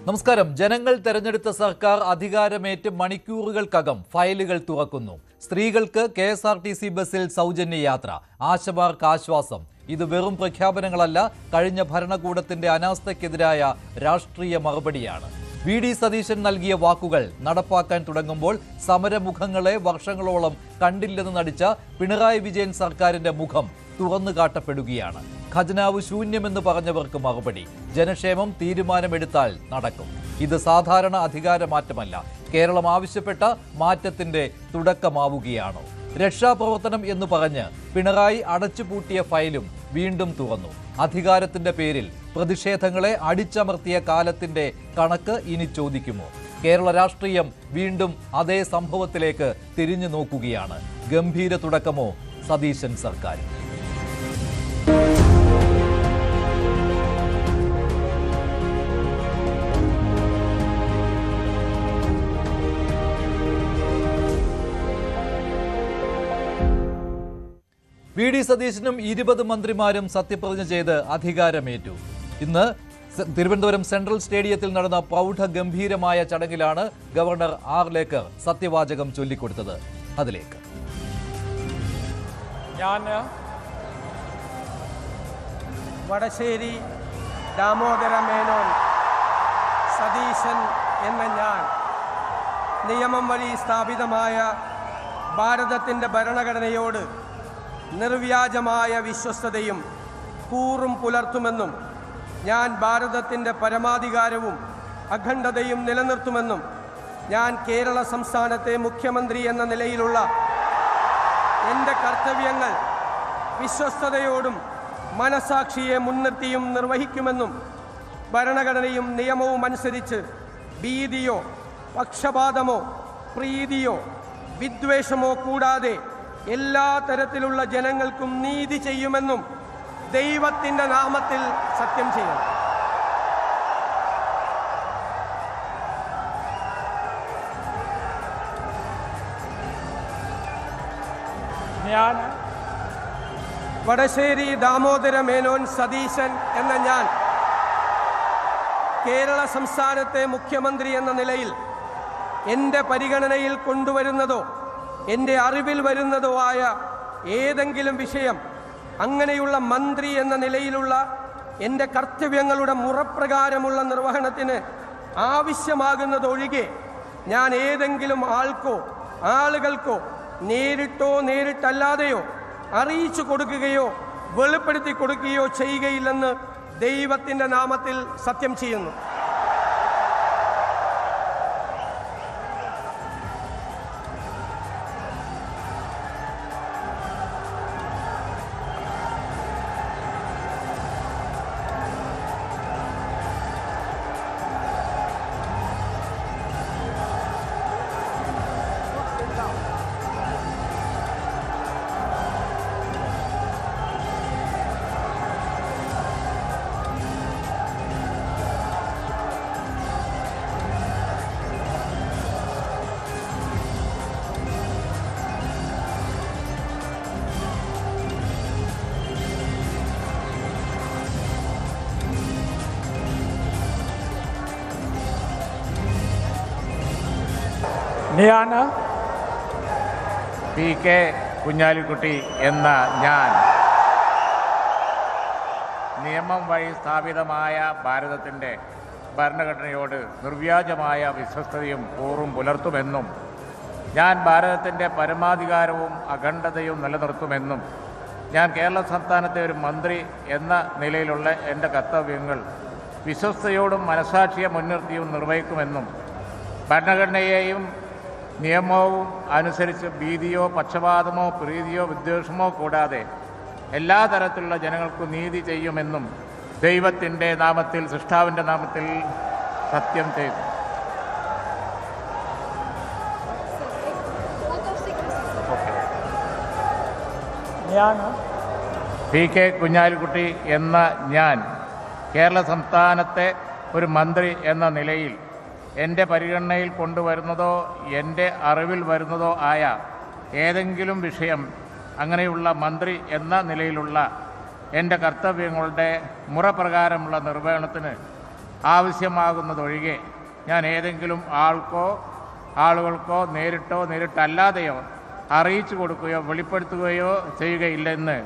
നമസ്കാരം. ജനങ്ങൾ തെരഞ്ഞെടുത്ത സർക്കാർ അധികാരമേറ്റ് മണിക്കൂറുകൾക്കകം ഫയലുകൾ തുറക്കുന്നു. സ്ത്രീകൾക്ക് KSRTC ബസ്സിൽ സൗജന്യ യാത്ര, ആശമാർക്ക് ആശ്വാസം. ഇത് വെറും പ്രഖ്യാപനങ്ങളല്ല, കഴിഞ്ഞ ഭരണകൂടത്തിന്റെ അനാസ്ഥയ്ക്കെതിരായ രാഷ്ട്രീയ മറുപടിയാണ്. VD സതീശൻ നൽകിയ വാക്കുകൾ നടപ്പാക്കാൻ തുടങ്ങുമ്പോൾ സമരമുഖങ്ങളെ വർഷങ്ങളോളം കണ്ടില്ലെന്ന് നടിച്ച പിണറായി വിജയൻ സർക്കാരിന്റെ മുഖം തുറന്നു കാട്ടപ്പെടുകയാണ്. ഖജനാവ് ശൂന്യമെന്ന് പറഞ്ഞവർക്ക് മറുപടി. ജനക്ഷേമം തീരുമാനമെടുത്താൽ നടക്കും. ഇത് സാധാരണ അധികാരമാറ്റമല്ല, കേരളം ആവശ്യപ്പെട്ട മാറ്റത്തിന്റെ തുടക്കമാവുകയാണോ? രക്ഷാപ്രവർത്തനം എന്ന് പറഞ്ഞ് പിണറായി അടച്ചുപൂട്ടിയ ഫയലും വീണ്ടും തുറന്നു. അധികാരത്തിന്റെ പേരിൽ പ്രതിഷേധങ്ങളെ അടിച്ചമർത്തിയ കാലത്തിന്റെ കണക്ക് ഇനി ചോദിക്കുമോ? കേരള രാഷ്ട്രീയം വീണ്ടും അതേ സംഭവത്തിലേക്ക് തിരിഞ്ഞു നോക്കുകയാണ്. ഗംഭീര തുടക്കമോ സതീശൻ സർക്കാർ? VD സതീശനും 20 മന്ത്രിമാരും സത്യപ്രതിജ്ഞ ചെയ്ത് അധികാരമേറ്റു. ഇന്ന് തിരുവനന്തപുരം സെൻട്രൽ സ്റ്റേഡിയത്തിൽ നടന്ന പ്രൗഢഗംഭീരമായ ചടങ്ങിലാണ് ഗവർണർ R. ലേക്കർ സത്യവാചകം ചൊല്ലിക്കൊടുത്തത്. അതിലേക്ക് ഞാൻ വടശ്ശേരി ദാമോദര മേനോൻ സതീശൻ എന്ന ഞാൻ നിയമം വഴി സ്ഥാപിതമായ ഭാരതത്തിൻ്റെ ഭരണഘടനയോട് നിർവ്യാജമായ വിശ്വസ്തതയും കൂറും പുലർത്തുമെന്നും ഞാൻ ഭാരതത്തിൻ്റെ പരമാധികാരവും അഖണ്ഡതയും നിലനിർത്തുമെന്നും ഞാൻ കേരള സംസ്ഥാനത്തെ മുഖ്യമന്ത്രി എന്ന നിലയിലുള്ള എൻ്റെ കർത്തവ്യങ്ങൾ വിശ്വസ്തയോടും മനസാക്ഷിയെ മുൻനിർത്തിയും നിർവഹിക്കുമെന്നും ഭരണഘടനയും നിയമവും അനുസരിച്ച് ഭീതിയോ പക്ഷപാതമോ പ്രീതിയോ വിദ്വേഷമോ കൂടാതെ എല്ലാ തരത്തിലുള്ള ജനങ്ങൾക്കും നീതി ചെയ്യുമെന്നും ദൈവത്തിൻ്റെ നാമത്തിൽ സത്യം ചെയ്യും. ഞാൻ വടശ്ശേരി ദാമോദര മേനോൻ സതീശൻ എന്ന ഞാൻ കേരള സംസ്ഥാനത്തെ മുഖ്യമന്ത്രി എന്ന നിലയിൽ എൻ്റെ പരിഗണനയിൽ കൊണ്ടുവരുന്നതോ എൻ്റെ അറിവിൽ വരുന്നതോ ആയ ഏതെങ്കിലും വിഷയം അങ്ങനെയുള്ള മന്ത്രി എന്ന നിലയിലുള്ള എൻ്റെ കർത്തവ്യങ്ങളുടെ മുറപ്രകാരമുള്ള നിർവഹണത്തിന് ആവശ്യമാകുന്നതൊഴികെ ഞാൻ ഏതെങ്കിലും ആൾക്കോ ആളുകൾക്കോ നേരിട്ടോ നേരിട്ടല്ലാതെയോ അറിയിച്ചു കൊടുക്കുകയോ വെളിപ്പെടുത്തി കൊടുക്കുകയോ ചെയ്യുകയില്ലെന്ന് ദൈവത്തിൻ്റെ നാമത്തിൽ സത്യം ചെയ്യുന്നു. ഞാൻ PK കുഞ്ഞാലിക്കുട്ടി എന്ന ഞാൻ നിയമം വഴി സ്ഥാപിതമായ ഭാരതത്തിൻ്റെ ഭരണഘടനയോട് നിർവ്യാജമായ വിശ്വസ്തതയും കൂറും പുലർത്തുമെന്നും ഞാൻ ഭാരതത്തിൻ്റെ പരമാധികാരവും അഖണ്ഡതയും നിലനിർത്തുമെന്നും ഞാൻ കേരള സംസ്ഥാനത്തെ ഒരു മന്ത്രി എന്ന നിലയിലുള്ള എൻ്റെ കർത്തവ്യങ്ങൾ വിശ്വസ്തയോടും മനസാക്ഷിയെ മുൻനിർത്തിയും നിർവഹിക്കുമെന്നും ഭരണഘടനയെയും നിയമവും അനുസരിച്ച് ഭീതിയോ പക്ഷപാതമോ പ്രീതിയോ വിദ്വേഷമോ കൂടാതെ എല്ലാ തരത്തിലുള്ള ജനങ്ങൾക്കും നീതി ചെയ്യുമെന്നും ദൈവത്തിൻ്റെ നാമത്തിൽ സൃഷ്ടാവിൻ്റെ നാമത്തിൽ സത്യം ചെയ്തു. ഞാൻ PK കുഞ്ഞാലിക്കുട്ടി എന്ന ഞാൻ കേരള സംസ്ഥാനത്തെ ഒരു മന്ത്രി എന്ന നിലയിൽ എൻ്റെ പരിഗണനയിൽ കൊണ്ടുവരുന്നതോ എൻ്റെ അറിവിൽ വരുന്നതോ ആയ ഏതെങ്കിലും വിഷയം അങ്ങനെയുള്ള മന്ത്രി എന്ന നിലയിലുള്ള എൻ്റെ കർത്തവ്യങ്ങളുടെ മുറപ്രകാരമുള്ള നിർവഹണത്തിന് ആവശ്യമാകുന്നതൊഴികെ ഞാൻ ഏതെങ്കിലും ആളുകൾക്കോ നേരിട്ടല്ലാതെയോ അറിയിച്ചു കൊടുക്കുകയോ വെളിപ്പെടുത്തുകയോ ചെയ്യുകയില്ലെന്ന്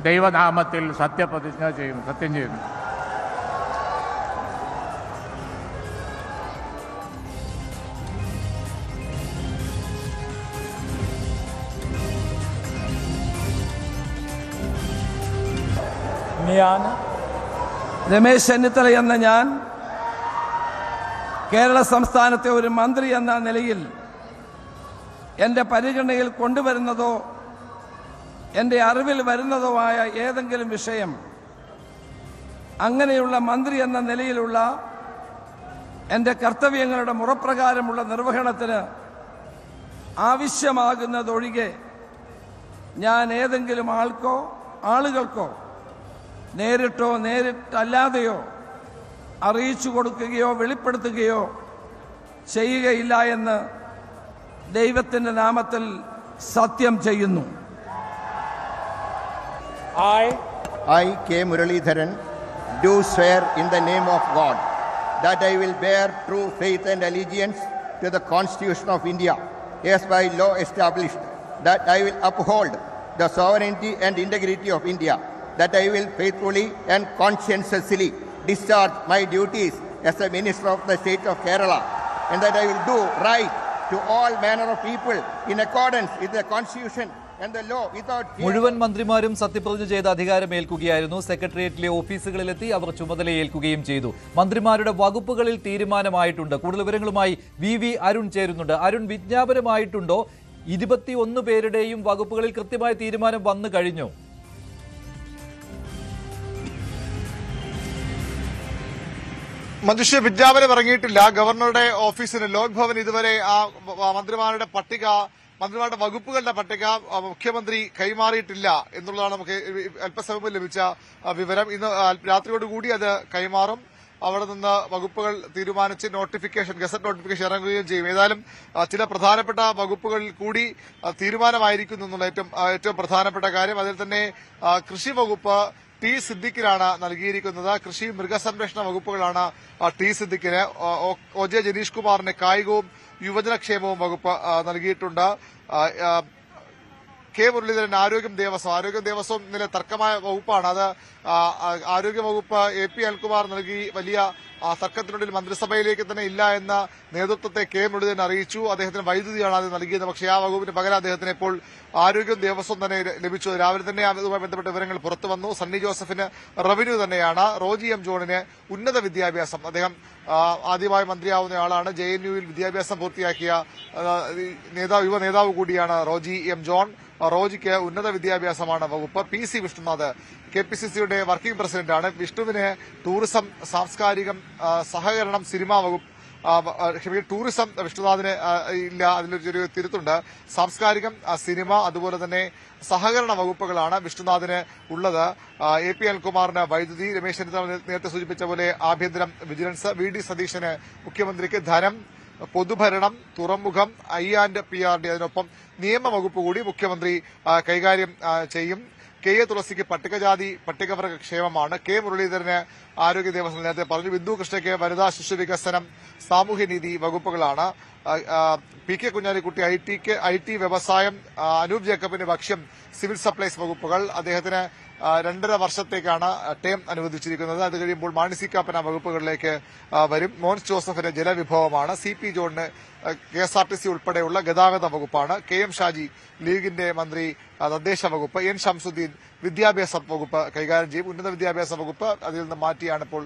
ദൈവനാമത്തിൽ സത്യം ചെയ്യുന്നു. ഞാൻ രമേശ് ചെന്നിത്തല എന്ന ഞാൻ കേരള സംസ്ഥാനത്തെ ഒരു മന്ത്രി എന്ന നിലയിൽ എൻ്റെ പരിഗണനയിൽ കൊണ്ടുവരുന്നതോ എൻ്റെ അറിവിൽ വരുന്നതോ ആയ ഏതെങ്കിലും വിഷയം അങ്ങനെയുള്ള മന്ത്രി എന്ന നിലയിലുള്ള എൻ്റെ കർത്തവ്യങ്ങളുടെ മുറപ്രകാരമുള്ള നിർവഹണത്തിന് ആവശ്യമാകുന്നതൊഴികെ ഞാൻ ഏതെങ്കിലും ആളുകൾക്കോ നേരിട്ടല്ലാതെയോ അറിയിച്ചു കൊടുക്കുകയോ വെളിപ്പെടുത്തുകയോ ചെയ്യുകയില്ല എന്ന് ദൈവത്തിൻ്റെ നാമത്തിൽ സത്യം ചെയ്യുന്നു. I, K. Muralidharan, do swear in the name of God that I will bear true faith and allegiance to the Constitution of India as by law established, that I will uphold the sovereignty and integrity of India, that I will faithfully and conscientiously discharge my duties as a Minister of the State of Kerala, and that I will do right to all manner of people in accordance with the Constitution and the law without fear. മുഴുവൻ മന്ത്രിമാരും സത്യപ്രതിജ്ഞ ചെയ്ത് അധികാരമേൽക്കുകയായിരുന്നു. സെക്രട്ടേറിയറ്റിലെ ഓഫീസുകളിലെത്തി അവർ ചുമതലയേൽക്കുകയും ചെയ്തു. മന്ത്രിമാരുടെ വകുപ്പുകളിൽ തീരുമാനമായിട്ടുണ്ട്. കൂടുതൽ വിവരങ്ങളുമായി V Arun ചേരുന്നുണ്ട്. അരുൺ, വിജ്ഞാപനമായിട്ടുണ്ടോ? 21 പേരുടെയും വകുപ്പുകളിൽ കൃത്യമായ തീരുമാനം വന്നു കഴിഞ്ഞോ? മഞ്ജുഷ, വിജ്ഞാപനം ഇറങ്ങിയിട്ടില്ല. ഗവർണറുടെ ഓഫീസിന് ലോക് ഭവൻ ഇതുവരെ ആ മന്ത്രിമാരുടെ വകുപ്പുകളുടെ പട്ടിക മുഖ്യമന്ത്രി കൈമാറിയിട്ടില്ല എന്നുള്ളതാണ് നമുക്ക് അല്പസമയം ലഭിച്ച വിവരം. ഇന്ന് രാത്രിയോടുകൂടി അത് കൈമാറും. അവിടെ നിന്ന് വകുപ്പുകൾ തീരുമാനിച്ച് ഗസറ്റ് നോട്ടിഫിക്കേഷൻ ഇറങ്ങുകയും ചെയ്യും. ഏതായാലും ചില പ്രധാനപ്പെട്ട വകുപ്പുകളിൽ കൂടി തീരുമാനമായിരിക്കുന്നു എന്നുള്ള ഏറ്റവും പ്രധാനപ്പെട്ട കാര്യം. അതിൽ തന്നെ കൃഷി വകുപ്പ് ടി സിദ്ദിഖിനാണ് നൽകിയിരിക്കുന്നത്. കൃഷി മൃഗസംരക്ഷണ വകുപ്പുകളാണ് ടി സിദ്ദിഖിന്. ഒ ജെ ജനീഷ് കുമാറിന് കായികവും യുവജനക്ഷേമവും വകുപ്പ് നൽകിയിട്ടുണ്ട്. കെ മുരളീധരൻ ആരോഗ്യം ദേവസ്വം ഇന്നലെ തർക്കമായ വകുപ്പാണ്. അത് ആരോഗ്യവകുപ്പ് എ പി അനിൽകുമാർ നൽകി വലിയ തർക്കത്തിനുള്ളിൽ മന്ത്രിസഭയിലേക്ക് തന്നെ ഇല്ല എന്ന നേതൃത്വത്തെ കെ മുരളീധരൻ അറിയിച്ചു. അദ്ദേഹത്തിന് വൈദ്യുതിയാണ് അത് നൽകിയത്. പക്ഷേ ആ വകുപ്പിന് പകരം അദ്ദേഹത്തിന് ഇപ്പോൾ ആരോഗ്യം ദേവസ്വം തന്നെ ലഭിച്ചു. രാവിലെ തന്നെ അതുമായി ബന്ധപ്പെട്ട വിവരങ്ങൾ പുറത്തു വന്നു. സണ്ണി ജോസഫിന് റവന്യൂ തന്നെയാണ്. റോജി എം ജോണിന് ഉന്നത വിദ്യാഭ്യാസം. അദ്ദേഹം ആദ്യമായി മന്ത്രിയാവുന്ന ആളാണ്. JNUവിൽ വിദ്യാഭ്യാസം പൂർത്തിയാക്കിയ യുവ നേതാവ് കൂടിയാണ് റോജി എം ജോൺ. റോജിക്ക് ഉന്നത വിദ്യാഭ്യാസമാണ് വകുപ്പ്. PC വിഷ്ണുനാഥ് KPCCയുടെ വർക്കിംഗ് പ്രസിഡന്റാണ്. വിഷ്ണുവിന് ടൂറിസം, സാംസ്കാരികം, സഹകരണം, സിനിമാ വകുപ്പ്. ടൂറിസം വിഷ്ണുനാഥിന് ഇല്ല, അതിലൊരു തിരുത്തുണ്ട്. സാംസ്കാരികം, സിനിമ, അതുപോലെ തന്നെ സഹകരണ വകുപ്പുകളാണ് വിഷ്ണുനാഥിന് ഉള്ളത്. എ പി അനിൽകുമാറിന് വൈദ്യുതി, രമേശ് ചെന്നിത്തല നേരത്തെ സൂചിപ്പിച്ച പോലെ ആഭ്യന്തരം, വിജിലൻസ്, VD സതീശന് മുഖ്യമന്ത്രിക്ക് ധനം, പൊതുഭരണം, തുറമുഖം, I&PRD, അതിനൊപ്പം നിയമവകുപ്പ് കൂടി മുഖ്യമന്ത്രി കൈകാര്യം ചെയ്യും. KA തുളസിക്ക് പട്ടികജാതി പട്ടികവർഗ ക്ഷേമമാണ്. കെ മുരളീധരന് ആരോഗ്യ ദേവസ്വം നേരത്തെ പറഞ്ഞു. ബിന്ദു കൃഷ്ണയ്ക്ക് വനിതാ ശിശു വികസനം, സാമൂഹ്യനീതി വകുപ്പുകളാണ്. PK കുഞ്ഞാലിക്കുട്ടി IT വ്യവസായം, അനൂപ് ജേക്കബിന് ഭക്ഷ്യം, സിവിൽ സപ്ലൈസ് വകുപ്പുകൾ. അദ്ദേഹത്തിന് 2.5 വർഷത്തേക്കാണ് ടേം അനുവദിച്ചിരിക്കുന്നത്. അത് കഴിയുമ്പോൾ മാണി സി കാപ്പന വകുപ്പുകളിലേക്ക് വരും. മോൻസ് ജോസഫിന് ജലവിഭവമാണ്. CP ജോണിന് KSRTC ഉൾപ്പെടെയുള്ള ഗതാഗത വകുപ്പാണ്. KM ഷാജി ലീഗിന്റെ മന്ത്രി തദ്ദേശ വകുപ്പ്. N ഷംസുദ്ദീൻ വിദ്യാഭ്യാസ വകുപ്പ് കൈകാര്യം ചെയ്യും. ഉന്നത വിദ്യാഭ്യാസ വകുപ്പ് അതിൽ നിന്ന് മാറ്റിയാണ് ഇപ്പോൾ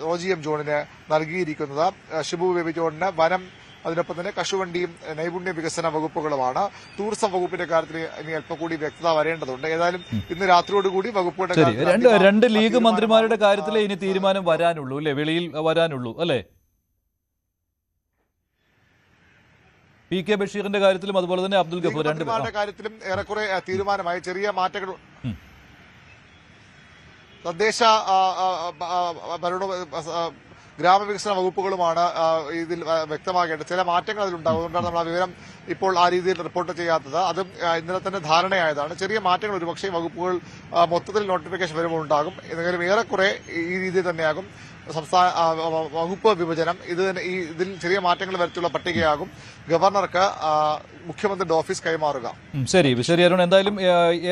റോജി എം ജോണിന് നൽകിയിരിക്കുന്നത്. ഷിബു ബേബി ജോണിന് വനം, അതിനൊപ്പം തന്നെ കശുവണ്ടിയും നൈപുണ്യ വികസന വകുപ്പുകളുമാണ്. ടൂറിസം വകുപ്പിന്റെ കാര്യത്തിൽ ഇനി അല്പം കൂടി വ്യക്തത വരേണ്ടതുണ്ട്. ഏതായാലും ഇന്ന് രാത്രിയോടുകൂടി വകുപ്പുകളുടെ രണ്ട് ലീഗ് മന്ത്രിമാരുടെ കാര്യത്തിലേ ഇനി തീരുമാനം വരാനുള്ളൂ അല്ലെ, വെളിയിൽ വരാനുള്ളൂ അല്ലെ? PK ബഷീറിന്റെ കാര്യത്തിലും അതുപോലെ തന്നെ അബ്ദുൽ ഗഫൂർ മന്ത്രിമാരുടെ കാര്യത്തിലും ഏറെക്കുറെ തീരുമാനമായി. ചെറിയ മാറ്റങ്ങൾ തദ്ദേശ ഗ്രാമവികസന വകുപ്പുകളുമാണ് ഇതിൽ വ്യക്തമാക്കേണ്ടത്. ചില മാറ്റങ്ങൾ അതിലുണ്ടാകും. അതുകൊണ്ടാണ് നമ്മൾ ആ വിവരം ഇപ്പോൾ ആ രീതിയിൽ റിപ്പോർട്ട് ചെയ്യാത്തത്. അതും ഇന്നലെ തന്നെ ധാരണയായതാണ്. ചെറിയ മാറ്റങ്ങൾ ഒരുപക്ഷെ വകുപ്പുകൾ മൊത്തത്തിൽ നോട്ടിഫിക്കേഷൻ വരുമ്പോൾ ഉണ്ടാകും. എന്തെങ്കിലും ഏറെക്കുറെ ഈ രീതിയിൽ തന്നെയാകും സംസ്ഥാന വകുപ്പ് വിഭജനം. ഇതിൽ ചെറിയ മാറ്റങ്ങൾ വരുത്തിയുള്ള പട്ടികയാകും ഗവർണർക്ക് മുഖ്യമന്ത്രിയുടെ ഓഫീസ് കൈമാറുക. ശരി അരുൺ, എന്തായാലും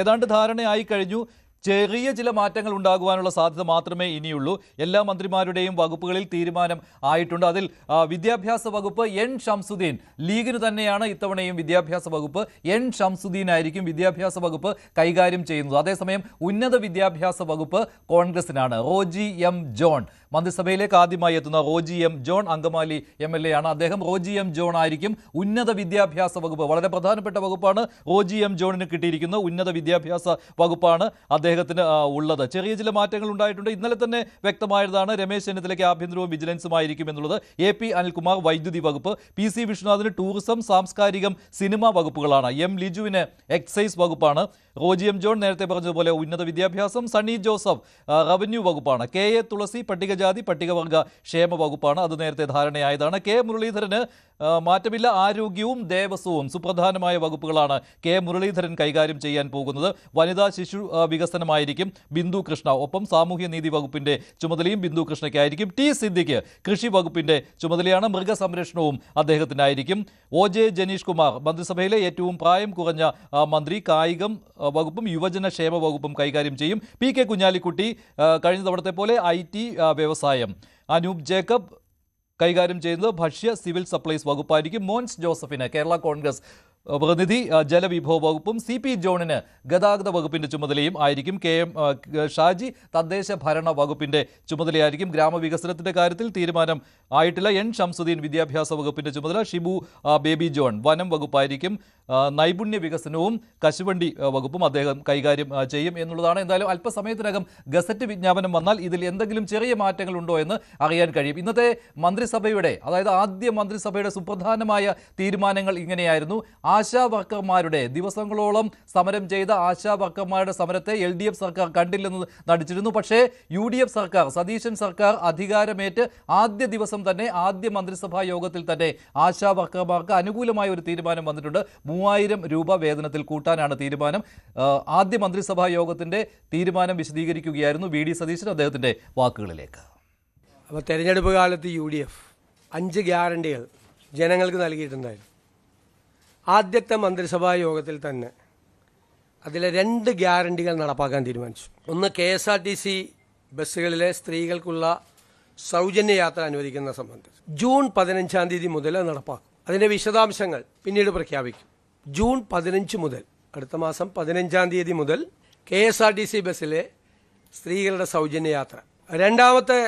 ഏതാണ്ട് ധാരണയായി കഴിഞ്ഞു. ചെറിയ ചില മാറ്റങ്ങൾ ഉണ്ടാകുവാനുള്ള സാധ്യത മാത്രമേ ഇനിയുള്ളൂ. എല്ലാ മന്ത്രിമാരുടെയും വകുപ്പുകളിൽ തീരുമാനം ആയിട്ടുണ്ട്. അതിൽ വിദ്യാഭ്യാസ വകുപ്പ് എൻ ഷംസുദ്ദീൻ, ലീഗിന് തന്നെയാണ് ഇത്തവണയും വിദ്യാഭ്യാസ വകുപ്പ്. എൻ ഷംസുദ്ദീൻ ആയിരിക്കും വിദ്യാഭ്യാസ വകുപ്പ് കൈകാര്യം ചെയ്യുന്നത്. അതേസമയം ഉന്നത വിദ്യാഭ്യാസ വകുപ്പ് കോൺഗ്രസിനാണ്. റോജി എം ജോൺ മന്ത്രിസഭയിലേക്ക് ആദ്യമായി എത്തുന്ന Roji M John Angamaly MLA ആണ്. അദ്ദേഹം റോജി എം ജോൺ ആയിരിക്കും ഉന്നത വിദ്യാഭ്യാസ വകുപ്പ്. വളരെ പ്രധാനപ്പെട്ട വകുപ്പാണ് റോജി എം ജോണിന് കിട്ടിയിരിക്കുന്നത്. ഉന്നത വിദ്യാഭ്യാസ വകുപ്പാണ് അദ്ദേഹത്തിന് ഉള്ളത്. ചെറിയ ചില മാറ്റങ്ങൾ ഉണ്ടായിട്ടുണ്ട്. ഇന്നലെ തന്നെ വ്യക്തമായതാണ്. രമേശ് ചെന്നിത്തലയ്ക്ക് ആഭ്യന്തരവും വിജിലൻസുമായിരിക്കും എന്നുള്ളത്. AP അനിൽകുമാർ വൈദ്യുതി വകുപ്പ്, PC വിശ്വനാഥിന് ടൂറിസം, സാംസ്കാരികം, സിനിമ വകുപ്പുകളാണ്. M ലിജുവിന് എക്സൈസ് വകുപ്പാണ്. റോജി എം ജോൺ നേരത്തെ പറഞ്ഞതുപോലെ ഉന്നത വിദ്യാഭ്യാസം, സണ്ണി ജോസഫ് റവന്യൂ വകുപ്പാണ്. KA തുളസി പട്ടികജാതി പട്ടികവർഗ ക്ഷേമ വകുപ്പാണ്. അത് നേരത്തെ ധാരണയായതാണ്. K മുരളീധരന് മാറ്റമില്ല. ആരോഗ്യവും ദേവസ്വവും സുപ്രധാനമായ വകുപ്പുകളാണ് K മുരളീധരൻ കൈകാര്യം ചെയ്യാൻ പോകുന്നത്. വനിതാ ശിശു വികസനമായിരിക്കും ബിന്ദു കൃഷ്ണ. ഒപ്പം സാമൂഹ്യനീതി വകുപ്പിന്റെ ചുമതലയും ബിന്ദു കൃഷ്ണയ്ക്കായിരിക്കും. T സിദ്ദിഖ് കൃഷി വകുപ്പിന്റെ ചുമതലയാണ്. മൃഗസംരക്ഷണവും അദ്ദേഹത്തിനായിരിക്കും. OJ ജനീഷ് കുമാർ മന്ത്രിസഭയിലെ ഏറ്റവും പ്രായം കുറഞ്ഞ മന്ത്രി, കായികം വകുപ്പും യുവജന ക്ഷേമ വകുപ്പും കൈകാര്യം ചെയ്യും. PK കുഞ്ഞാലിക്കുട്ടി കഴിഞ്ഞ തവണത്തെ പോലെ IT വ്യവസായം. അനൂപ് ജേക്കബ് കൈകാര്യം ചെയ്യുന്നത് ഭക്ഷ്യ സിവിൽ സപ്ലൈസ് വകുപ്പായിരിക്കും. മോൻസ് ജോസഫിന് കേരള കോൺഗ്രസ് പ്രതിനിധി ജലവിഭവ വകുപ്പും, CP ജോണിന് ഗതാഗത വകുപ്പിന്റെ ചുമതലയും ആയിരിക്കും. KM ഷാജി തദ്ദേശ ഭരണ വകുപ്പിന്റെ ചുമതലയായിരിക്കും. ഗ്രാമവികസനത്തിന്റെ കാര്യത്തിൽ തീരുമാനം ആയിട്ടില്ല. N ഷംസുദ്ദീൻ വിദ്യാഭ്യാസ വകുപ്പിന്റെ ചുമതല. ഷിബു ബേബി ജോൺ വനം വകുപ്പായിരിക്കും. നൈപുണ്യ വികസനവും കശുവണ്ടി വകുപ്പും അദ്ദേഹം കൈകാര്യം ചെയ്യും എന്നുള്ളതാണ്. എന്തായാലും അല്പസമയത്തിനകം ഗസറ്റ് വിജ്ഞാപനം വന്നാൽ ഇതിൽ എന്തെങ്കിലും ചെറിയ മാറ്റങ്ങൾ ഉണ്ടോ എന്ന് അറിയാൻ കഴിയും. ഇന്നത്തെ മന്ത്രിസഭയുടെ, അതായത് ആദ്യ മന്ത്രിസഭയുടെ സുപ്രധാനമായ തീരുമാനങ്ങൾ ഇങ്ങനെയായിരുന്നു. ആശാ വർക്കർമാരുടെ ദിവസങ്ങളോളം സമരം ചെയ്ത ആശാ വർക്കർമാരുടെ സമരത്തെ LDF സർക്കാർ കണ്ടില്ലെന്ന് നടിച്ചിരുന്നു. പക്ഷേ UDF സർക്കാർ, സതീശൻ സർക്കാർ അധികാരമേറ്റ് ആദ്യ ദിവസം തന്നെ, ആദ്യ മന്ത്രിസഭാ യോഗത്തിൽ തന്നെ ആശാ വർക്കർമാർക്ക് അനുകൂലമായ ഒരു തീരുമാനം വന്നിട്ടുണ്ട്. 3000 രൂപ വേതനത്തിൽ കൂട്ടാനാണ് തീരുമാനം. ആദ്യ മന്ത്രിസഭാ യോഗത്തിന്റെ തീരുമാനം വിശദീകരിക്കുകയായിരുന്നു VD സതീശൻ. അദ്ദേഹത്തിന്റെ വാക്കുകളിലേക്ക്. അപ്പോൾ തെരഞ്ഞെടുപ്പ് കാലത്ത് UDF 5 ഗ്യാരണ്ടികൾ ജനങ്ങൾക്ക് നൽകിയിട്ടുണ്ടായിരുന്നു. ആദ്യത്തെ മന്ത്രിസഭാ യോഗത്തിൽ തന്നെ അതിലെ 2 ഗ്യാരണ്ടികൾ നടപ്പാക്കാൻ തീരുമാനിച്ചു. ഒന്ന്, KSRTC ബസ്സുകളിലെ സ്ത്രീകൾക്കുള്ള സൗജന്യ യാത്ര അനുവദിക്കുന്ന സംബന്ധിച്ച് ജൂൺ 15-ാം തീയതി മുതൽ നടപ്പാക്കും. അതിൻ്റെ വിശദാംശങ്ങൾ പിന്നീട് പ്രഖ്യാപിക്കും. ജൂൺ 15 മുതൽ, അടുത്ത മാസം 15-ാം തീയതി മുതൽ KSRTC ബസ്സിലെ സ്ത്രീകളുടെ സൗജന്യ യാത്ര. രണ്ടാമത്തെ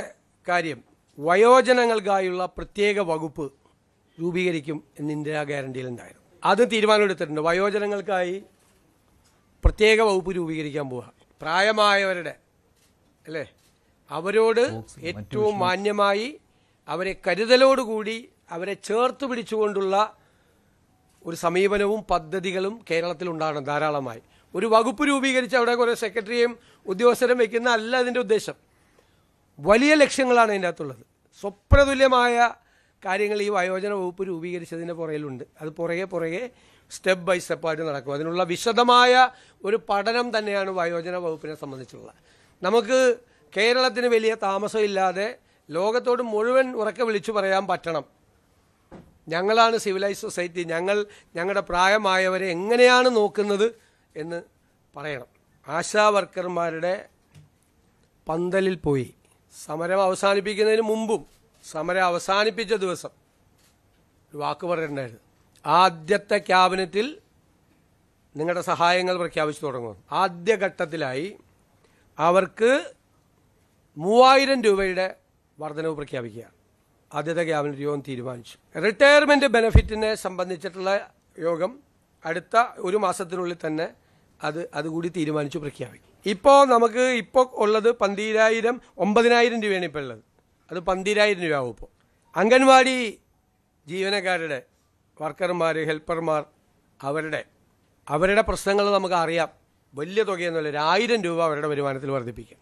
കാര്യം, വയോജനങ്ങൾക്കായുള്ള പ്രത്യേക വകുപ്പ് രൂപീകരിക്കും എന്ന് ഇന്ദിരാ ഗ്യാരണ്ടിയിലുണ്ടായിരുന്നു. അത് തീരുമാനമെടുത്തിട്ടുണ്ട്. വയോജനങ്ങൾക്കായി പ്രത്യേക വകുപ്പ് രൂപീകരിക്കാൻ പോവുക. പ്രായമായവരുടെ അല്ലേ, അവരോട് ഏറ്റവും മാന്യമായി, അവരെ കരുതലോടുകൂടി, അവരെ ചേർത്ത് പിടിച്ചുകൊണ്ടുള്ള ഒരു സമീപനവും പദ്ധതികളും കേരളത്തിൽ ഉണ്ടാകണം ധാരാളമായി. ഒരു വകുപ്പ് രൂപീകരിച്ച് അവിടെ കുറേ സെക്രട്ടറിയും ഉദ്യോഗസ്ഥരും വയ്ക്കുന്ന അല്ല അതിൻ്റെ ഉദ്ദേശം. വലിയ ലക്ഷ്യങ്ങളാണ് അതിൻ്റെ അകത്തുള്ളത്. സ്വപ്നതുല്യമായ കാര്യങ്ങൾ ഈ വയോജന വകുപ്പ് രൂപീകരിച്ചതിൻ്റെ പുറകിലുണ്ട്. അത് പുറകെ സ്റ്റെപ്പ് ബൈ സ്റ്റെപ്പായിട്ട് നടക്കും. അതിനുള്ള വിശദമായ ഒരു പഠനം തന്നെയാണ് വയോജന വകുപ്പിനെ സംബന്ധിച്ചുള്ള. നമുക്ക് കേരളത്തിന് വലിയ താമസമില്ലാതെ ലോകത്തോട് മുഴുവൻ ഉറക്കെ വിളിച്ചു പറയാൻ പറ്റണം, ഞങ്ങളാണ് സിവിലൈസ് സൊസൈറ്റി, ഞങ്ങളുടെ പ്രായമായവരെ എങ്ങനെയാണ് നോക്കുന്നത് എന്ന് പറയണം. ആശാ വർക്കർമാരുടെ പന്തലിൽ പോയി സമരം അവസാനിപ്പിക്കുന്നതിന് മുമ്പും സമരം അവസാനിപ്പിച്ച ദിവസം ഒരു വാക്ക് പറഞ്ഞിട്ടുണ്ടായിരുന്നു. ആദ്യത്തെ ക്യാബിനറ്റിൽ നിങ്ങളുടെ സഹായങ്ങൾ പ്രഖ്യാപിച്ചു തുടങ്ങും. ആദ്യഘട്ടത്തിലായി അവർക്ക് 3000 രൂപയുടെ വർധനവ് പ്രഖ്യാപിക്കുക ആദ്യത്തെ ക്യാബിനറ്റ് യോഗം തീരുമാനിച്ചു. റിട്ടയർമെൻറ്റ് ബെനിഫിറ്റിനെ സംബന്ധിച്ചിട്ടുള്ള യോഗം അടുത്ത ഒരു മാസത്തിനുള്ളിൽ തന്നെ അതുകൂടി തീരുമാനിച്ചു പ്രഖ്യാപിക്കും. ഇപ്പോൾ ഉള്ളത് 9,000 രൂപയാണ് ഇപ്പോൾ ഉള്ളത്. അത് 12,000 രൂപ ആവും. ഇപ്പോൾ അംഗൻവാടി ജീവനക്കാരുടെ, വർക്കർമാർ, ഹെൽപ്പർമാർ, അവരുടെ പ്രശ്നങ്ങൾ നമുക്ക് അറിയാം. വലിയ തുകയൊന്നുമല്ല, 1,000 രൂപ അവരുടെ വരുമാനത്തിൽ വർദ്ധിപ്പിക്കും.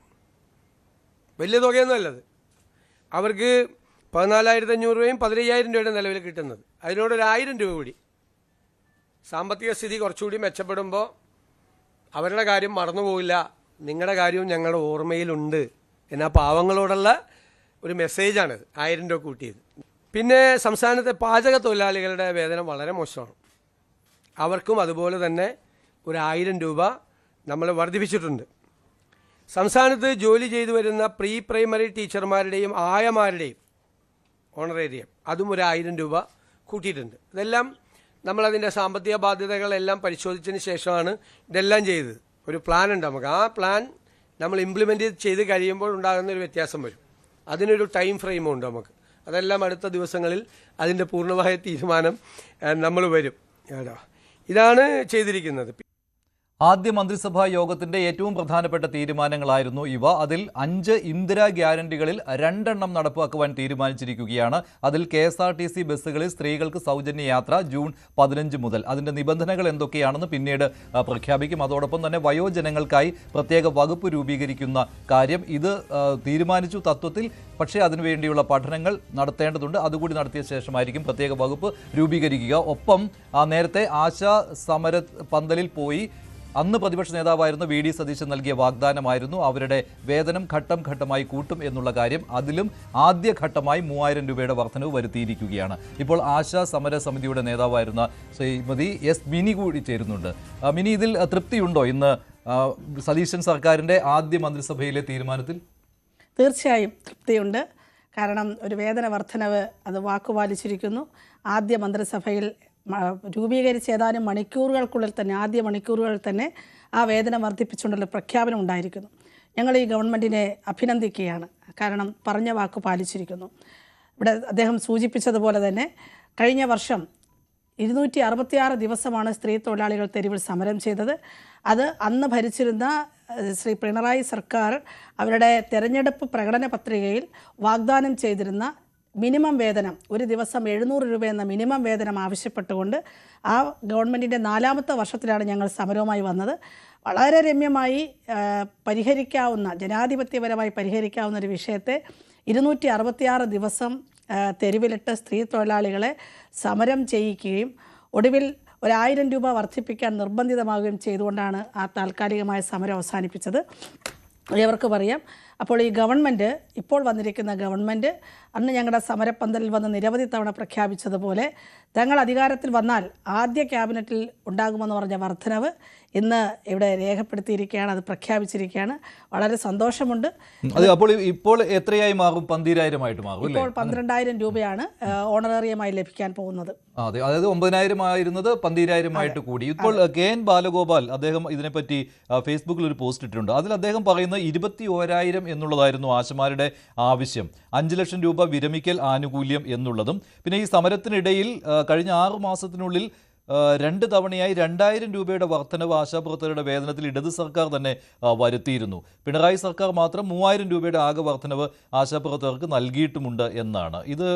വലിയ തുകയൊന്നുമല്ലത്. അവർക്ക് 14,500 രൂപയും 15,000 രൂപയുടെ നിലവിൽ കിട്ടുന്നത്. അതിനോടൊരു 1,000 രൂപ കൂടി സാമ്പത്തിക സ്ഥിതി കുറച്ചുകൂടി മെച്ചപ്പെടുമ്പോൾ അവരുടെ കാര്യം മറന്നുപോയില്ല, നിങ്ങളുടെ കാര്യവും ഞങ്ങളുടെ ഓർമ്മയിലുണ്ട് എന്നാ പാവങ്ങളോടുള്ള ഒരു മെസ്സേജാണിത് 1,000 രൂപ കൂട്ടിയത്. പിന്നെ സംസ്ഥാനത്തെ പാചക തൊഴിലാളികളുടെ വേതനം വളരെ മോശമാണ്. അവർക്കും അതുപോലെ തന്നെ ഒരു 1,000 രൂപ നമ്മൾ വർദ്ധിപ്പിച്ചിട്ടുണ്ട്. സംസ്ഥാനത്ത് ജോലി ചെയ്തു വരുന്ന പ്രീ പ്രൈമറി ടീച്ചർമാരുടെയും ആയമാരുടെയും ഓണറേറിയം അതും ഒരു 1,000 രൂപ കൂട്ടിയിട്ടുണ്ട്. ഇതെല്ലാം നമ്മളതിൻ്റെ സാമ്പത്തിക ബാധ്യതകളെല്ലാം പരിശോധിച്ചതിന് ശേഷമാണ് ഇതെല്ലാം ചെയ്തത്. ഒരു പ്ലാൻ ഉണ്ട് നമുക്ക്. ആ പ്ലാൻ നമ്മൾ ഇംപ്ലിമെൻറ്റ് ചെയ്ത് കഴിയുമ്പോൾ ഉണ്ടാകുന്ന ഒരു വ്യത്യാസം വരും. അതിനൊരു ടൈം ഫ്രെയിമും ഉണ്ട് നമുക്ക്. അതെല്ലാം അടുത്ത ദിവസങ്ങളിൽ അതിൻ്റെ പൂർണ്ണമായ തീരുമാനം നമ്മൾ വരും. ഇതാണ് ചെയ്തിരിക്കുന്നത്. ആദ്യ മന്ത്രിസഭാ യോഗത്തിന്റെ ഏറ്റവും പ്രധാനപ്പെട്ട തീരുമാനങ്ങളായിരുന്നു ഇവ. അതിൽ 5 ഇന്ദിരാ ഗ്യാരണ്ടികളിൽ 2 എണ്ണം നടപ്പാക്കുവാൻ തീരുമാനിച്ചിരിക്കുകയാണ്. അതിൽ KSRTC ബസ്സുകളിൽ സ്ത്രീകൾക്ക് സൗജന്യ യാത്ര ജൂൺ 15 മുതൽ. അതിന്റെ നിബന്ധനകൾ എന്തൊക്കെയാണെന്ന് പിന്നീട് പ്രഖ്യാപിക്കും. അതോടൊപ്പം തന്നെ വയോജനങ്ങൾക്കായി പ്രത്യേക വകുപ്പ് രൂപീകരിക്കുന്ന കാര്യം ഇത് തീരുമാനിച്ചു തത്വത്തിൽ. പക്ഷേ അതിനുവേണ്ടിയുള്ള പഠനങ്ങൾ നടത്തേണ്ടതുണ്ട്. അതുകൂടി നടത്തിയ ശേഷമായിരിക്കും പ്രത്യേക വകുപ്പ് രൂപീകരിക്കുക. ഒപ്പം നേരത്തെ ആശാ സമര പന്തലിൽ പോയി അന്ന് പ്രതിപക്ഷ നേതാവായിരുന്ന VD സതീശൻ നൽകിയ വാഗ്ദാനമായിരുന്നു അവരുടെ വേതനം ഘട്ടം ഘട്ടമായി കൂട്ടും എന്നുള്ള കാര്യം. അതിലും ആദ്യഘട്ടമായി 3,000 രൂപയുടെ വർധനവ് വരുത്തിയിരിക്കുകയാണ്. ഇപ്പോൾ ആശാ സമര സമിതിയുടെ നേതാവായിരുന്ന ശ്രീമതി S. മിനി കൂടി ചേരുന്നുണ്ട്. മിനി, ഇതിൽ തൃപ്തിയുണ്ടോ ഇന്ന് സതീശൻ സർക്കാരിൻ്റെ ആദ്യ മന്ത്രിസഭയിലെ തീരുമാനത്തിൽ? തീർച്ചയായും തൃപ്തിയുണ്ട്. കാരണം ഒരു വേതന വർധനവ് അത് വാക്കുപാലിച്ചിരിക്കുന്നു. ആദ്യ മന്ത്രിസഭയിൽ രൂപീകരിച്ച ഏതാനും മണിക്കൂറുകൾക്കുള്ളിൽ തന്നെ, ആദ്യ മണിക്കൂറുകളിൽ തന്നെ ആ വേതനം വർദ്ധിപ്പിച്ചുകൊണ്ടുള്ള പ്രഖ്യാപനം ഉണ്ടായിരിക്കുന്നു. ഞങ്ങൾ ഈ ഗവൺമെൻറ്റിനെ അഭിനന്ദിക്കുകയാണ്. കാരണം പറഞ്ഞ വാക്ക് പാലിച്ചിരിക്കുന്നു. ഇവിടെ അദ്ദേഹം സൂചിപ്പിച്ചതുപോലെ തന്നെ കഴിഞ്ഞ വർഷം 266 ദിവസമാണ് സ്ത്രീ തൊഴിലാളികൾ തെരുവിൽ സമരം ചെയ്തത്. അത് അന്ന് ഭരിച്ചിരുന്ന ശ്രീ പിണറായി സർക്കാർ അവരുടെ തെരഞ്ഞെടുപ്പ് പ്രകടന പത്രികയിൽ വാഗ്ദാനം ചെയ്തിരുന്ന മിനിമം വേതനം, ഒരു ദിവസം 700 രൂപ എന്ന മിനിമം വേതനം ആവശ്യപ്പെട്ടുകൊണ്ട് ആ ഗവൺമെൻറ്റിൻ്റെ 4ാമത്തെ വർഷത്തിലാണ് ഞങ്ങൾ സമരവുമായി വന്നത്. വളരെ രമ്യമായി പരിഹരിക്കാവുന്ന, ജനാധിപത്യപരമായി പരിഹരിക്കാവുന്ന ഒരു വിഷയത്തെ 266 ദിവസം തെരുവിലിട്ട് സ്ത്രീ തൊഴിലാളികളെ സമരം ചെയ്യിക്കുകയും ഒടുവിൽ 1,000 രൂപ വർദ്ധിപ്പിക്കാൻ നിർബന്ധിതമാവുകയും ചെയ്തുകൊണ്ടാണ് ആ താൽക്കാലികമായ സമരം അവസാനിപ്പിച്ചത്. ഏവർക്കും അറിയാം. അപ്പോൾ ഈ ഗവൺമെൻറ്, ഇപ്പോൾ വന്നിരിക്കുന്ന ഗവൺമെൻറ് അന്ന് ഞങ്ങളുടെ സമരപ്പന്തലിൽ വന്ന് നിരവധി തവണ പ്രഖ്യാപിച്ചതുപോലെ തങ്ങൾ അധികാരത്തിൽ വന്നാൽ ആദ്യ ക്യാബിനറ്റിൽ ഉണ്ടാകുമെന്ന് പറഞ്ഞ വർധനവ് ഇന്ന് ഇവിടെ രേഖപ്പെടുത്തിയിരിക്കുകയാണ്, അത് പ്രഖ്യാപിച്ചിരിക്കുകയാണ്. വളരെ സന്തോഷമുണ്ട്. അപ്പോൾ ഇപ്പോൾ എത്രയായി മാറും? 12,000 മാറും. ഇപ്പോൾ 12,000 രൂപയാണ് ഓണറേറിയമായി ലഭിക്കാൻ പോകുന്നത്. അതെ, അതായത് 9,000 ആയിരുന്നത് 12,000 കൂടി. ഇപ്പോൾ KN ബാലഗോപാൽ അദ്ദേഹം ഇതിനെപ്പറ്റി ഫേസ്ബുക്കിൽ ഒരു പോസ്റ്റ് ഇട്ടിട്ടുണ്ട്. അതിൽ അദ്ദേഹം പറയുന്നത് 21,000 എന്നുള്ളതായിരുന്നു ആശമാരുടെ ആവശ്യം. 5 ലക്ഷം രൂപ വിരമിക്കൽ ആനുകൂല്യം എന്നുള്ളതും. പിന്നെ ഈ സമരത്തിനിടയിൽ കഴിഞ്ഞ 6 മാസത്തിനുള്ളിൽ 2 തവണയായി 2,000 രൂപയുടെ വർധനവ് ആശാപ്രവർത്തകരുടെ വേതനത്തിൽ ഇടത് സർക്കാർ തന്നെ വരുത്തിയിരുന്നു. പിണറായി സർക്കാർ മാത്രം 3,000 രൂപയുടെ ആകെ വർധനവ് ആശാപ്രവർത്തകർക്ക് നൽകിയിട്ടുമുണ്ട് എന്നാണ്. ഇത്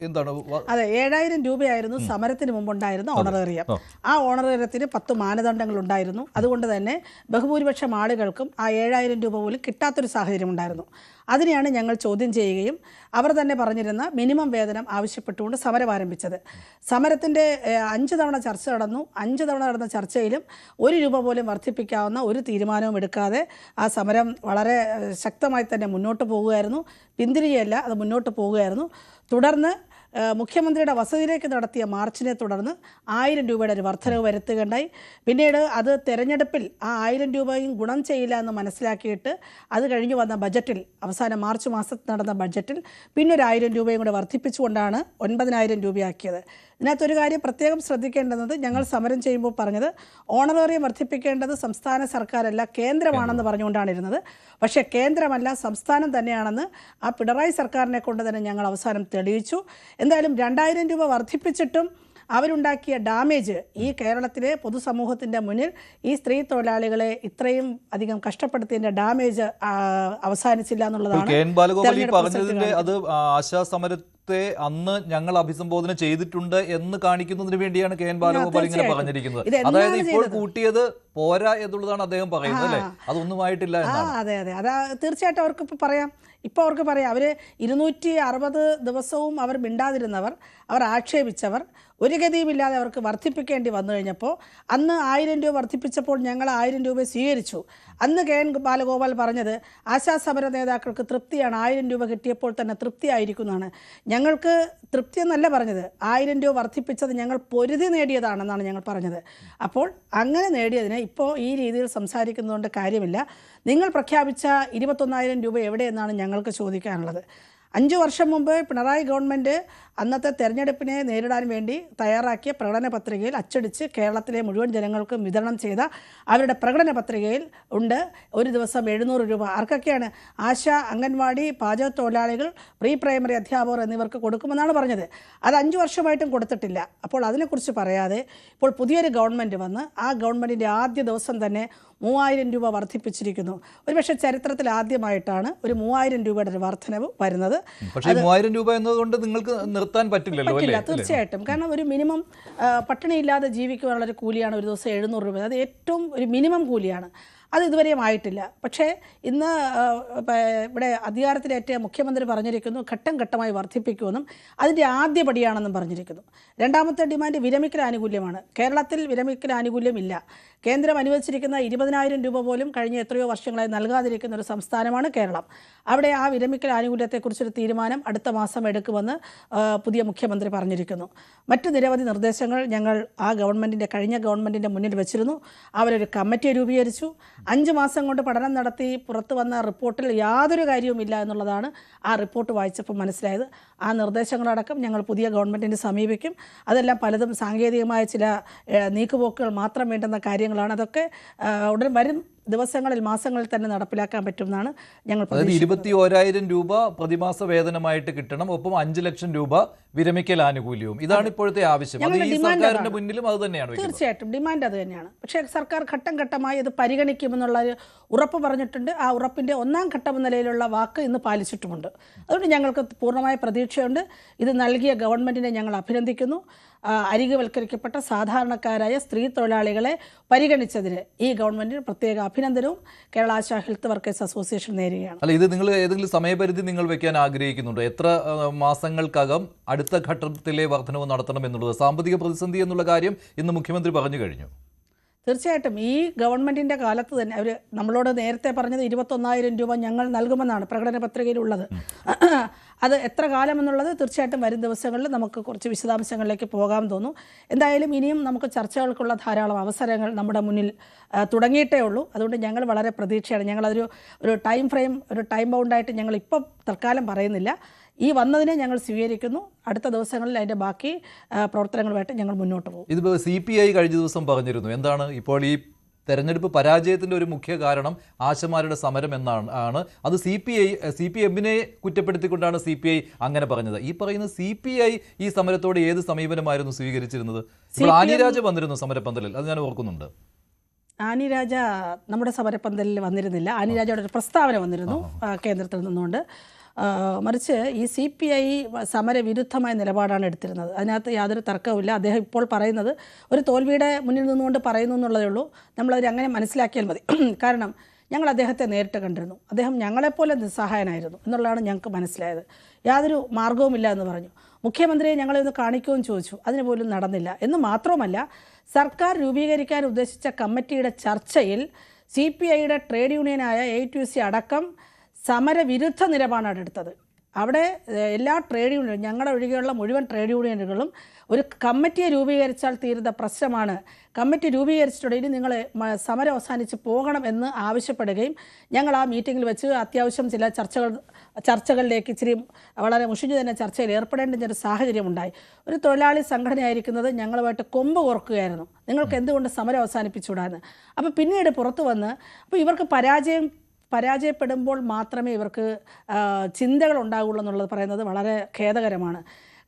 എന്താണ്? അതെ, 7,000 രൂപയായിരുന്നു സമരത്തിന് മുമ്പുണ്ടായിരുന്ന ഓണറേറിയം. ആ ഓണറേറിയത്തിന് 10 മാനദണ്ഡങ്ങൾ ഉണ്ടായിരുന്നു. അതുകൊണ്ട് തന്നെ ബഹുഭൂരിപക്ഷം ആളുകൾക്കും ആ 7,000 രൂപ പോലും കിട്ടാത്തൊരു സാഹചര്യം ഉണ്ടായിരുന്നു. അതിനെയാണ് ഞങ്ങൾ ചോദ്യം ചെയ്യുകയും അവർ തന്നെ പറഞ്ഞിരുന്ന മിനിമം വേതനം ആവശ്യപ്പെട്ടുകൊണ്ട് സമരം ആരംഭിച്ചത്. സമരത്തിൻ്റെ 5 തവണ ചർച്ച നടന്നു. 5 തവണ നടന്ന ചർച്ചയിലും 1 രൂപ പോലും വർദ്ധിപ്പിക്കാവുന്ന ഒരു തീരുമാനവും എടുക്കാതെ ആ സമരം വളരെ ശക്തമായി തന്നെ മുന്നോട്ട് പോകുകയായിരുന്നു. പിന്തിരിയല്ല, അത് മുന്നോട്ട് പോകുകയായിരുന്നു. തുടർന്ന് മുഖ്യമന്ത്രിയുടെ വസതിയിലേക്ക് നടത്തിയ മാർച്ചിനെ തുടർന്ന് 1,000 രൂപയുടെ ഒരു വർധനവ് വരുത്തുകയുണ്ടായി. പിന്നീട് അത് തെരഞ്ഞെടുപ്പിൽ ആ 1,000 രൂപയും ഗുണം ചെയ്യില്ല എന്ന് മനസ്സിലാക്കിയിട്ട് അത് കഴിഞ്ഞ് വന്ന ബജറ്റിൽ, അവസാന മാർച്ച് മാസത്തിൽ നടന്ന ബഡ്ജറ്റിൽ പിന്നെ ഒരു 1,000 രൂപയും കൂടെ വർദ്ധിപ്പിച്ചുകൊണ്ടാണ് 9,000 രൂപയാക്കിയത്. ഇതിനകത്തൊരു കാര്യം പ്രത്യേകം ശ്രദ്ധിക്കേണ്ടത്, ഞങ്ങൾ സമരം ചെയ്യുമ്പോൾ പറഞ്ഞത് ഓണറേറിയം വർദ്ധിപ്പിക്കേണ്ടത് സംസ്ഥാന സർക്കാരല്ല കേന്ദ്രമാണെന്ന് പറഞ്ഞുകൊണ്ടാണ് ഇരുന്നത്. പക്ഷേ കേന്ദ്രമല്ല, സംസ്ഥാനം തന്നെയാണെന്ന് ആ പിണറായി സർക്കാരിനെ കൊണ്ട് തന്നെ ഞങ്ങൾ അവസാനം തെളിയിച്ചു. എന്തായാലും 2,000 രൂപ വർദ്ധിപ്പിച്ചിട്ടും അവരുണ്ടാക്കിയ ഡാമേജ് ഈ കേരളത്തിലെ പൊതുസമൂഹത്തിൻ്റെ മുന്നിൽ ഈ സ്ത്രീ തൊഴിലാളികളെ ഇത്രയും അധികം കഷ്ടപ്പെടുത്തിയതിൻ്റെ ഡാമേജ് അവസാനിച്ചില്ല എന്നുള്ളതാണ്. അത് ആശാ സമരത്തിൽ സമരത്തെ അന്ന് ഞങ്ങൾ അഭിസംബോധന ചെയ്തിട്ടുണ്ട് എന്ന് കാണിക്കുന്നതിന് വേണ്ടിയാണ് കെ എൻ ബാലഗോപാൽ ഇങ്ങനെ പറഞ്ഞിരിക്കുന്നത്. അതായത് ഇപ്പോൾ കൂട്ടിയത് പോരാ എന്നുള്ളതാണ് അദ്ദേഹം പറയുന്നത് അല്ലേ? അതൊന്നുമായിട്ടില്ല എന്നാണ്. അതെ അതെ, അതാ തീർച്ചയായിട്ടും അവർക്ക് ഇപ്പോൾ പറയാം. ഇപ്പോൾ അവർക്ക് പറയാം, അവർ 260 ദിവസവും അവർ മിണ്ടാതിരുന്നവർ, അവർ ആക്ഷേപിച്ചവർ, ഒരു ഗതിയുമില്ലാതെ അവർക്ക് വർദ്ധിപ്പിക്കേണ്ടി വന്നു കഴിഞ്ഞപ്പോൾ അന്ന് 1000 രൂപ വർദ്ധിപ്പിച്ചപ്പോൾ ഞങ്ങൾ 1000 രൂപ സ്വീകരിച്ചു. അന്ന് കെ എൻ ബാലഗോപാൽ പറഞ്ഞത് ആശാസമര നേതാക്കൾക്ക് തൃപ്തിയാണ്, 1000 രൂപ കിട്ടിയപ്പോൾ തന്നെ തൃപ്തിയായിരിക്കുന്നതാണ്. ഞങ്ങൾക്ക് തൃപ്തി എന്നല്ല പറഞ്ഞത്, 1000 രൂപ വർദ്ധിപ്പിച്ചത് ഞങ്ങൾ പൊരുതി നേടിയതാണെന്നാണ് ഞങ്ങൾ പറഞ്ഞത്. അപ്പോൾ അങ്ങനെ നേടിയതിന് ഇപ്പോൾ ഈ രീതിയിൽ സംസാരിക്കുന്നതുകൊണ്ട് കാര്യമില്ല. നിങ്ങൾ പ്രഖ്യാപിച്ച 21,000 രൂപ എവിടെയെന്നാണ് ഞങ്ങൾക്ക് ചോദിക്കാനുള്ളത്. 5 വർഷം മുമ്പ് പിണറായി ഗവൺമെൻറ് അന്നത്തെ തെരഞ്ഞെടുപ്പിനെ നേരിടാൻ വേണ്ടി തയ്യാറാക്കിയ പ്രകടന പത്രികയിൽ അച്ചടിച്ച് കേരളത്തിലെ മുഴുവൻ ജനങ്ങൾക്കും വിതരണം ചെയ്ത അവരുടെ പ്രകടന പത്രികയിൽ ഉണ്ട് ഒരു ദിവസം 700 രൂപ. ആർക്കൊക്കെയാണ്? ആശ, അംഗൻവാടി, പാചക തൊഴിലാളികൾ, പ്രീ പ്രൈമറി അധ്യാപകർ എന്നിവർക്ക് കൊടുക്കുമെന്നാണ് പറഞ്ഞത്. അത് 5 വർഷമായിട്ടും കൊടുത്തിട്ടില്ല. അപ്പോൾ അതിനെക്കുറിച്ച് പറയാതെ ഇപ്പോൾ പുതിയൊരു ഗവൺമെൻറ് വന്ന് ആ ഗവൺമെൻറ്റിൻ്റെ ആദ്യ ദിവസം തന്നെ 3000 രൂപ വർദ്ധിപ്പിച്ചിരിക്കുന്നു. ഒരുപക്ഷെ ചരിത്രത്തിൽ ആദ്യമായിട്ടാണ് ഒരു 3000 രൂപയുടെ ഒരു വർധനവ് വരുന്നത്. പക്ഷേ 3000 രൂപ എന്നതുകൊണ്ട് നിങ്ങൾക്ക് നിർത്താൻ പറ്റില്ലല്ലോ അല്ലേ? തീർച്ചയായിട്ടും. കാരണം ഒരു മിനിമം പട്ടിണിയില്ലാതെ ജീവിക്കുവാനുള്ളൊരു കൂലിയാണ് ഒരു ദിവസം 700 രൂപ. അത് ഏറ്റവും ഒരു മിനിമം കൂലിയാണ്. അത് ഇതുവരെയും ആയിട്ടില്ല. പക്ഷേ ഇന്ന് ഇവിടെ അധികാരത്തിലേറ്റ മുഖ്യമന്ത്രി പറഞ്ഞിരിക്കുന്നു ഘട്ടം ഘട്ടമായി വർദ്ധിപ്പിക്കുമെന്നും അതിൻ്റെ ആദ്യപടിയാണെന്നും പറഞ്ഞിരിക്കുന്നു. രണ്ടാമത്തെ ഡിമാൻഡ് വിരമിക്കൽ ആനുകൂല്യമാണ്. കേരളത്തിൽ വിരമിക്കൽ ആനുകൂല്യം ഇല്ല. കേന്ദ്രം അനുവദിച്ചിരിക്കുന്ന 20,000 രൂപ പോലും കഴിഞ്ഞ എത്രയോ വർഷങ്ങളായി നൽകാതിരിക്കുന്ന ഒരു സംസ്ഥാനമാണ് കേരളം. അവിടെ ആ വിരമിക്കൽ ആനുകൂല്യത്തെക്കുറിച്ചൊരു തീരുമാനം അടുത്ത മാസം എടുക്കുമെന്ന് പുതിയ മുഖ്യമന്ത്രി പറഞ്ഞിരിക്കുന്നു. മറ്റ് നിരവധി നിർദ്ദേശങ്ങൾ ഞങ്ങൾ ആ ഗവൺമെൻറ്റിൻ്റെ കഴിഞ്ഞ ഗവൺമെൻറ്റിൻ്റെ മുന്നിൽ വെച്ചിരുന്നു. അവരൊരു കമ്മിറ്റി രൂപീകരിച്ചു. 5 മാസം കൊണ്ട് പഠനം നടത്തി പുറത്തു വന്ന റിപ്പോർട്ടിൽ യാതൊരു കാര്യവുമില്ല എന്നുള്ളതാണ് ആ റിപ്പോർട്ട് വായിച്ചപ്പോൾ മനസ്സിലായത്. ആ നിർദ്ദേശങ്ങളടക്കം ഞങ്ങൾ പുതിയ ഗവൺമെൻറ്റിനെ സമീപിക്കും. അതെല്ലാം പലതും സാങ്കേതികമായ ചില നീക്കുപോക്കുകൾ മാത്രം വേണ്ടുന്ന കാര്യങ്ങളാണ്. അതൊക്കെ ഉടൻ വരും ദിവസങ്ങളിൽ മാസങ്ങളിൽ തന്നെ നടപ്പിലാക്കാൻ പറ്റുമെന്നാണ് ഞങ്ങൾ പ്രതീക്ഷിക്കുന്നത്. 21,000 രൂപ പ്രതിമാസ വേതനമായിട്ട് കിട്ടണം, ഒപ്പം 5 ലക്ഷം രൂപ വിരമിക്കൽ ആനുകൂല്യവും. ഇതാണ് ഇപ്പോഴത്തെ ആവശ്യം. അത് ഈ സർക്കാരിന്റെ മുന്നിലും അത് തന്നെയാണ്. തീർച്ചയായിട്ടും ഡിമാൻഡ് അത് തന്നെയാണ്. പക്ഷേ സർക്കാർ ഘട്ടം ഘട്ടമായി ഇത് പരിഗണിക്കുമെന്നുള്ള ഉറപ്പ് പറഞ്ഞിട്ടുണ്ട്. ആ ഉറപ്പിൻ്റെ 1ാം ഘട്ടം എന്ന നിലയിലുള്ള വാക്ക് ഇന്ന് പാലിച്ചിട്ടുമുണ്ട്. അതുകൊണ്ട് ഞങ്ങൾക്ക് പൂർണ്ണമായ പ്രതീക്ഷയുണ്ട്. ഇത് നൽകിയ ഗവൺമെൻറ്റിനെ ഞങ്ങൾ അഭിനന്ദിക്കുന്നു. അരികുവൽക്കരിക്കപ്പെട്ട സാധാരണക്കാരായ സ്ത്രീ തൊഴിലാളികളെ പരിഗണിച്ചതിന് ഈ ഗവൺമെൻറ്റിന് പ്രത്യേക അഭിനന്ദനവും Kerala ASHA health workers association നേരുകയാണ്. അല്ല, ഇത് നിങ്ങൾ ഏതെങ്കിലും സമയപരിധി നിങ്ങൾ വെക്കാൻ ആഗ്രഹിക്കുന്നുണ്ടോ? എത്ര മാസങ്ങൾക്കകം അടുത്ത ഘട്ടത്തിലെ വർധനവ് നടത്തണം എന്നുള്ളത്? സാമ്പത്തിക പ്രതിസന്ധി എന്നുള്ള കാര്യം ഇന്ന് മുഖ്യമന്ത്രി പറഞ്ഞു കഴിഞ്ഞു. തീർച്ചയായിട്ടും ഈ ഗവൺമെൻറ്റിൻ്റെ കാലത്ത് തന്നെ അവർ നമ്മളോട് നേരത്തെ പറഞ്ഞത് 21,000 രൂപ ഞങ്ങൾ നൽകുമെന്നാണ് പ്രകടന പത്രികയിലുള്ളത്. അത് എത്ര കാലം എന്നുള്ളത് തീർച്ചയായിട്ടും വരും ദിവസങ്ങളിൽ നമുക്ക് കുറച്ച് വിശദാംശങ്ങളിലേക്ക് പോകാൻ തോന്നും. എന്തായാലും ഇനിയും നമുക്ക് ചർച്ചകൾക്കുള്ള ധാരാളം അവസരങ്ങൾ നമ്മുടെ മുന്നിൽ തുടങ്ങിയിട്ടേ ഉള്ളൂ. അതുകൊണ്ട് ഞങ്ങൾ വളരെ പ്രതീക്ഷയാണ്. ഞങ്ങളതൊരു ടൈം ഫ്രെയിം, ഒരു ടൈം ബൗണ്ടായിട്ട് ഞങ്ങൾ ഇപ്പം തൽക്കാലം പറയുന്നില്ല. ഈ വന്നതിനെ ഞങ്ങൾ സ്വീകരിക്കുന്നു. അടുത്ത ദിവസങ്ങളിൽ അതിൻ്റെ ബാക്കി പ്രവർത്തനങ്ങളുമായിട്ട് ഞങ്ങൾ മുന്നോട്ട് പോകും. ഇതിപ്പോൾ CPI കഴിഞ്ഞ ദിവസം പറഞ്ഞിരുന്നു. എന്താണ് ഇപ്പോൾ ഈ തെരഞ്ഞെടുപ്പ് പരാജയത്തിൻ്റെ ഒരു മുഖ്യ കാരണം ആശമാരുടെ സമരം എന്നാണ്. അത് CPM-നെ കുറ്റപ്പെടുത്തിക്കൊണ്ടാണ് CPI അങ്ങനെ പറഞ്ഞത്. ഈ പറയുന്ന CPI ഈ സമരത്തോട് ഏത് സമീപനമായിരുന്നു സ്വീകരിച്ചിരുന്നത്? ഇപ്പോൾ ആനി രാജ വന്നിരുന്നു സമരപ്പന്തലിൽ, അത് ഞാൻ ഓർക്കുന്നുണ്ട്. ആനി രാജ നമ്മുടെ സമരപ്പന്തലിൽ വന്നിരുന്നില്ല. ആനി രാജയുടെ ഒരു പ്രസ്താവന വന്നിരുന്നു കേന്ദ്രത്തിൽ നിന്നുകൊണ്ട്. മറിച്ച് ഈ CPI സമരവിരുദ്ധമായ നിലപാടാണ് എടുത്തിരുന്നത്. അതിനകത്ത് യാതൊരു തർക്കവുമില്ല. അദ്ദേഹം ഇപ്പോൾ പറയുന്നത് ഒരു തോൽവിയുടെ മുന്നിൽ നിന്നുകൊണ്ട് പറയുന്നു എന്നുള്ളതേ ഉള്ളൂ. നമ്മളതിൽ അങ്ങനെ മനസ്സിലാക്കിയാൽ മതി. കാരണം ഞങ്ങൾ അദ്ദേഹത്തെ നേരിട്ട് കണ്ടിരുന്നു. അദ്ദേഹം ഞങ്ങളെപ്പോലെ നിസ്സഹായനായിരുന്നു എന്നുള്ളതാണ് ഞങ്ങൾക്ക് മനസ്സിലായത്. യാതൊരു മാർഗവുമില്ല എന്ന് പറഞ്ഞു. മുഖ്യമന്ത്രിയെ ഞങ്ങളൊന്ന് കാണിക്കുകയും ചോദിച്ചു. അതിന് പോലും നടന്നില്ല. എന്ന് മാത്രമല്ല, സർക്കാർ രൂപീകരിക്കാൻ ഉദ്ദേശിച്ച കമ്മിറ്റിയുടെ ചർച്ചയിൽ CPIയുടെ ട്രേഡ് യൂണിയനായ AITUC അടക്കം സമരവിരുദ്ധ നിലപാടാണ് എടുത്തത്. അവിടെ എല്ലാ ട്രേഡ് യൂണിയനും, ഞങ്ങളുടെ ഒഴികെയുള്ള മുഴുവൻ ട്രേഡ് യൂണിയനുകളും ഒരു കമ്മിറ്റിയെ രൂപീകരിച്ചാൽ തീരുന്ന പ്രശ്നമാണ്, കമ്മിറ്റി രൂപീകരിച്ചിട്ടുണ്ടെങ്കിൽ നിങ്ങൾ സമരം അവസാനിച്ച് പോകണം എന്ന് ആവശ്യപ്പെടുകയും ഞങ്ങൾ ആ മീറ്റിങ്ങിൽ വെച്ച് അത്യാവശ്യം ചില ചർച്ചകളിലേക്ക് ഇച്ചിരി വളരെ മുഷിഞ്ഞു തന്നെ ചർച്ചയിൽ ഏർപ്പെടേണ്ട ഒരു സാഹചര്യം ഉണ്ടായി. ഒരു തൊഴിലാളി സംഘടനയായിരിക്കുന്നത് ഞങ്ങളുമായിട്ട് കൊമ്പ് കോർക്കുകയായിരുന്നു, നിങ്ങൾക്ക് എന്തുകൊണ്ട് സമരം അവസാനിപ്പിച്ചുകൂടാന്ന്. അപ്പോൾ പിന്നീട് പുറത്തു വന്ന് അപ്പോൾ ഇവർക്ക് പരാജയപ്പെടുമ്പോൾ മാത്രമേ ഇവർക്ക് ചിന്തകൾ ഉണ്ടാകുള്ളൂ എന്നുള്ളത് പറയുന്നത് വളരെ ഖേദകരമാണ്.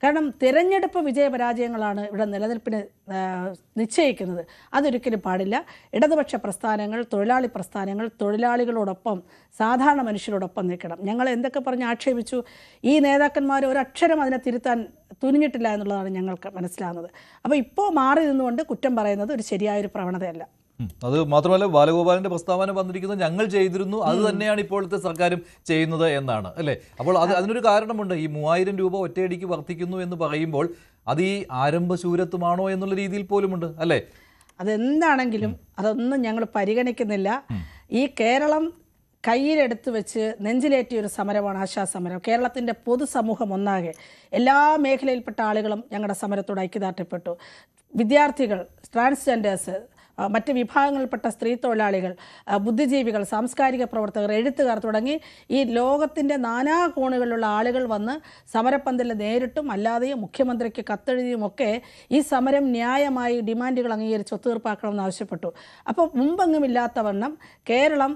കാരണം തിരഞ്ഞെടുപ്പ് വിജയപരാജയങ്ങളാണ് ഇവിടെ നിലനിൽപ്പിന് നിശ്ചയിക്കുന്നത്. അതൊരിക്കലും പാടില്ല. ഇടതുപക്ഷ പ്രസ്ഥാനങ്ങൾ, തൊഴിലാളി പ്രസ്ഥാനങ്ങൾ തൊഴിലാളികളോടൊപ്പം, സാധാരണ മനുഷ്യരോടൊപ്പം നിൽക്കണം. ഞങ്ങൾ എന്തൊക്കെ പറഞ്ഞ് ആക്ഷേപിച്ചു, ഈ നേതാക്കന്മാർ ഒരക്ഷരം അതിനെ തിരുത്താൻ തുനിഞ്ഞിട്ടില്ല എന്നുള്ളതാണ് ഞങ്ങൾക്ക് മനസ്സിലാകുന്നത്. അപ്പോൾ ഇപ്പോൾ മാറി നിന്നുകൊണ്ട് കുറ്റം പറയുന്നത് ഒരു ശരിയായൊരു പ്രവണതയല്ല. അത് മാത്രമല്ല, ബാലഗോപാലിന്റെ പ്രസ്താവന വന്നിരിക്കുന്നത് ഞങ്ങൾ ചെയ്തിരുന്നു, അത് തന്നെയാണ് ഇപ്പോഴത്തെ സർക്കാരും ചെയ്യുന്നത് എന്നാണ്, അല്ലേ? അപ്പോൾ അതിനൊരു കാരണമുണ്ട്. ഈ 3000 രൂപ ഒറ്റയടിക്ക് വർദ്ധിക്കുന്നു എന്ന് പറയുമ്പോൾ അത് ഈ ആരംഭശൂരത്വമാണോ എന്നുള്ള രീതിയിൽ പോലുമുണ്ട്, അല്ലേ? അതെന്താണെങ്കിലും അതൊന്നും ഞങ്ങൾ പരിഗണിക്കുന്നില്ല. ഈ കേരളം കയ്യിലെടുത്ത് വെച്ച് നെഞ്ചിലേറ്റിയ ഒരു സമരമാണ് ആശാസമരം. കേരളത്തിൻ്റെ പൊതുസമൂഹം ഒന്നാകെ, എല്ലാ മേഖലയിൽപ്പെട്ട ആളുകളും ഞങ്ങളുടെ സമരത്തോട് ഐക്യദാർഢ്യപ്പെട്ടു. വിദ്യാർത്ഥികൾ, ട്രാൻസ്ജെൻഡേഴ്സ്, മറ്റ് വിഭാഗങ്ങളിൽപ്പെട്ട സ്ത്രീ തൊഴിലാളികൾ, ബുദ്ധിജീവികൾ, സാംസ്കാരിക പ്രവർത്തകർ, എഴുത്തുകാർ തുടങ്ങി ഈ ലോകത്തിൻ്റെ നാനാ കോണുകളിലുള്ള ആളുകൾ വന്ന് സമരപ്പന്തലിൽ നേരിട്ടും അല്ലാതെയും മുഖ്യമന്ത്രിക്ക് കത്തെഴുതിയുമൊക്കെ ഈ സമരം ന്യായമായി ഡിമാൻഡുകൾ അംഗീകരിച്ച് ഒത്തുതീർപ്പാക്കണമെന്ന് ആവശ്യപ്പെട്ടു. അപ്പോൾ മുമ്പെങ്ങുമില്ലാത്തവണ്ണം കേരളം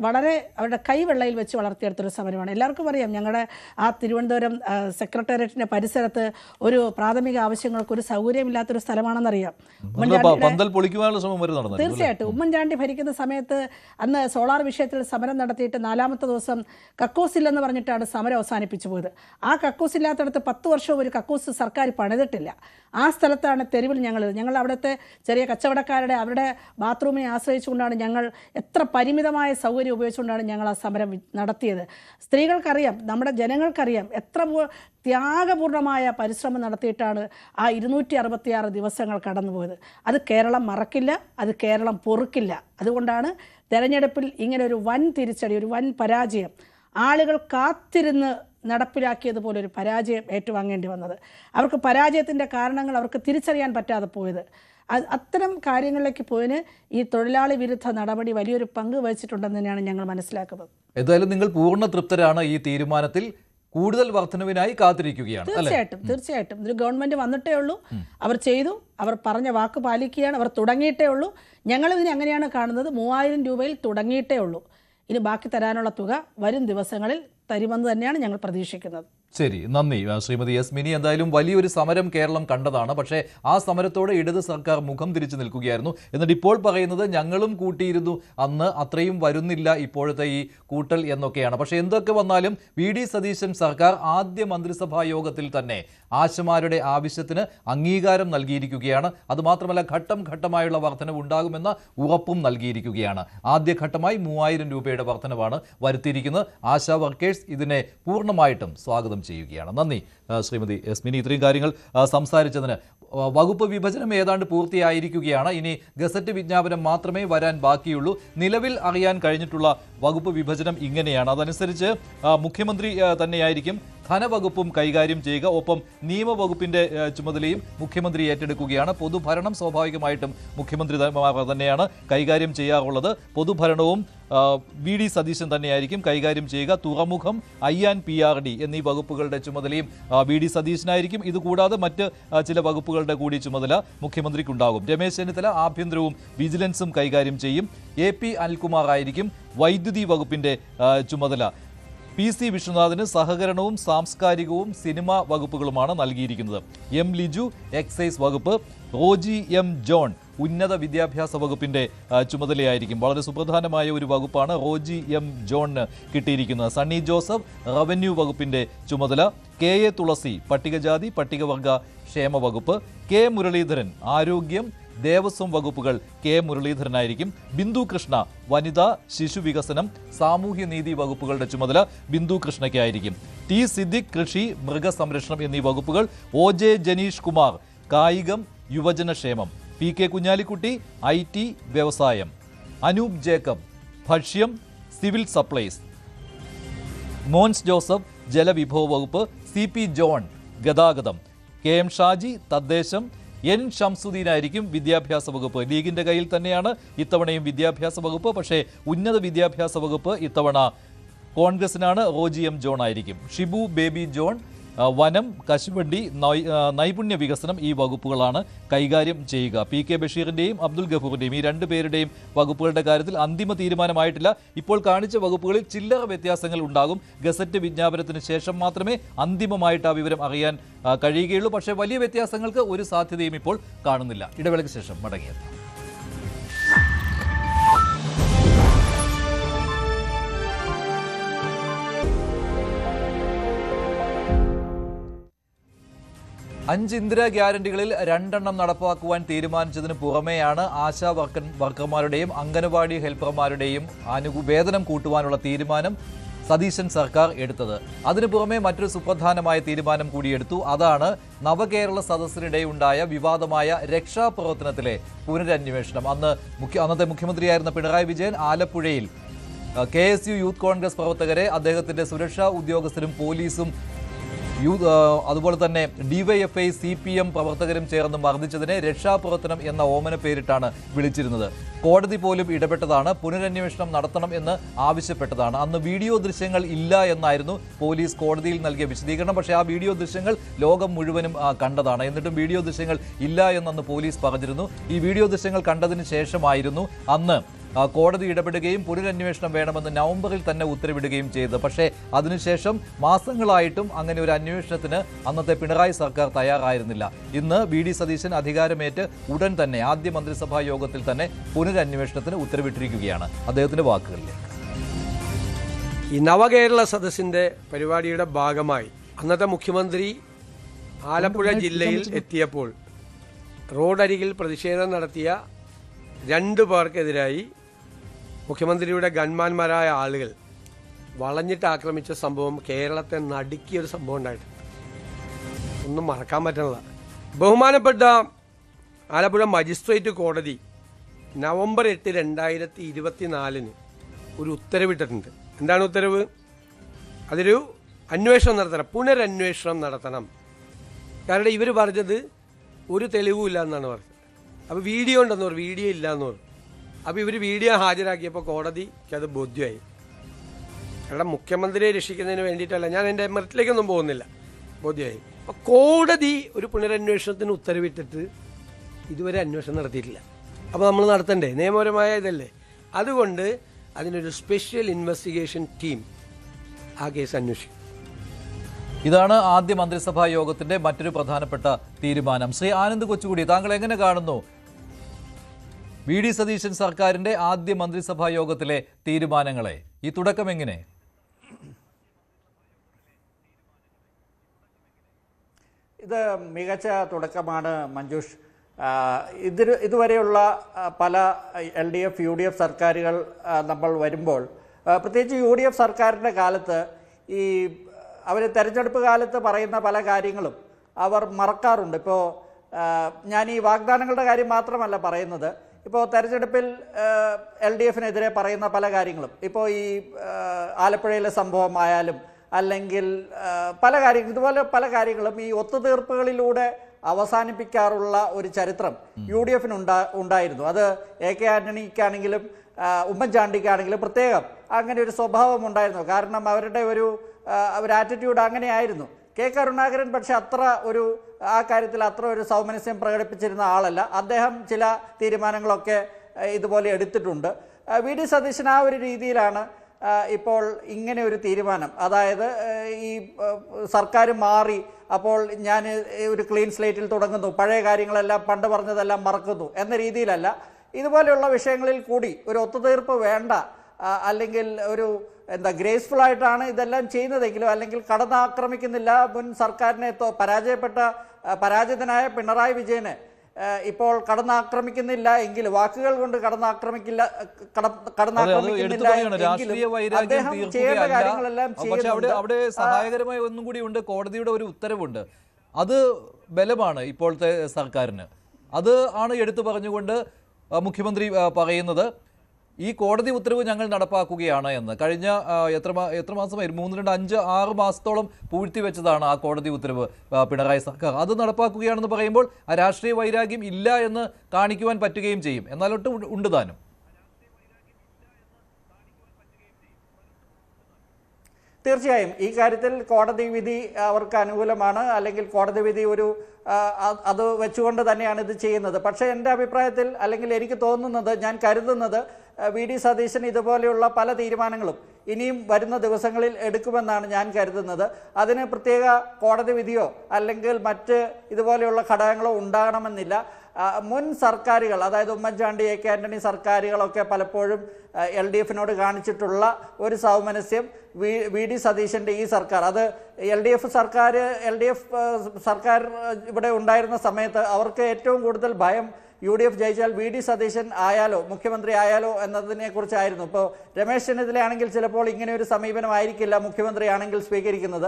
വളരെ അവരുടെ കൈവെള്ളയിൽ വെച്ച് വളർത്തിയെടുത്തൊരു സമരമാണ്. എല്ലാവർക്കും അറിയാം, ഞങ്ങളുടെ ആ തിരുവനന്തപുരം സെക്രട്ടേറിയറ്റിൻ്റെ പരിസരത്ത് ഒരു പ്രാഥമിക ആവശ്യങ്ങൾക്ക് ഒരു സൗകര്യമില്ലാത്തൊരു സ്ഥലമാണെന്നറിയാം. തീർച്ചയായിട്ടും ഉമ്മൻചാണ്ടി ഭരിക്കുന്ന സമയത്ത് അന്ന് സോളാർ വിഷയത്തിൽ സമരം നടത്തിയിട്ട് 4ാമത്തെ ദിവസം കക്കൂസില്ലെന്ന് പറഞ്ഞിട്ടാണ് സമരം അവസാനിപ്പിച്ചു പോയത്. ആ കക്കൂസില്ലാത്തടത്ത് 10 വർഷവും ഒരു കക്കൂസ് സർക്കാർ പണിതിട്ടില്ല. ആ സ്ഥലത്താണ് തെരുവിൽ ഞങ്ങൾ അവിടുത്തെ ചെറിയ കച്ചവടക്കാരുടെ അവരുടെ ബാത്റൂമിനെ ആശ്രയിച്ചുകൊണ്ടാണ് ഞങ്ങൾ എത്ര പരിമിതമായ സൗകര്യം ഉപയോഗിച്ചുകൊണ്ടാണ് ഞങ്ങൾ ആ സമരം നടത്തിയത്. സ്ത്രീകൾക്കറിയാം, നമ്മുടെ ജനങ്ങൾക്കറിയാം എത്ര ത്യാഗപൂർണമായ പരിശ്രമം നടത്തിയിട്ടാണ് ആ 266 ദിവസങ്ങൾ കടന്നുപോയത്. അത് കേരളം മറക്കില്ല, അത് കേരളം പൊറുക്കില്ല. അതുകൊണ്ടാണ് തെരഞ്ഞെടുപ്പിൽ ഇങ്ങനെ ഒരു വൻ തിരിച്ചടി, ഒരു വൻ പരാജയം, ആളുകൾ കാത്തിരുന്ന് നടപ്പിലാക്കിയതുപോലെ ഒരു പരാജയം ഏറ്റുവാങ്ങേണ്ടി വന്നത്. അവർക്ക് പരാജയത്തിൻ്റെ കാരണങ്ങൾ അവർക്ക് തിരിച്ചറിയാൻ പറ്റാതെ പോയത്, അത്തരം കാര്യങ്ങളിലേക്ക് പോയതിന് ഈ തൊഴിലാളി വിരുദ്ധ നടപടി വലിയൊരു പങ്ക് വഹിച്ചിട്ടുണ്ടെന്ന് തന്നെയാണ് ഞങ്ങൾ മനസ്സിലാക്കുന്നത്. എന്തായാലും നിങ്ങൾ പൂർണ്ണ തൃപ്തരാണ് ഈ തീരുമാനത്തിൽ? കൂടുതൽ വർധനവിനായി കാത്തിരിക്കുകയാണ്? തീർച്ചയായിട്ടും ഒരു ഗവൺമെന്റ് വന്നിട്ടേ ഉള്ളൂ, അവർ ചെയ്തു, അവർ പറഞ്ഞ വാക്ക് പാലിക്കുകയാണ്, അവർ തുടങ്ങിയിട്ടേ ഉള്ളൂ. ഞങ്ങളിതിനെ അങ്ങനെയാണ് കാണുന്നത്, 3000 രൂപയിൽ തുടങ്ങിയിട്ടേ ഉള്ളൂ. ഇനി ബാക്കി തരാനുള്ള തുക വരും ദിവസങ്ങളിൽ തരുമെന്ന് തന്നെയാണ് ഞങ്ങൾ പ്രതീക്ഷിക്കുന്നത്. ശരി, നന്ദി ശ്രീമതി എസ് മിനി. എന്തായാലും വലിയൊരു സമരം കേരളം കണ്ടതാണ്. പക്ഷേ ആ സമരത്തോടെ ഇടത് സർക്കാർ മുഖം തിരിച്ചു നിൽക്കുകയായിരുന്നു. എന്നിട്ട് ഇപ്പോൾ പറയുന്നത് ഞങ്ങളും കൂട്ടിയിരുന്നു അന്ന്, അത്രയും വരുന്നില്ല ഇപ്പോഴത്തെ ഈ കൂട്ടൽ എന്നൊക്കെയാണ്. പക്ഷേ എന്തൊക്കെ വന്നാലും VD സതീശൻ സർക്കാർ ആദ്യ മന്ത്രിസഭാ യോഗത്തിൽ തന്നെ ആശമാരുടെ ആവശ്യത്തിന് അംഗീകാരം നൽകിയിരിക്കുകയാണ്. അതുമാത്രമല്ല, ഘട്ടം ഘട്ടമായുള്ള വർധനവ് ഉണ്ടാകുമെന്ന ഉറപ്പും നൽകിയിരിക്കുകയാണ്. ആദ്യഘട്ടമായി 3000 രൂപയുടെ വർധനവാണ് വരുത്തിയിരിക്കുന്നത്. ആശാ വർക്കേഴ്സ് ഇതിനെ പൂർണ്ണമായിട്ടും സ്വാഗതം ചെയ്യുകയാണ്. നന്ദി ശ്രീമതി എസ് മിനി, ഇത്രയും കാര്യങ്ങൾ സംസാരിച്ചതിന്. വകുപ്പ് വിഭജനം ഏതാണ്ട് പൂർത്തിയായിരിക്കുകയാണ്. ഇനി ഗസറ്റ് വിജ്ഞാപനം മാത്രമേ വരാൻ ബാക്കിയുള്ളൂ. നിലവിൽ അറിയാൻ കഴിഞ്ഞിട്ടുള്ള വകുപ്പ് വിഭജനം ഇങ്ങനെയാണ്. അതനുസരിച്ച് മുഖ്യമന്ത്രി തന്നെയായിരിക്കും ധനവകുപ്പും കൈകാര്യം ചെയ്യുക. ഒപ്പം നിയമവകുപ്പിന്റെ ചുമതലയും മുഖ്യമന്ത്രി ഏറ്റെടുക്കുകയാണ്. പൊതുഭരണം സ്വാഭാവികമായിട്ടും മുഖ്യമന്ത്രി തന്നെയാണ് കൈകാര്യം ചെയ്യാറുള്ളത്. പൊതുഭരണവും VD സതീശൻ തന്നെയായിരിക്കും കൈകാര്യം ചെയ്യുക. തുറമുഖം, IPRD എന്നീ വകുപ്പുകളുടെ ചുമതലയും VD സതീശനായിരിക്കും. ഇതുകൂടാതെ മറ്റ് ചില വകുപ്പുകളുടെ കൂടി ചുമതല മുഖ്യമന്ത്രിക്കുണ്ടാകും. രമേശ് ചെന്നിത്തല ആഭ്യന്തരവും വിജിലൻസും കൈകാര്യം ചെയ്യും. AP അനിൽകുമാർ ആയിരിക്കും വൈദ്യുതി വകുപ്പിന്റെ ചുമതല. PC വിശ്വനാഥിന് സഹകരണവും സാംസ്കാരികവും സിനിമാ വകുപ്പുകളുമാണ് നൽകിയിരിക്കുന്നത്. M ലിജു എക്സൈസ് വകുപ്പ്, റോജി M ജോൺ ഉന്നത വിദ്യാഭ്യാസ വകുപ്പിന്റെ ചുമതലയായിരിക്കും. വളരെ സുപ്രധാനമായ ഒരു വകുപ്പാണ് റോജി M ജോണിന് കിട്ടിയിരിക്കുന്നത്. സണ്ണി ജോസഫ് റവന്യൂ വകുപ്പിന്റെ ചുമതല. KA തുളസി പട്ടികജാതി പട്ടികവർഗ ക്ഷേമ വകുപ്പ്. K മുരളീധരൻ ആരോഗ്യം ദേവസ്വം വകുപ്പുകൾ മുരളീധരനായിരിക്കും. ബിന്ദു കൃഷ്ണ വനിതാ ശിശു വികസനം സാമൂഹ്യനീതി വകുപ്പുകളുടെ ചുമതല ബിന്ദു കൃഷ്ണയ്ക്കായിരിക്കും. T സിദ്ദിഖ് കൃഷി മൃഗസംരക്ഷണം എന്നീ വകുപ്പുകൾ. OJ ജനീഷ് കുമാർ കായികം യുവജനക്ഷേമം. PK കുഞ്ഞാലിക്കുട്ടി IT വ്യവസായം. അനൂപ് ജേക്കബ് ഭക്ഷ്യം സിവിൽ സപ്ലൈസ്. മോൻസ് ജോസഫ് ജലവിഭവ വകുപ്പ്. CP ജോൺ ഗതാഗതം. KM ഷാജി തദ്ദേശം. N ഷംസുദ്ദീനായിരിക്കും വിദ്യാഭ്യാസ വകുപ്പ്. ലീഗിന്റെ കയ്യിൽ തന്നെയാണ് ഇത്തവണയും വിദ്യാഭ്യാസ വകുപ്പ്. പക്ഷേ ഉന്നത വിദ്യാഭ്യാസ വകുപ്പ് ഇത്തവണ കോൺഗ്രസിനാണ്. റോജി M ജോൺ ആയിരിക്കും. ഷിബു ബേബി ജോൺ വനം, കശുവണ്ടി, നൈപുണ്യ വികസനം ഈ വകുപ്പുകളാണ് കൈകാര്യം ചെയ്യുക. PK ബഷീറിൻ്റെയും അബ്ദുൽ ഗഫൂറിൻ്റെയും ഈ 2 പേരുടെയും വകുപ്പുകളുടെ കാര്യത്തിൽ അന്തിമ തീരുമാനമായിട്ടില്ല. ഇപ്പോൾ കാണിച്ച വകുപ്പുകളിൽ ചില്ലറ വ്യത്യാസങ്ങൾ ഉണ്ടാകും. ഗസറ്റ് വിജ്ഞാപനത്തിന് ശേഷം മാത്രമേ അന്തിമമായിട്ട് ആ വിവരം അറിയാൻ കഴിയുകയുള്ളൂ. പക്ഷേ വലിയ വ്യത്യാസങ്ങൾക്ക് ഒരു സാധ്യതയും ഇപ്പോൾ കാണുന്നില്ല. ഇടവേളയ്ക്ക് ശേഷം മടങ്ങിയത്. അഞ്ച് ഇന്ദിരാ ഗ്യാരണ്ടികളിൽ 2 നടപ്പാക്കുവാൻ തീരുമാനിച്ചതിന് പുറമെയാണ് ആശാ വർക്കർമാരുടെയും അംഗനവാടി ഹെൽപ്പർമാരുടെയും വേതനം കൂട്ടുവാനുള്ള തീരുമാനം സതീശൻ സർക്കാർ എടുത്തത്. അതിനു പുറമെ മറ്റൊരു സുപ്രധാനമായ തീരുമാനം കൂടിയെടുത്തു. അതാണ് നവകേരള സദസ്സിനിടെയുണ്ടായ വിവാദമായ രക്ഷാപ്രവർത്തനത്തിലെ പുനരന്വേഷണം. അന്നത്തെ മുഖ്യമന്ത്രിയായിരുന്ന പിണറായി വിജയൻ ആലപ്പുഴയിൽ KSU യൂത്ത് കോൺഗ്രസ് പ്രവർത്തകരെ അദ്ദേഹത്തിന്റെ സുരക്ഷാ ഉദ്യോഗസ്ഥരും പോലീസും അതുപോലെ തന്നെ DYFI CPM പ്രവർത്തകരും ചേർന്ന് മർദ്ദിച്ചതിനെ രക്ഷാപ്രവർത്തനം എന്ന ഓമന പേരിട്ടാണ് വിളിച്ചിരുന്നത്. കോടതി പോലും ഇടപെട്ടതാണ്. പുനരന്വേഷണം നടത്തണം എന്ന് ആവശ്യപ്പെട്ടതാണ്. അന്ന് വീഡിയോ ദൃശ്യങ്ങൾ ഇല്ല എന്നായിരുന്നു പോലീസ് കോടതിയിൽ നൽകിയ വിശദീകരണം. പക്ഷേ ആ വീഡിയോ ദൃശ്യങ്ങൾ ലോകം മുഴുവനും കണ്ടതാണ്. എന്നിട്ടും വീഡിയോ ദൃശ്യങ്ങൾ ഇല്ല എന്നന്ന് പോലീസ് പറഞ്ഞിരുന്നു. ഈ വീഡിയോ ദൃശ്യങ്ങൾ കണ്ടതിന് ശേഷമായിരുന്നു അന്ന് കോടതി ഇടപെടുകയും പുനരന്വേഷണം വേണമെന്ന് നവംബറിൽ തന്നെ ഉത്തരവിടുകയും ചെയ്തത്. പക്ഷേ അതിനുശേഷം മാസങ്ങളായിട്ടും അങ്ങനെ ഒരു അന്വേഷണത്തിന് അന്നത്തെ പിണറായി സർക്കാർ തയ്യാറായിരുന്നില്ല. ഇന്ന് VD സതീശൻ അധികാരമേറ്റ് ഉടൻ തന്നെ ആദ്യ മന്ത്രിസഭാ യോഗത്തിൽ തന്നെ പുനരന്വേഷണത്തിന് ഉത്തരവിട്ടിരിക്കുകയാണ്. അദ്ദേഹത്തിന്റെ വാക്കുകളിലേക്ക്. ഈ നവകേരള സദസ്സിന്റെ പരിപാടിയുടെ ഭാഗമായി അന്നത്തെ മുഖ്യമന്ത്രി ആലപ്പുഴ ജില്ലയിൽ എത്തിയപ്പോൾ റോഡരികിൽ പ്രതിഷേധം നടത്തിയ 2 പേർക്കെതിരായി മുഖ്യമന്ത്രിയുടെ ഗൺമാന്മാരായ ആളുകൾ വളഞ്ഞിട്ട് ആക്രമിച്ച സംഭവം കേരളത്തെ നടുക്കിയൊരു സംഭവം ഉണ്ടായിട്ടുണ്ട്. ഒന്നും മറക്കാൻ പറ്റുന്നതാണ്. ബഹുമാനപ്പെട്ട ആലപ്പുഴ മജിസ്ട്രേറ്റ് കോടതി നവംബർ 8, 2024 ഒരു ഉത്തരവിട്ടിട്ടുണ്ട്. എന്താണ് ഉത്തരവ്? അതൊരു അന്വേഷണം നടത്തണം, പുനരന്വേഷണം നടത്തണം. കാരണം ഇവർ പറഞ്ഞത് ഒരു തെളിവുമില്ല എന്നാണ് പറഞ്ഞത്. അപ്പോൾ വീഡിയോ ഉണ്ടെന്ന് പറഞ്ഞു, വീഡിയോ ഇല്ല എന്ന് പറഞ്ഞു. അപ്പോൾ ഇവർ വീഡിയോ ഹാജരാക്കിയപ്പോൾ കോടതിക്ക് അത് ബോധ്യമായി. കാരണം മുഖ്യമന്ത്രിയെ രക്ഷിക്കുന്നതിന് വേണ്ടിയിട്ടല്ല, ഞാൻ എൻ്റെ മെറിറ്റിലേക്കൊന്നും പോകുന്നില്ല, ബോധ്യമായി. അപ്പോൾ കോടതി ഒരു പുനരന്വേഷണത്തിന് ഉത്തരവിട്ടിട്ട് ഇതുവരെ അന്വേഷണം നടത്തിയിട്ടില്ല. അപ്പോൾ നമ്മൾ നടത്തണ്ടേ? നിയമപരമായ ഇതല്ലേ. അതുകൊണ്ട് അതിനൊരു സ്പെഷ്യൽ ഇൻവെസ്റ്റിഗേഷൻ ടീം ആ കേസ് അന്വേഷിക്കും. ഇതാണ് ആദ്യ മന്ത്രിസഭാ യോഗത്തിന്റെ മറ്റൊരു പ്രധാനപ്പെട്ട തീരുമാനം. ശ്രീ ആനന്ദ് കൊച്ചുകൂടി, താങ്കൾ എങ്ങനെ കാണുന്നു VD സതീശൻ സർക്കാരിന്റെ ആദ്യ മന്ത്രിസഭാ യോഗത്തിലെ തീരുമാനങ്ങളെ? ഈ തുടക്കം എങ്ങനെ? ഇത് മികച്ച തുടക്കമാണ് മഞ്ജുഷ്. ഇതുവരെയുള്ള പല LDF UDF സർക്കാരുകൾ നമ്മൾ വരുമ്പോൾ, പ്രത്യേകിച്ച് UDF സർക്കാരിൻ്റെ കാലത്ത് ഈ അവർ തെരഞ്ഞെടുപ്പ് കാലത്ത് പറയുന്ന പല കാര്യങ്ങളും അവർ മറക്കാറുണ്ട്. ഇപ്പോൾ ഞാൻ ഈ വാഗ്ദാനങ്ങളുടെ കാര്യം മാത്രമല്ല പറയുന്നത്. ഇപ്പോൾ തെരഞ്ഞെടുപ്പിൽ LDFനെതിരെ പറയുന്ന പല കാര്യങ്ങളും, ഇപ്പോൾ ഈ ആലപ്പുഴയിലെ സംഭവമായാലും അല്ലെങ്കിൽ പല കാര്യങ്ങൾ, ഇതുപോലെ പല കാര്യങ്ങളും ഈ ഒത്തുതീർപ്പുകളിലൂടെ അവസാനിപ്പിക്കാറുള്ള ഒരു ചരിത്രം UDFന് ഉണ്ടായിരുന്നു. അത് AK ആന്റണിക്കാണെങ്കിലും ഉമ്മൻചാണ്ടിക്കാണെങ്കിലും പ്രത്യേകം അങ്ങനെ ഒരു സ്വഭാവം ഉണ്ടായിരുന്നു. കാരണം അവരുടെ ഒരു ആറ്റിറ്റ്യൂഡ് അങ്ങനെയായിരുന്നു. K കരുണാകരൻ പക്ഷെ അത്ര ഒരു ആ കാര്യത്തിൽ അത്ര ഒരു സൗമനസ്യം പ്രകടിപ്പിച്ചിരുന്ന ആളല്ല. അദ്ദേഹം ചില തീരുമാനങ്ങളൊക്കെ ഇതുപോലെ എടുത്തിട്ടുണ്ട്. VD സതീശൻ ആ ഒരു രീതിയിലാണ് ഇപ്പോൾ ഇങ്ങനെ ഒരു തീരുമാനം, അതായത് ഈ സർക്കാർ മാറി, അപ്പോൾ ഞാൻ ഒരു ക്ലീൻ സ്ലേറ്റിൽ തുടങ്ങുന്നു, പഴയ കാര്യങ്ങളെല്ലാം പണ്ട് പറഞ്ഞതെല്ലാം മറക്കുന്നു എന്ന രീതിയിലല്ല. ഇതുപോലെയുള്ള വിഷയങ്ങളിൽ കൂടി ഒരു ഒത്തുതീർപ്പ് വേണ്ട, അല്ലെങ്കിൽ ഒരു ഗ്രേസ്ഫുൾ ആയിട്ടാണ് ഇതെല്ലാം ചെയ്യുന്നതെങ്കിലും, അല്ലെങ്കിൽ കടന്നാക്രമിക്കുന്നില്ല. മുൻ സർക്കാരിനെ പരാജിതനായ പിണറായി വിജയനെ ഇപ്പോൾ കടന്നാക്രമിക്കുന്നില്ല എങ്കിൽ, വാക്കുകൾ കൊണ്ട് കടന്നാക്രമിക്കുന്നില്ല അവിടെ സഹായകരമായ ഒന്നും കൂടി ഉണ്ട്. കോടതിയുടെ ഒരു ഉത്തരവുണ്ട്, അത് ബലമാണ് ഇപ്പോഴത്തെ സർക്കാരിന്. അത് ആണ് എടുത്തു പറഞ്ഞുകൊണ്ട് മുഖ്യമന്ത്രി പറയുന്നത്. ഈ കോടതി ഉത്തരവ് ഞങ്ങൾ നടപ്പാക്കുകയാണ് എന്ന്. കഴിഞ്ഞ എത്ര മാസമായി, 3, 2, 5, 6 മാസത്തോളം പൂഴ്ത്തിവെച്ചതാണ് ആ കോടതി ഉത്തരവ് പിണറായി സർക്കാർ. അത് നടപ്പാക്കുകയാണെന്ന് പറയുമ്പോൾ ആ രാഷ്ട്രീയ വൈരാഗ്യം ഇല്ല എന്ന് കാണിക്കുവാൻ പറ്റുകയും ചെയ്യും. എന്നാലൊട്ട് ഉണ്ട് താനും. തീർച്ചയായും ഈ കാര്യത്തിൽ കോടതി വിധി അവർക്ക് അനുകൂലമാണ്, അല്ലെങ്കിൽ കോടതി വിധി അത് വെച്ചുകൊണ്ട് തന്നെയാണ് ഇത് ചെയ്യുന്നത്. പക്ഷേ എൻ്റെ അഭിപ്രായത്തിൽ, അല്ലെങ്കിൽ എനിക്ക് തോന്നുന്നത്, ഞാൻ കരുതുന്നത് വി ഡി സതീശൻ ഇതുപോലെയുള്ള പല തീരുമാനങ്ങളും ഇനിയും വരുന്ന ദിവസങ്ങളിൽ എടുക്കുമെന്നാണ് ഞാൻ കരുതുന്നത്. അതിന് പ്രത്യേക കോടതി വിധിയോ അല്ലെങ്കിൽ മറ്റ് ഇതുപോലെയുള്ള ഘടകങ്ങളോ ഉണ്ടാകണമെന്നില്ല. മുൻ സർക്കാരുകൾ, അതായത് ഉമ്മൻചാണ്ടി, എ കെ ആന്റണി സർക്കാരുകളൊക്കെ പലപ്പോഴും LDF-നോട് കാണിച്ചിട്ടുള്ള ഒരു സൗമനസ്യം വി ഡി സതീശൻ്റെ ഈ സർക്കാർ, അത് LDF സർക്കാർ ഇവിടെ ഉണ്ടായിരുന്ന സമയത്ത് അവർക്ക് ഏറ്റവും കൂടുതൽ ഭയം UDF ജയിച്ചാൽ വി ഡി സതീശൻ ആയാലോ, മുഖ്യമന്ത്രി ആയാലോ എന്നതിനെ കുറിച്ചായിരുന്നു. ഇപ്പോൾ രമേശ് ചെന്നിത്തലയാണെങ്കിൽ ചിലപ്പോൾ ഇങ്ങനെ ഒരു സമീപനമായിരിക്കില്ല മുഖ്യമന്ത്രി ആണെങ്കിൽ സ്വീകരിക്കുന്നത്.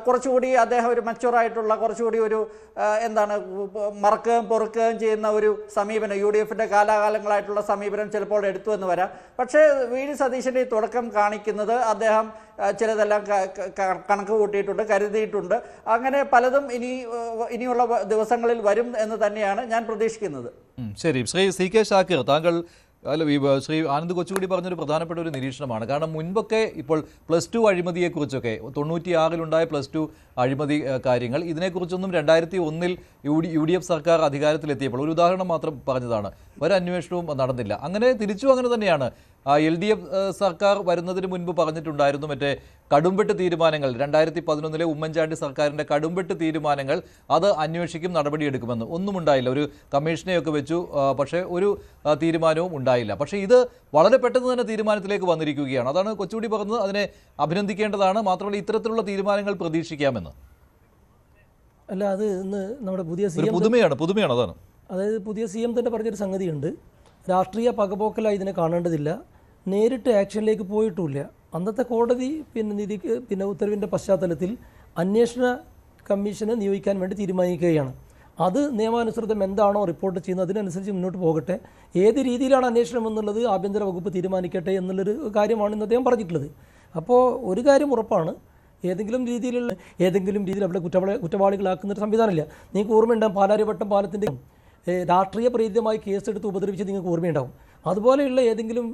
കുറച്ചുകൂടി അദ്ദേഹം ഒരു മച്ചുവറായിട്ടുള്ള, കുറച്ചുകൂടി ഒരു മറക്കുകയും പൊറുക്കുകയും ചെയ്യുന്ന ഒരു സമീപനം, UDF-ന്റെ കാലാകാലങ്ങളായിട്ടുള്ള സമീപനം ചിലപ്പോൾ എടുത്തു എന്ന് വരാം. പക്ഷേ വി ഡി സതീശൻ്റെ ഈ തുടക്കം കാണിക്കുന്നത് അദ്ദേഹം ചിലതെല്ലാം കണക്ക് കൂട്ടിയിട്ടുണ്ട്, കരുതിയിട്ടുണ്ട്. അങ്ങനെ പലതും ഇനിയുള്ള ദിവസങ്ങളിൽ വരും എന്ന് തന്നെയാണ് ഞാൻ പ്രതീക്ഷിക്കുന്നത്. ശരി, ശ്രീ CK ഷാക്കിർ, താങ്കൾ ശ്രീ ആനന്ദ് കൊച്ചുകൂടി പറഞ്ഞൊരു പ്രധാനപ്പെട്ട ഒരു നിരീക്ഷണമാണ്. കാരണം മുൻപൊക്കെ ഇപ്പോൾ +2 അഴിമതിയെക്കുറിച്ചൊക്കെ 96-ലുണ്ടായ +2 അഴിമതി കാര്യങ്ങൾ, ഇതിനെക്കുറിച്ചൊന്നും 2001-ൽ UDF സർക്കാർ അധികാരത്തിലെത്തിയപ്പോൾ ഒരു ഉദാഹരണം മാത്രം പറഞ്ഞതാണ്, ഒരു അന്വേഷണവും നടന്നില്ല. അങ്ങനെ തിരിച്ചു അങ്ങനെ തന്നെയാണ് LDF സർക്കാർ വരുന്നതിന് മുൻപ് പറഞ്ഞിട്ടുണ്ടായിരുന്നു, മറ്റേ കടുംവെട്ട് തീരുമാനങ്ങൾ 2011-ലെ ഉമ്മൻചാണ്ടി സർക്കാരിൻ്റെ കടുംവെട്ട് തീരുമാനങ്ങൾ അത് അന്വേഷിക്കും, നടപടിയെടുക്കുമെന്ന്. ഒന്നും ഉണ്ടായില്ല. ഒരു കമ്മീഷനെയൊക്കെ വെച്ചു, പക്ഷേ ഒരു തീരുമാനവും ഉണ്ടായില്ല. പക്ഷേ ഇത് വളരെ പെട്ടെന്ന് തന്നെ തീരുമാനത്തിലേക്ക് വന്നിരിക്കുകയാണ്. അതാണ് കൊച്ചുകൂടി പറഞ്ഞത്, അതിനെ അഭിനന്ദിക്കേണ്ടതാണ്. മാത്രമല്ല ഇത്തരത്തിലുള്ള തീരുമാനങ്ങൾ പ്രതീക്ഷിക്കാമെന്ന്. അല്ല, അത് ഇന്ന് നമ്മുടെ പുതുമയാണ് അതാണ്. അതായത് പുതിയ CM തന്നെ പറഞ്ഞൊരു സംഗതിയുണ്ട്, രാഷ്ട്രീയ പകപോക്കലായി ഇതിനെ കാണേണ്ടതില്ല, നേരിട്ട് ആക്ഷനിലേക്ക് പോയിട്ടുമില്ല. അന്നത്തെ കോടതി ഉത്തരവിൻ്റെ പശ്ചാത്തലത്തിൽ അന്വേഷണ കമ്മീഷനെ നിയോഗിക്കാൻ വേണ്ടി തീരുമാനിക്കുകയാണ്. അത് നിയമാനുസൃതം എന്താണോ റിപ്പോർട്ട് ചെയ്യുന്നത് അതിനനുസരിച്ച് മുന്നോട്ട് പോകട്ടെ. ഏത് രീതിയിലാണ് അന്വേഷണം എന്നുള്ളത് ആഭ്യന്തര വകുപ്പ് തീരുമാനിക്കട്ടെ എന്നുള്ളൊരു കാര്യമാണ് ഇന്ന് അദ്ദേഹം പറഞ്ഞിട്ടുള്ളത്. അപ്പോൾ ഒരു കാര്യം ഉറപ്പാണ്, ഏതെങ്കിലും രീതിയിൽ അവിടെ കുറ്റവാളികളാക്കുന്നൊരു സംവിധാനമില്ല. നിങ്ങൾക്ക് ഓർമ്മയുണ്ടാകും, പാലാരിവട്ടം പാലത്തിൻ്റെ രാഷ്ട്രീയ പ്രേരിതമായി കേസെടുത്ത് ഉപദ്രവിച്ച് നിങ്ങൾക്ക് ഓർമ്മയുണ്ടാവും. അതുപോലെയുള്ള ഏതെങ്കിലും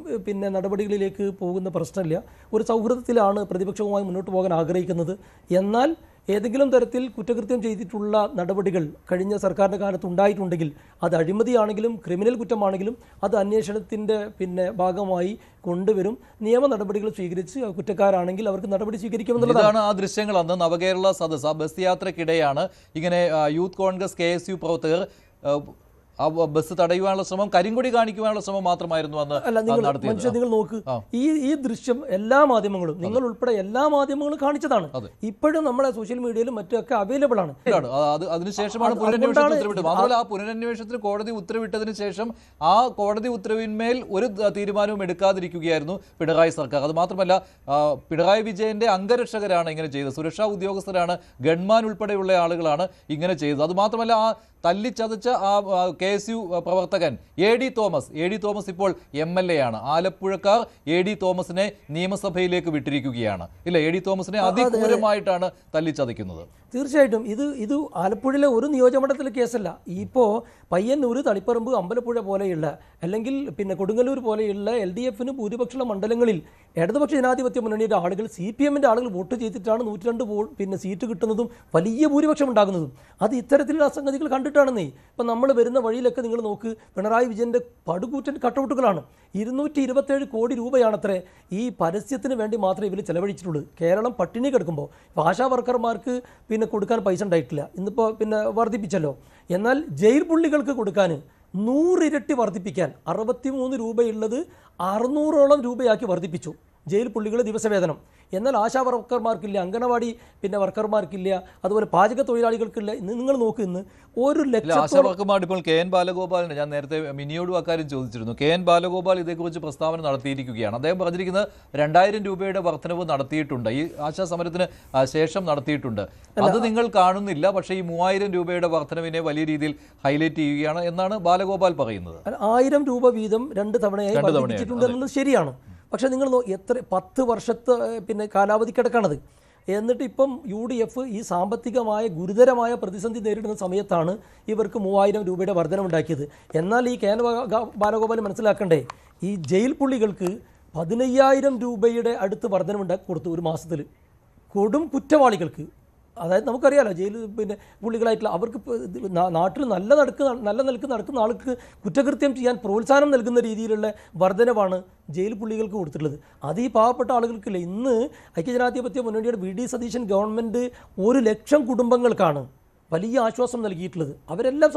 നടപടികളിലേക്ക് പോകുന്ന പ്രശ്നമില്ല. ഒരു സൗഹൃദത്തിലാണ് പ്രതിപക്ഷവുമായി മുന്നോട്ട് പോകാൻ ആഗ്രഹിക്കുന്നത്. എന്നാൽ ഏതെങ്കിലും തരത്തിൽ കുറ്റകൃത്യം ചെയ്തിട്ടുള്ള നടപടികൾ കഴിഞ്ഞ സർക്കാരിൻ്റെ കാലത്ത് ഉണ്ടായിട്ടുണ്ടെങ്കിൽ അത് അഴിമതിയാണെങ്കിലും ക്രിമിനൽ കുറ്റമാണെങ്കിലും അത് അന്വേഷണത്തിൻ്റെ ഭാഗമായി കൊണ്ടുവരും. നിയമ നടപടികൾ സ്വീകരിച്ച് കുറ്റക്കാരാണെങ്കിൽ അവർക്ക് നടപടി സ്വീകരിക്കുമെന്നുള്ളതാണ് ആ ദൃശ്യങ്ങൾ. അന്ന് നവകേരള സദസ്സ് ബസ് യാത്രക്കിടെയാണ് ഇങ്ങനെ യൂത്ത് കോൺഗ്രസ് KSU പ്രവർത്തകർ ആ ബസ് തടയുവാനുള്ള ശ്രമം, കരിങ്കൊടി കാണിക്കുവാനുള്ള ശ്രമം മാത്രമായിരുന്നു അന്ന് നടത്തിയത്. നിങ്ങൾ നോക്ക്, ഈ ദൃശ്യം എല്ലാ മാധ്യമങ്ങളും, നിങ്ങൾ ഉൾപ്പെടെ എല്ലാ മാധ്യമങ്ങളും കാണിച്ചതാണ്. ഇപ്പോഴും നമ്മുടെ സോഷ്യൽ മീഡിയയിലും മറ്റൊക്കെ അവൈലബിൾ ആണ്. അതിനുശേഷമാണ് പുനരന്വേഷണത്തിന് ഉത്തരവിട്ടത്. മാത്രമല്ല ആ പുനരന്വേഷണത്തിന് കോടതി ഉത്തരവിട്ടതിന് ശേഷം ആ കോടതി ഉത്തരവിന്മേൽ ഒരു തീരുമാനവും എടുക്കാതിരിക്കുകയായിരുന്നു പിണറായി സർക്കാർ. അത് മാത്രമല്ല പിണറായി വിജയന്റെ അംഗരക്ഷകരാണ് ഇങ്ങനെ ചെയ്തത്, സുരക്ഷാ ഉദ്യോഗസ്ഥരാണ്, ഗൺമാൻ ഉൾപ്പെടെയുള്ള ആളുകളാണ് ഇങ്ങനെ ചെയ്തത്. അത് മാത്രമല്ല ആ തല്ലിച്ചതച്ച ആ KSU പ്രവർത്തകൻ AD തോമസ് ഇപ്പോൾ MLA ആണ്. ആലപ്പുഴക്കാർ AD തോമസിനെ നിയമസഭയിലേക്ക് വിട്ടിരിക്കുകയാണ്. ഇല്ല, AD തോമസിനെ അതിക്രൂരമായിട്ടാണ് തല്ലിച്ചതയ്ക്കുന്നത്. തീർച്ചയായിട്ടും ഇത് ആലപ്പുഴയിലെ ഒരു നിയോജകമണ്ഡലത്തിലെ കേസല്ല. ഇപ്പോൾ പയ്യന്നൂർ, തളിപ്പറമ്പ്, അമ്പലപ്പുഴ പോലെയുള്ള അല്ലെങ്കിൽ കൊടുങ്ങല്ലൂർ പോലെയുള്ള LDF-ന് ഭൂരിപക്ഷമുള്ള മണ്ഡലങ്ങളിൽ ഇടതുപക്ഷ ജനാധിപത്യ മുന്നണിയുടെ ആളുകൾ, CPM-ന്റെ ആളുകൾ വോട്ട് ചെയ്തിട്ടാണ് 102 സീറ്റ് കിട്ടുന്നതും വലിയ ഭൂരിപക്ഷം ഉണ്ടാകുന്നതും. അത് ഇത്തരത്തിലുള്ള സംഗതികൾ കണ്ടിട്ടാണെന്നേ. ഇപ്പം നമ്മൾ വരുന്ന വഴിയിലൊക്കെ നിങ്ങൾ നോക്ക്, പിണറായി വിജയൻ്റെ പടുകൂറ്റൻ കട്ടൗട്ടുകളാണ്. 227 കോടി രൂപയാണത്രേ ഈ പരസ്യത്തിന് വേണ്ടി മാത്രമേ ഇവർ ചെലവഴിച്ചിട്ടുള്ളൂ. കേരളം പട്ടിണി കിടക്കുമ്പോൾ ആശാ വർക്കർമാർക്ക് കൊടുക്കാൻ പൈസ ഉണ്ടായിട്ടില്ല, ഇന്നിപ്പോൾ വർദ്ധിപ്പിച്ചല്ലോ. എന്നാൽ ജയിൽ പുള്ളികൾക്ക് കൊടുക്കാൻ 100 ഇരട്ടി വർദ്ധിപ്പിക്കാൻ 63 രൂപയുള്ളത് 600ഓളം രൂപയാക്കി വർദ്ധിപ്പിച്ചു ജയിൽ പുള്ളികളുടെ ദിവസവേതനം. എന്നാൽ ആശാ വർക്കർമാർക്കില്ല, അംഗനവാടി വർക്കർമാർക്കില്ല, അതുപോലെ പാചക തൊഴിലാളികൾക്കില്ല. ഇന്ന് നിങ്ങൾ നോക്ക്, ഇന്ന് 1,00,000 വർക്കർമാർ. ഇപ്പോൾ KN ബാലഗോപാലിന് ഞാൻ നേരത്തെ മിനിയോടും അക്കാര്യം ചോദിച്ചിരുന്നു. KN ബാലഗോപാൽ ഇതേക്കുറിച്ച് പ്രസ്താവന നടത്തിയിരിക്കുകയാണ്. അദ്ദേഹം പറഞ്ഞിരിക്കുന്നത് 2000 രൂപയുടെ വർധനവ് നടത്തിയിട്ടുണ്ട്, ഈ ആശാ സമരത്തിന് ശേഷം നടത്തിയിട്ടുണ്ട്. അത് നിങ്ങൾ കാണുന്നില്ല, പക്ഷേ ഈ 3000 രൂപയുടെ വർധനവിനെ വലിയ രീതിയിൽ ഹൈലൈറ്റ് ചെയ്യുകയാണ് എന്നാണ് ബാലഗോപാൽ പറയുന്നത്. 1000 രൂപ വീതം 2 തവണയായി വർദ്ധിപ്പിച്ചിട്ടുണ്ട് എന്നുള്ളത് ശരിയാണ്. പക്ഷേ നിങ്ങൾ 10 വർഷത്തെ കാലാവധി കിടക്കാണത്. എന്നിട്ട് ഇപ്പം UDF ഈ സാമ്പത്തികമായ ഗുരുതരമായ പ്രതിസന്ധി നേരിടുന്ന സമയത്താണ് ഇവർക്ക് 3000 രൂപയുടെ വർധനമുണ്ടാക്കിയത്. എന്നാൽ ഈ KN ബാലഗോപാൽ മനസ്സിലാക്കണ്ടേ, ഈ ജയിൽ പുള്ളികൾക്ക് 15,000 രൂപയുടെ അടുത്ത് വർധനമുണ്ടാക്കി കൊടുത്തു ഒരു മാസത്തിൽ. കൊടും കുറ്റവാളികൾക്ക്, അതായത് നമുക്കറിയാലോ ജയിലിൽ പിന്നെ പുള്ളികളായിട്ടുള്ള അവർക്ക് നാട്ടിൽ നല്ല നിലക്ക് നടക്കുന്ന ആൾക്ക് കുറ്റകൃത്യം ചെയ്യാൻ പ്രോത്സാഹനം നൽകുന്ന രീതിയിലുള്ള വർധനവാണ് ജയിൽ പുള്ളികൾക്ക് കൊടുത്തിട്ടുള്ളത്. അത് ഈ പാവപ്പെട്ട ആളുകൾക്കില്ല. ഇന്ന് ഐക്യജനാധിപത്യ മുന്നണിയുടെ വി ഡി സതീശൻ ഗവൺമെൻറ് 100,000 കുടുംബങ്ങൾക്കാണ് വലിയ ആശ്വാസം നൽകിയിട്ടുള്ളത്. അവരെല്ലാം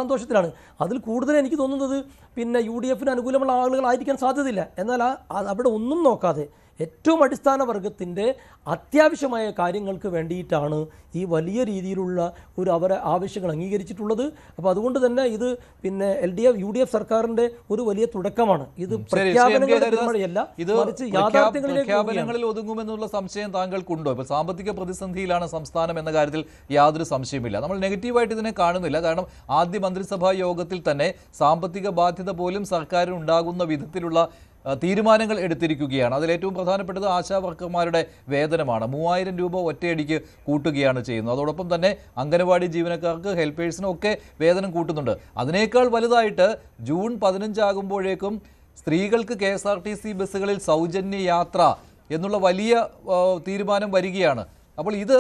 സന്തോഷത്തിലാണ്. അതിൽ കൂടുതൽ എനിക്ക് തോന്നുന്നത് പിന്നെ UDF അനുകൂലമുള്ള ആളുകളായിരിക്കാൻ സാധ്യതയില്ല. എന്നാൽ അവിടെ ഒന്നും നോക്കാതെ ഏറ്റവും അടിസ്ഥാന വർഗത്തിൻ്റെ അത്യാവശ്യമായ കാര്യങ്ങൾക്ക് വേണ്ടിയിട്ടാണ് ഈ വലിയ രീതിയിലുള്ള അവരെ ആവശ്യങ്ങൾ അംഗീകരിച്ചിട്ടുള്ളത്. അപ്പോൾ അതുകൊണ്ട് തന്നെ ഇത് പിന്നെ UDF സർക്കാരിൻ്റെ ഒരു വലിയ തുടക്കമാണ്. ഇത് പ്രഖ്യാപനങ്ങളിലല്ല, മറിച്ച് പ്രഖ്യാപനങ്ങളിൽ ഒതുങ്ങുമെന്നുള്ള സംശയം താങ്കൾക്കുണ്ടോ? ഇപ്പോൾ സാമ്പത്തിക പ്രതിസന്ധിയിലാണ് സംസ്ഥാനം എന്ന കാര്യത്തിൽ യാതൊരു സംശയമില്ല. നമ്മൾ നെഗറ്റീവായിട്ട് ഇതിനെ കാണുന്നില്ല. കാരണം ആദ്യ മന്ത്രിസഭാ യോഗത്തിൽ തന്നെ സാമ്പത്തിക ബാധ്യത പോലും സർക്കാരിന് ഉണ്ടാകുന്ന വിധത്തിലുള്ള തീരുമാനങ്ങൾ എടുത്തിരിക്കുകയാണ്. അതിലേറ്റവും പ്രധാനപ്പെട്ടത് ആശാ വർക്കർമാരുടെ വേതനമാണ്. 3000 രൂപ ഒറ്റയടിക്ക് കൂട്ടുകയാണ് ചെയ്യുന്നത്. അതോടൊപ്പം തന്നെ അംഗനവാടി ജീവനക്കാർക്ക്, ഹെൽപ്പേഴ്സിനും ഒക്കെ വേതനം കൂട്ടുന്നുണ്ട്. അതിനേക്കാൾ വലുതായിട്ട് ജൂൺ 15 ആകുമ്പോഴേക്കും സ്ത്രീകൾക്ക് KSRTC ബസ്സുകളിൽ സൗജന്യ യാത്ര എന്നുള്ള വലിയ തീരുമാനം വരികയാണ്. അപ്പോൾ ഇത്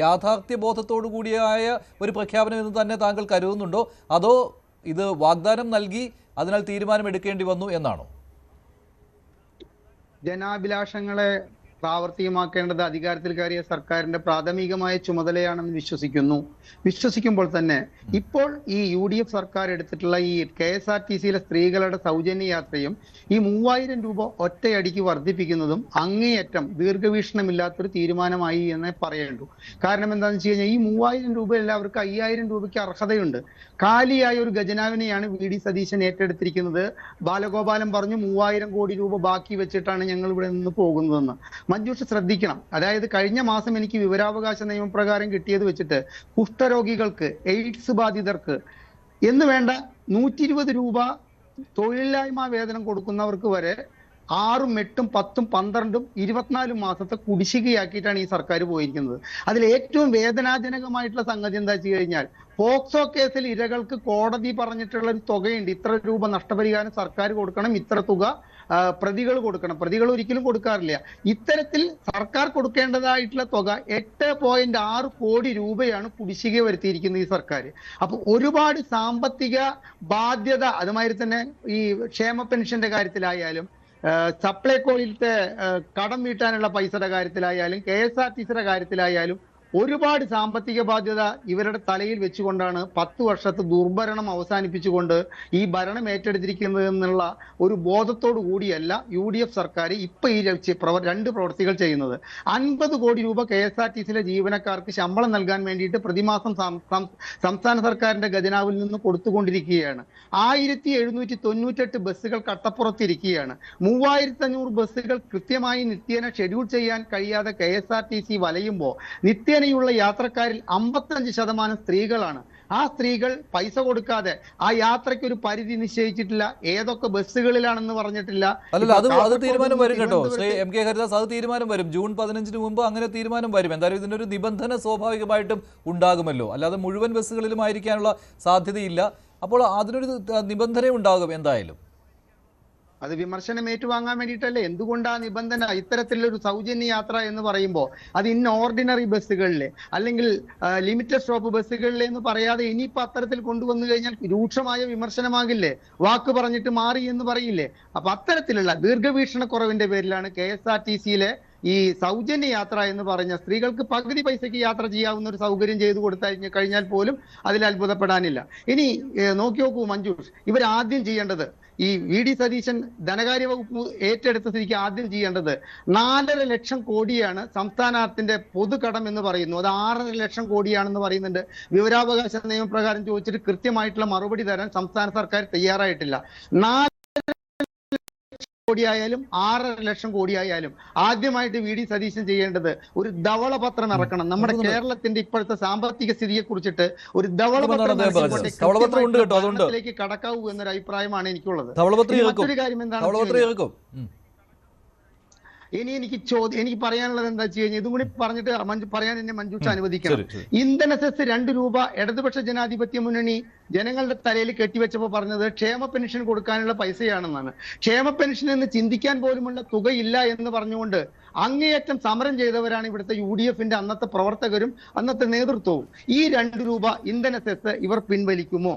യാഥാർത്ഥ്യബോധത്തോടു കൂടിയായ ഒരു പ്രഖ്യാപനം എന്ന് തന്നെ താങ്കൾ കരുതുന്നുണ്ടോ? അതോ ഇത് വാഗ്ദാനം നൽകി അതിനാൽ തീരുമാനം എടുക്കേണ്ടി വന്നു എന്നാണോ? ജനാഭിലാഷങ്ങളെ പ്രാവർത്തികമാക്കേണ്ടത് അധികാരത്തിൽ കയറിയ സർക്കാരിന്റെ പ്രാഥമികമായ ചുമതലയാണെന്ന് വിശ്വസിക്കുമ്പോൾ തന്നെ ഇപ്പോൾ ഈ UDF സർക്കാർ എടുത്തിട്ടുള്ള ഈ KSRTCയിലെ സ്ത്രീകളുടെ സൗജന്യ യാത്രയും ഈ 3000 രൂപ ഒറ്റയടിക്ക് വർദ്ധിപ്പിക്കുന്നതും അങ്ങേയറ്റം ദീർഘവീക്ഷണമില്ലാത്തൊരു തീരുമാനമായി എന്നേ പറയേണ്ടു. കാരണം എന്താണെന്ന് വെച്ച് കഴിഞ്ഞാൽ ഈ 3000 രൂപ എല്ലാവർക്ക് 5000 രൂപയ്ക്ക് അർഹതയുണ്ട്. കാലിയായ ഒരു ഖജനാവിനെയാണ് VD സതീശൻ ഏറ്റെടുത്തിരിക്കുന്നത്. ബാലഗോപാലൻ പറഞ്ഞു 3000 കോടി രൂപ ബാക്കി വെച്ചിട്ടാണ് ഞങ്ങൾ ഇവിടെ നിന്ന് പോകുന്നതെന്ന്. മഞ്ജുഷ ശ്രദ്ധിക്കണം. അതായത് കഴിഞ്ഞ മാസം എനിക്ക് വിവരാവകാശ നിയമപ്രകാരം കിട്ടിയത് വെച്ചിട്ട് കുഷ്ഠരോഗികൾക്ക്, എയ്ഡ്സ് ബാധിതർക്ക് എന്ന് വേണ്ട 120 രൂപ തൊഴിലില്ലായ്മ വേതനം കൊടുക്കുന്നവർക്ക് വരെ 6ഉം 8ഉം 10ഉം 12ഉം 24 മാസത്തെ കുടിശ്ശികയാക്കിയിട്ടാണ് ഈ സർക്കാർ പോയിരിക്കുന്നത്. അതിൽ ഏറ്റവും വേദനാജനകമായിട്ടുള്ള സംഗതി എന്താ വെച്ച് കഴിഞ്ഞാൽ പോക്സോ കേസിൽ ഇരകൾക്ക് കോടതി പറഞ്ഞിട്ടുള്ള ഒരു തുകയുണ്ട്. ഇത്ര രൂപ നഷ്ടപരിഹാരം സർക്കാർ കൊടുക്കണം, ഇത്ര തുക പ്രതികൾ കൊടുക്കണം. പ്രതികൾ ഒരിക്കലും കൊടുക്കാറില്ല. ഇത്തരത്തിൽ സർക്കാർ കൊടുക്കേണ്ടതായിട്ടുള്ള തുക 8.6 കോടി രൂപയാണ് കുടിശ്ശിക വരുത്തിയിരിക്കുന്നത് ഈ സർക്കാർ. അപ്പൊ ഒരുപാട് സാമ്പത്തിക ബാധ്യത, അതുമാതിരി തന്നെ ഈ ക്ഷേമ പെൻഷന്റെ കാര്യത്തിലായാലും സപ്ലൈകോയിലത്തെ കടം വീട്ടാനുള്ള പൈസയുടെ കാര്യത്തിലായാലും KSRTCയുടെ കാര്യത്തിലായാലും ഒരുപാട് സാമ്പത്തിക ബാധ്യത ഇവരുടെ തലയിൽ വെച്ചുകൊണ്ടാണ് 10 വർഷത്തെ ദുർഭരണം അവസാനിപ്പിച്ചുകൊണ്ട് ഈ ഭരണം ഏറ്റെടുത്തിരിക്കുന്നത് എന്നുള്ള ഒരു ബോധത്തോടു കൂടിയല്ല UDF സർക്കാർ ഇപ്പൊ ഈ 2 പ്രവൃത്തികൾ ചെയ്യുന്നത്. 50 കോടി രൂപ KSRTCയിലെ ജീവനക്കാർക്ക് ശമ്പളം നൽകാൻ വേണ്ടിയിട്ട് പ്രതിമാസം സംസ്ഥാന സർക്കാരിന്റെ ഖജനാവിൽ നിന്ന് കൊടുത്തുകൊണ്ടിരിക്കുകയാണ്. 1798 ബസ്സുകൾ കട്ടപ്പുറത്തിരിക്കുകയാണ്. 3500 ബസ്സുകൾ കൃത്യമായി നിത്യേന ഷെഡ്യൂൾ ചെയ്യാൻ കഴിയാതെ KSRTC വലയുമ്പോൾ നിത്യേന യുള്ള യാത്രക്കാരിൽ 55% സ്ത്രീകളാണ്. ആ സ്ത്രീകൾ പൈസ കൊടുക്കാതെ ആ യാത്രയ്ക്ക് ഒരു പരിധി നിശ്ചയിച്ചിട്ടില്ല. ഏതൊക്കെ ബസ്സുകളിലാണെന്ന് പറഞ്ഞിട്ടില്ല. അത് തീരുമാനം വരും കേട്ടോ ശ്രീ MK ഹരിദാസ്. അത് തീരുമാനം വരും. ജൂൺ 15 മുമ്പ് അങ്ങനെ തീരുമാനം വരും. എന്തായാലും ഇതിനൊരു നിബന്ധന സ്വാഭാവികമായിട്ടും ഉണ്ടാകുമല്ലോ. അല്ലാതെ മുഴുവൻ ബസ്സുകളിലും ആയിരിക്കാനുള്ള സാധ്യതയില്ല. അപ്പോൾ അതിനൊരു നിബന്ധന ഉണ്ടാകും എന്തായാലും. അത് വിമർശനം ഏറ്റുവാങ്ങാൻ വേണ്ടിയിട്ടല്ലേ. എന്തുകൊണ്ടാ നിബന്ധന? ഇത്തരത്തിലൊരു സൗജന്യ യാത്ര എന്ന് പറയുമ്പോൾ അത് ഓർഡിനറി ബസ്സുകളിലെ അല്ലെങ്കിൽ ലിമിറ്റഡ് സ്റ്റോപ്പ് ബസ്സുകളിലെ എന്ന് പറയാതെ ഇനിയിപ്പോ അത്തരത്തിൽ കൊണ്ടുവന്നു കഴിഞ്ഞാൽ രൂക്ഷമായ വിമർശനമാകില്ലേ? വാക്ക് പറഞ്ഞിട്ട് മാറി എന്ന് പറയില്ലേ? അപ്പൊ അത്തരത്തിലുള്ള ദീർഘവീക്ഷണക്കുറവിന്റെ പേരിലാണ് KSRTCയിലെ ഈ സൗജന്യ യാത്ര എന്ന് പറഞ്ഞ സ്ത്രീകൾക്ക് പകുതി പൈസയ്ക്ക് യാത്ര ചെയ്യാവുന്ന ഒരു സൗകര്യം ചെയ്തു കൊടുത്തു കഴിഞ്ഞാൽ പോലും അതിൽ അത്ഭുതപ്പെടാനില്ല. ഇനി നോക്കൂ മഞ്ജുഷ്, ഇവരാദ്യം ചെയ്യേണ്ടത് ഈ VD സതീശൻ ധനകാര്യ വകുപ്പ് ഏറ്റെടുത്ത സ്ഥിതിക്ക് ആദ്യം ചെയ്യേണ്ടത് 4.5 ലക്ഷം കോടിയാണ് സംസ്ഥാനത്തിന്റെ പൊതുകടം എന്ന് പറയുന്നു. അത് 6.5 ലക്ഷം കോടിയാണെന്ന് പറയുന്നുണ്ട്. വിവരാവകാശ നിയമപ്രകാരം ചോദിച്ചിട്ട് കൃത്യമായിട്ടുള്ള മറുപടി തരാൻ സംസ്ഥാന സർക്കാർ തയ്യാറായിട്ടില്ല. 4 കോടിയായാലും 6.5 ലക്ഷം കോടിയായാലും ആദ്യമായിട്ട് VD സതീശൻ ചെയ്യേണ്ടത് ഒരു ധവളപത്രം ഇറക്കണം. നമ്മുടെ കേരളത്തിന്റെ ഇപ്പോഴത്തെ സാമ്പത്തിക സ്ഥിതിയെ കുറിച്ചിട്ട് ഒരു ധവളപത്രത്തിലേക്ക് കടക്കാവൂ എന്നൊരു അഭിപ്രായമാണ് എനിക്കുള്ളത്. മറ്റൊരു കാര്യം എന്താണ് എനിക്ക് പറയാനുള്ളത് എന്താ വെച്ച് കഴിഞ്ഞാൽ ഇതും കൂടി പറഞ്ഞിട്ട് പറയാൻ എന്നെ മഞ്ജുഷ അനുവദിക്കണം. ഇന്ധന സെസ് 2 രൂപ ഇടതുപക്ഷ ജനാധിപത്യ മുന്നണി ജനങ്ങളുടെ തലയിൽ കെട്ടിവെച്ചപ്പോൾ പറഞ്ഞത് ക്ഷേമ പെൻഷൻ കൊടുക്കാനുള്ള പൈസയാണെന്നാണ്. ക്ഷേമ പെൻഷൻ എന്ന് ചിന്തിക്കാൻ പോലുമുള്ള തുകയില്ല എന്ന് പറഞ്ഞുകൊണ്ട് അങ്ങേയറ്റം സമരം ചെയ്തവരാണ് ഇവിടുത്തെ UDFന്റെ അന്നത്തെ പ്രവർത്തകരും അന്നത്തെ നേതൃത്വവും. ഈ 2 രൂപ ഇന്ധന സെസ് ഇവർ പിൻവലിക്കുമോ?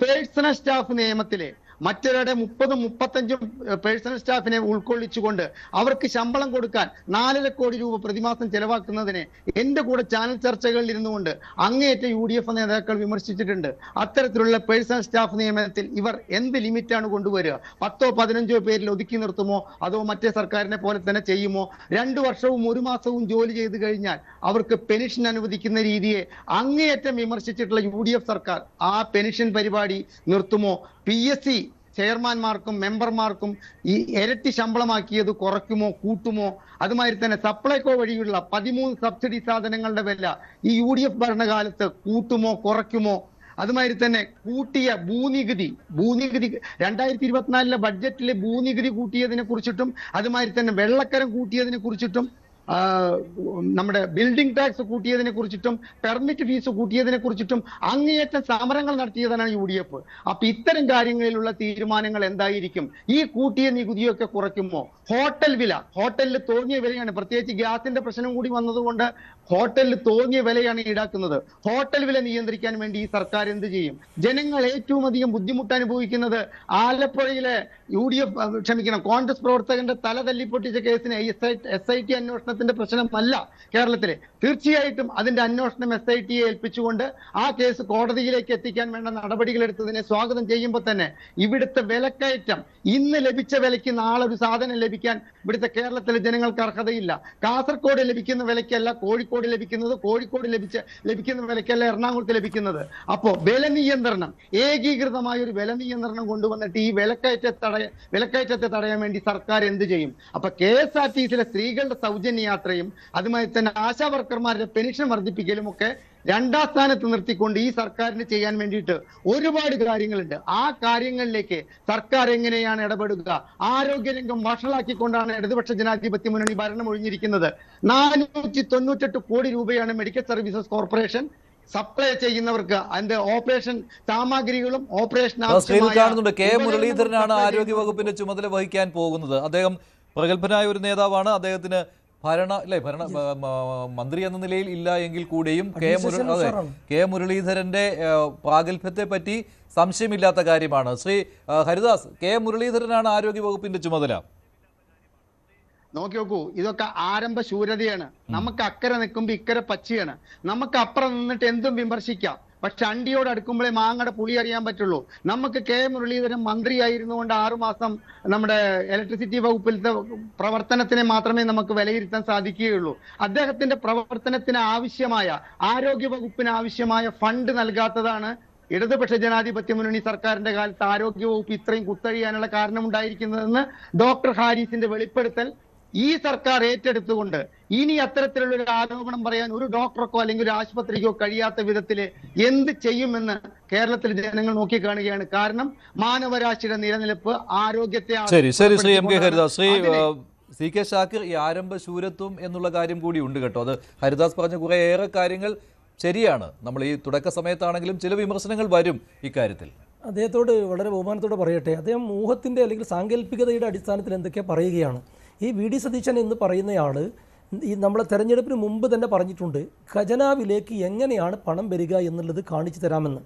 പേഴ്സണൽ സ്റ്റാഫ് നിയമത്തിലെ മറ്റൊരാടെ 30-35 പേഴ്സണൽ സ്റ്റാഫിനെ ഉൾക്കൊള്ളിച്ചുകൊണ്ട് അവർക്ക് ശമ്പളം കൊടുക്കാൻ 4.5 കോടി രൂപ പ്രതിമാസം ചെലവാക്കുന്നതിനെ എന്റെ കൂടെ ചാനൽ ചർച്ചകളിൽ ഇരുന്നുകൊണ്ട് അങ്ങേയറ്റ UDF നേതാക്കൾ വിമർശിച്ചിട്ടുണ്ട്. അത്തരത്തിലുള്ള പേഴ്സണൽ സ്റ്റാഫ് നിയമനത്തിൽ ഇവർ എന്ത് ലിമിറ്റാണ് കൊണ്ടുവരിക? 10-15 പേരിൽ ഒതുക്കി നിർത്തുമോ? അതോ മറ്റേ സർക്കാരിനെ പോലെ തന്നെ ചെയ്യുമോ? 2 വർഷവും 1 മാസവും ജോലി ചെയ്തു കഴിഞ്ഞാൽ അവർക്ക് പെൻഷൻ അനുവദിക്കുന്ന രീതിയെ അങ്ങേയറ്റം വിമർശിച്ചിട്ടുള്ള UDF സർക്കാർ ആ പെൻഷൻ പരിപാടി നിർത്തുമോ? PSC ചെയർമാൻമാർക്കും മെമ്പർമാർക്കും ഈ ഇരട്ടി ശമ്പളമാക്കിയത് കുറയ്ക്കുമോ കൂട്ടുമോ? അതുമാതിരി തന്നെ സപ്ലൈകോ വഴിയുള്ള 13 സബ്സിഡി സാധനങ്ങളുടെ വില ഈ UDF ഭരണകാലത്ത് കൂട്ടുമോ കുറയ്ക്കുമോ? അതുമാതിരി തന്നെ കൂട്ടിയ ഭൂനികുതി 2024 ബഡ്ജറ്റിലെ ഭൂനികുതി കൂട്ടിയതിനെ കുറിച്ചിട്ടും അതുമാതിരി തന്നെ വെള്ളക്കരം കൂട്ടിയതിനെ കുറിച്ചിട്ടും നമ്മുടെ ബിൽഡിംഗ് ടാക്സ് കൂട്ടിയതിനെ കുറിച്ചിട്ടും പെർമിറ്റ് ഫീസ് കൂട്ടിയതിനെ കുറിച്ചിട്ടും അങ്ങേയറ്റം സമരങ്ങൾ നടത്തിയതാണ് UDF. അപ്പൊ ഇത്തരം കാര്യങ്ങളിലുള്ള തീരുമാനങ്ങൾ എന്തായിരിക്കും? ഈ കൂട്ടിയ നികുതിയൊക്കെ കുറയ്ക്കുമോ? ഹോട്ടലിൽ തോന്നിയ വിലയാണ്, പ്രത്യേകിച്ച് ഗ്യാസിന്റെ പ്രശ്നം കൂടി വന്നതുകൊണ്ട് ഹോട്ടലിൽ തോന്നിയ വിലയാണ് ഈടാക്കുന്നത്. ഹോട്ടൽ വില നിയന്ത്രിക്കാൻ വേണ്ടി ഈ സർക്കാർ എന്ത് ചെയ്യും? ജനങ്ങൾ ഏറ്റവും അധികം ബുദ്ധിമുട്ട് അനുഭവിക്കുന്നത് ആലപ്പുഴയിലെ കോൺഗ്രസ് പ്രവർത്തകന്റെ തല തല്ലിപ്പൊട്ടിച്ച കേസിന് SIT അന്വേഷണത്തിന്റെ പ്രശ്നമല്ല കേരളത്തിലെ. തീർച്ചയായിട്ടും അതിന്റെ അന്വേഷണം SITയെ ഏൽപ്പിച്ചുകൊണ്ട് ആ കേസ് കോടതിയിലേക്ക് എത്തിക്കാൻ വേണ്ട നടപടികൾ എടുത്തതിനെ സ്വാഗതം ചെയ്യുമ്പോൾ തന്നെ ഇവിടുത്തെ വിലക്കയറ്റം, ഇന്ന് ലഭിച്ച വിലയ്ക്ക് നാളെ ഒരു സാധനം ലഭിക്കാൻ ഇവിടുത്തെ കേരളത്തിലെ ജനങ്ങൾക്ക് അർഹതയില്ല. കാസർഗോഡ് ലഭിക്കുന്ന വിലയ്ക്കല്ല കോഴിക്കോട് ലഭിക്കുന്നത്, കോഴിക്കോട് ലഭിക്കുന്ന വിലയ്ക്കല്ല എറണാകുളത്ത് ലഭിക്കുന്നത്. അപ്പോ വില നിയന്ത്രണം, ഏകീകൃതമായ ഒരു വില നിയന്ത്രണം കൊണ്ടുവന്നിട്ട് ഈ വിലക്കയറ്റത്തെ തടയാൻ വേണ്ടി സർക്കാർ എന്ത് ചെയ്യും? അപ്പൊ KSRTCയിലെ സ്ത്രീകളുടെ സൗജന്യ യാത്രയും അതുമായി തന്നെ ആശാ വർക്കർമാരുടെ പെൻഷൻ വർദ്ധിപ്പിക്കലും ഒക്കെ 2ാം സ്ഥാനത്ത് നിർത്തിക്കൊണ്ട് ഈ സർക്കാരിന് ചെയ്യാൻ വേണ്ടിയിട്ട് ഒരുപാട് കാര്യങ്ങളുണ്ട്. ആ കാര്യങ്ങളിലേക്ക് സർക്കാർ എങ്ങനെയാണ് ഇടപെടുക? ആരോഗ്യരംഗം വഷളാക്കിക്കൊണ്ടാണ് ഇടതുപക്ഷ ജനാധിപത്യ മുന്നണി ഭരണം ഒഴിഞ്ഞിരിക്കുന്നത്. 498 കോടി രൂപയാണ് മെഡിക്കൽ സർവീസസ് കോർപ്പറേഷൻ സപ്ലൈ ചെയ്യുന്നവർക്ക് അതിന്റെ ഓപ്പറേഷൻ സാമഗ്രികളും ഓപ്പറേഷൻ കാണുന്നുണ്ട്. K മുരളീധരനാണ് ആരോഗ്യ വകുപ്പിന്റെ ചുമതല വഹിക്കാൻ പോകുന്നത്. അദ്ദേഹം പ്രഗത്ഭനായ ഒരു നേതാവാണ്. അദ്ദേഹത്തിന് മന്ത്രി എന്ന നിലയിൽ ഇല്ല എങ്കിൽ കൂടിയും K മുരളീധരന്റെ പ്രാഗൽഭ്യത്തെ പറ്റി സംശയമില്ലാത്ത കാര്യമാണ്. ശ്രീ ഹരിദാസ്, K മുരളീധരനാണ് ആരോഗ്യ വകുപ്പിന്റെ ചുമതല. നോക്കൂ, ഇതൊക്കെ ആരംഭ ശൂരതയാണ്. നമുക്ക് അക്കരെ നിൽക്കുമ്പോ ഇക്കരെ പച്ചയാണ്. നമുക്ക് അപ്പുറം നിന്നിട്ട് എന്തും വിമർശിക്കാം, പക്ഷെ അണ്ടിയോട് അടുക്കുമ്പോഴേ മാങ്ങയുടെ പുളി അറിയാൻ പറ്റുള്ളൂ. നമുക്ക് K മുരളീധരൻ മന്ത്രിയായിരുന്നുകൊണ്ട് 6 മാസം നമ്മുടെ ഇലക്ട്രിസിറ്റി വകുപ്പിലത്തെ പ്രവർത്തനത്തിനെ മാത്രമേ നമുക്ക് വിലയിരുത്താൻ സാധിക്കുകയുള്ളൂ. അദ്ദേഹത്തിന്റെ പ്രവർത്തനത്തിന് ആവശ്യമായ, ആരോഗ്യ വകുപ്പിന് ആവശ്യമായ ഫണ്ട് നൽകാത്തതാണ് ഇടതുപക്ഷ ജനാധിപത്യ മുന്നണി സർക്കാരിന്റെ കാലത്ത് ആരോഗ്യ വകുപ്പ് ഇത്രയും കുത്തഴിയാനുള്ള കാരണമുണ്ടായിരിക്കുന്നതെന്ന് ഡോക്ടർ ഹാരിസിന്റെ വെളിപ്പെടുത്തൽ ഈ സർക്കാർ ഏറ്റെടുത്തുകൊണ്ട് ഇനി അത്തരത്തിലുള്ള ഒരു ആരോപണം പറയാൻ ഒരു ഡോക്ടർക്കോ അല്ലെങ്കിൽ ഒരു ആശുപത്രിക്കോ കഴിയാത്ത വിധത്തിൽ എന്ത് ചെയ്യുമെന്ന് കേരളത്തിലെ ജനങ്ങൾ നോക്കിക്കാണുകയാണ്. കാരണം മാനവരാശിയുടെ നിലനിൽപ്പ് ആരോഗ്യത്തെ. ശരി ശ്രീ MK ഹരിദാസ്. ശ്രീ CK ഷാക്കിർ, ഈ ആരംഭ ശൂരത്വം എന്നുള്ള കാര്യം കൂടി ഉണ്ട് കേട്ടോ. അത് ഹരിദാസ് പറഞ്ഞ കുറേയേറെ കാര്യങ്ങൾ ശരിയാണ്. നമ്മൾ ഈ തുടക്ക സമയത്താണെങ്കിലും ചില വിമർശനങ്ങൾ വരും ഇക്കാര്യത്തിൽ. അദ്ദേഹത്തോട് വളരെ ബഹുമാനത്തോടെ പറയട്ടെ, അദ്ദേഹം ഊഹത്തിൻ്റെ അല്ലെങ്കിൽ സാങ്കല്പികതയുടെ അടിസ്ഥാനത്തിൽ എന്തൊക്കെ പറയുകയാണ്. ഈ VD സതീശൻ എന്ന് പറയുന്നയാൾ ഈ നമ്മളെ തെരഞ്ഞെടുപ്പിന് മുമ്പ് തന്നെ പറഞ്ഞിട്ടുണ്ട് ഖജനാവിലേക്ക് എങ്ങനെയാണ് പണം വരിക എന്നുള്ളത് കാണിച്ചു തരാമെന്ന്.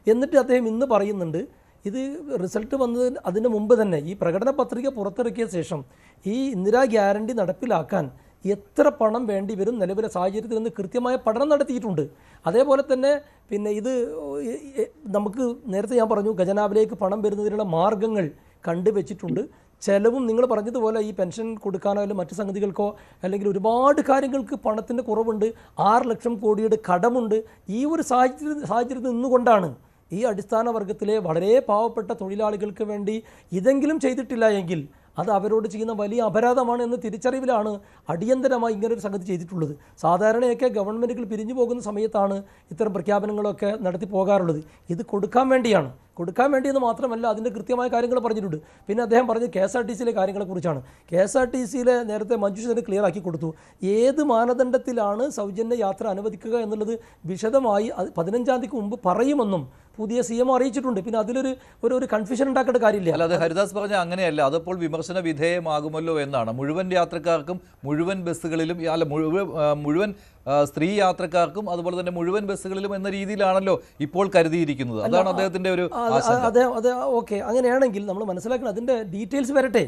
എന്നിട്ട് അദ്ദേഹം ഇന്ന് പറയുന്നുണ്ട് ഇത് റിസൾട്ട് വന്നതിന് അതിന് മുമ്പ് തന്നെ ഈ പ്രകടന പത്രിക പുറത്തിറക്കിയ ശേഷം ഈ ഇന്ദിരാ ഗ്യാരണ്ടി നടപ്പിലാക്കാൻ എത്ര പണം വേണ്ടി വരും നിലവിലെ സാഹചര്യത്തിൽ നിന്ന് കൃത്യമായ പഠനം നടത്തിയിട്ടുണ്ട്. അതേപോലെ തന്നെ പിന്നെ ഇത് നമുക്ക് നേരത്തെ ഞാൻ പറഞ്ഞു ഖജനാവിലേക്ക് പണം വരുന്നതിനുള്ള മാർഗങ്ങൾ കണ്ടുവച്ചിട്ടുണ്ട്. ചെലവും നിങ്ങൾ പറഞ്ഞതുപോലെ ഈ പെൻഷൻ കൊടുക്കാനോ അല്ലെങ്കിൽ മറ്റു സംഗതികൾക്കോ അല്ലെങ്കിൽ ഒരുപാട് കാര്യങ്ങൾക്ക് പണത്തിൻ്റെ കുറവുണ്ട്. 6 ലക്ഷം കോടിയുടെ കടമുണ്ട്. ഈ ഒരു സാഹചര്യത്തിൽ നിന്നുകൊണ്ടാണ് ഈ അടിസ്ഥാന വർഗത്തിലെ വളരെ പാവപ്പെട്ട തൊഴിലാളികൾക്ക് വേണ്ടി ഇതെങ്കിലും ചെയ്തിട്ടില്ല എങ്കിൽ അത് അവരോട് ചെയ്യുന്ന വലിയ അപരാധമാണ് എന്ന തിരിച്ചറിവിലാണ് അടിയന്തരമായി ഇങ്ങനൊരു സംഗതി ചെയ്തിട്ടുള്ളത്. സാധാരണയൊക്കെ ഗവൺമെൻറ്റുകൾ പിരിഞ്ഞു പോകുന്ന സമയത്താണ് ഇത്തരം പ്രഖ്യാപനങ്ങളൊക്കെ നടത്തി പോകാറുള്ളത്. ഇത് കൊടുക്കാൻ വേണ്ടിയെന്ന് മാത്രമല്ല അതിൻ്റെ കൃത്യമായ കാര്യങ്ങൾ പറഞ്ഞിട്ടുണ്ട്. പിന്നെ അദ്ദേഹം പറഞ്ഞ KSRTCയിലെ കാര്യങ്ങളെക്കുറിച്ചാണ്. KSRTCയിലെ നേരത്തെ മഞ്ജുഷ് ക്ലിയർ ആക്കി കൊടുത്തു. ഏത് മാനദണ്ഡത്തിലാണ് സൗജന്യ യാത്ര അനുവദിക്കുക എന്നുള്ളത് വിശദമായി 15-ാം തീയതിക്ക് മുമ്പ് പറയുമെന്നും പുതിയ CM അറിയിച്ചിട്ടുണ്ട്. പിന്നെ അതിലൊരു ഒരു കൺഫ്യൂഷൻ ഉണ്ടാക്കേണ്ട കാര്യമില്ല. അല്ലാതെ ഹരിദാസ് പറഞ്ഞ അങ്ങനെയല്ല, അതപ്പോൾ വിമർശന വിധേയമാകുമല്ലോ എന്നാണ്. മുഴുവൻ യാത്രക്കാർക്കും മുഴുവൻ ബസ്സുകളിലും അല്ല മുഴുവൻ സ്ത്രീ യാത്രക്കാർക്കും അതുപോലെ തന്നെ മുഴുവൻ ബസ്സുകളിലും എന്ന രീതിയിലാണല്ലോ ഇപ്പോൾ കരുതിയിരിക്കുന്നത്. അതാണ് അദ്ദേഹത്തിന്റെ ഒരു അതെ ഓക്കെ. അങ്ങനെയാണെങ്കിൽ നമ്മൾ മനസ്സിലാക്കണം, അതിന്റെ ഡീറ്റെയിൽസ് വരട്ടെ,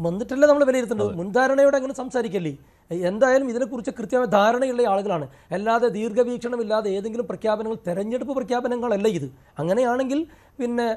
വന്നിട്ടല്ലേ നമ്മൾ വിലയിരുത്തേണ്ടത്. മുൻധാരണയോടെ അങ്ങനെ സംസാരിക്കല്ലേ. എന്തായാലും ഇതിനെക്കുറിച്ച് കൃത്യമായ ധാരണയുള്ള ആളുകളാണ്. അല്ലാതെ ദീർഘവീക്ഷണമില്ലാതെ ഏതെങ്കിലും പ്രഖ്യാപനങ്ങൾ, തെരഞ്ഞെടുപ്പ് പ്രഖ്യാപനങ്ങളല്ല ഇത്. അങ്ങനെയാണെങ്കിൽ പിന്നെ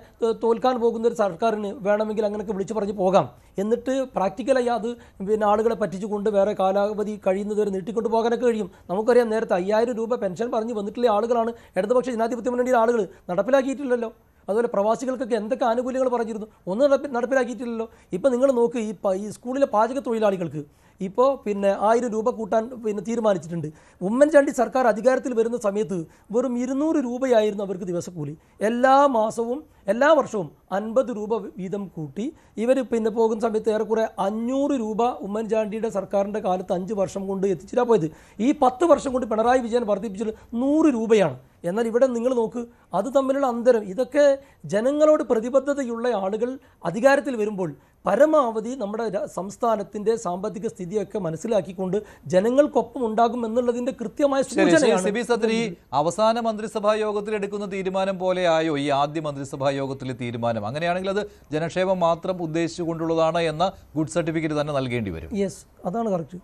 തോൽക്കാൻ പോകുന്ന ഒരു സർക്കാരിന് വേണമെങ്കിൽ അങ്ങനെയൊക്കെ വിളിച്ചു പറഞ്ഞ് പോകാം. എന്നിട്ട് പ്രാക്ടിക്കലായി അത് പിന്നെ ആളുകളെ പറ്റിച്ചുകൊണ്ട് വേറെ കാലാവധി കഴിയുന്നതുവരെ നീട്ടിക്കൊണ്ട് പോകാനൊക്കെ കഴിയും. നമുക്കറിയാം, നേരത്തെ 5000 രൂപ പെൻഷൻ പറഞ്ഞ് വന്നിട്ടുള്ള ആളുകളാണ് ഇടതുപക്ഷ ജനാധിപത്യ മുന്നണിയുടെ ആളുകൾ. നടപ്പിലാക്കിയിട്ടില്ലല്ലോ. അതുപോലെ പ്രവാസികൾക്കൊക്കെ എന്തൊക്കെ ആനുകൂല്യങ്ങൾ പറഞ്ഞിരുന്നു, ഒന്നും നടപ്പിലാക്കിയിട്ടില്ലല്ലോ. ഇപ്പം നിങ്ങൾ നോക്ക്, ഈ സ്കൂളിലെ പാചക തൊഴിലാളികൾക്ക് ഇപ്പോൾ പിന്നെ 1000 രൂപ കൂട്ടാൻ പിന്നെ തീരുമാനിച്ചിട്ടുണ്ട്. ഉമ്മൻചാണ്ടി സർക്കാർ അധികാരത്തിൽ വരുന്ന സമയത്ത് വെറും 200 രൂപയായിരുന്നു അവർക്ക് ദിവസക്കൂലി. എല്ലാ മാസവും എല്ലാ വർഷവും 50 രൂപ വീതം കൂട്ടി ഇവർ പിന്നെ പോകുന്ന സമയത്ത് ഏറെക്കുറെ 500 രൂപ ഉമ്മൻചാണ്ടിയുടെ സർക്കാരിൻ്റെ കാലത്ത് 5 വർഷം കൊണ്ട് എത്തിച്ചിട്ടാണ് പോയത്. ഈ 10 വർഷം കൊണ്ട് പിണറായി വിജയൻ വർദ്ധിപ്പിച്ചത് 100 രൂപയാണ്. എന്നാൽ ഇവിടെ നിങ്ങൾ നോക്ക്, അത് തമ്മിലുള്ള അന്തരം. ഇതൊക്കെ ജനങ്ങളോട് പ്രതിബദ്ധതയുള്ള ആളുകൾ അധികാരത്തിൽ വരുമ്പോൾ പരമാവധി നമ്മുടെ സംസ്ഥാനത്തിൻ്റെ സാമ്പത്തിക സ്ഥിതിയൊക്കെ മനസ്സിലാക്കിക്കൊണ്ട് ജനങ്ങൾക്കൊപ്പം ഉണ്ടാകും എന്നുള്ളതിൻ്റെ കൃത്യമായ സൂചനയാണ്. സിബി സത്രി, അവസാന മന്ത്രിസഭാ യോഗത്തിൽ എടുക്കുന്ന തീരുമാനം പോലെ ആയോ ഈ ആദ്യ മന്ത്രിസഭാ യോഗത്തിലെ തീരുമാനം? അങ്ങനെയാണെങ്കിൽ അത് ജനക്ഷേമം മാത്രം ഉദ്ദേശിച്ചുകൊണ്ടുള്ളതാണ് എന്ന ഗുഡ് സർട്ടിഫിക്കറ്റ് തന്നെ നൽകേണ്ടി വരും. യെസ്, അതാണ് കറക്റ്റ്.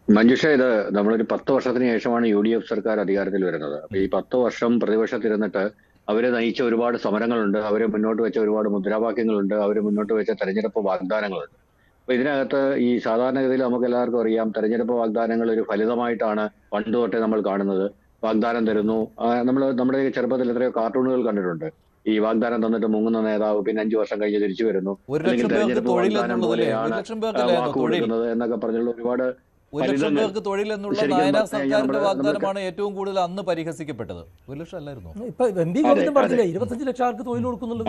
മഞ്ജുഷ, ഇത് നമ്മളൊരു 10 വർഷത്തിന് ശേഷമാണ് UDF സർക്കാർ അധികാരത്തിൽ വരുന്നത്. അപ്പൊ ഈ 10 വർഷം പ്രതിപക്ഷത്തിരുന്നിട്ട് അവരെ നയിച്ച ഒരുപാട് സമരങ്ങളുണ്ട്, അവരെ മുന്നോട്ട് വെച്ച ഒരുപാട് മുദ്രാവാക്യങ്ങളുണ്ട്, അവർ മുന്നോട്ട് വെച്ച തെരഞ്ഞെടുപ്പ് വാഗ്ദാനങ്ങളുണ്ട്. അപ്പൊ ഇതിനകത്ത് ഈ സാധാരണഗതിയിൽ നമുക്ക് എല്ലാവർക്കും അറിയാം, തെരഞ്ഞെടുപ്പ് വാഗ്ദാനങ്ങൾ ഒരു ഫലിതമായിട്ടാണ് പണ്ട് തൊട്ടേ നമ്മൾ കാണുന്നത്. വാഗ്ദാനം തരുന്നു. നമ്മുടെ ചെറുപ്പത്തിൽ എത്രയോ കാർട്ടൂണുകൾ കണ്ടിട്ടുണ്ട്. ഈ വാഗ്ദാനം തന്നിട്ട് മുങ്ങുന്ന നേതാവ് പിന്നെ 5 വർഷം കഴിഞ്ഞ് തിരിച്ചു വരുന്നു, അല്ലെങ്കിൽ തെരഞ്ഞെടുപ്പ് വാഗ്ദാനം പോലെയാണ് വാക്ക് കൊടുക്കുന്നത് എന്നൊക്കെ പറഞ്ഞുള്ള ഒരുപാട് 1 ലക്ഷം പേർക്ക് തൊഴിൽ എന്നുള്ള നായനാർ സർക്കാരിന്റെ വാഗ്ദാനമാണ് ഏറ്റവും കൂടുതൽ അന്ന് പരിഹസിക്കപ്പെട്ടത്. 1 ലക്ഷം അല്ലായിരുന്നു. ഇപ്പൊ MP പറഞ്ഞില്ലേ 25 ലക്ഷം ആൾക്ക് തൊഴിൽ കൊടുക്കുന്നുള്ളത്.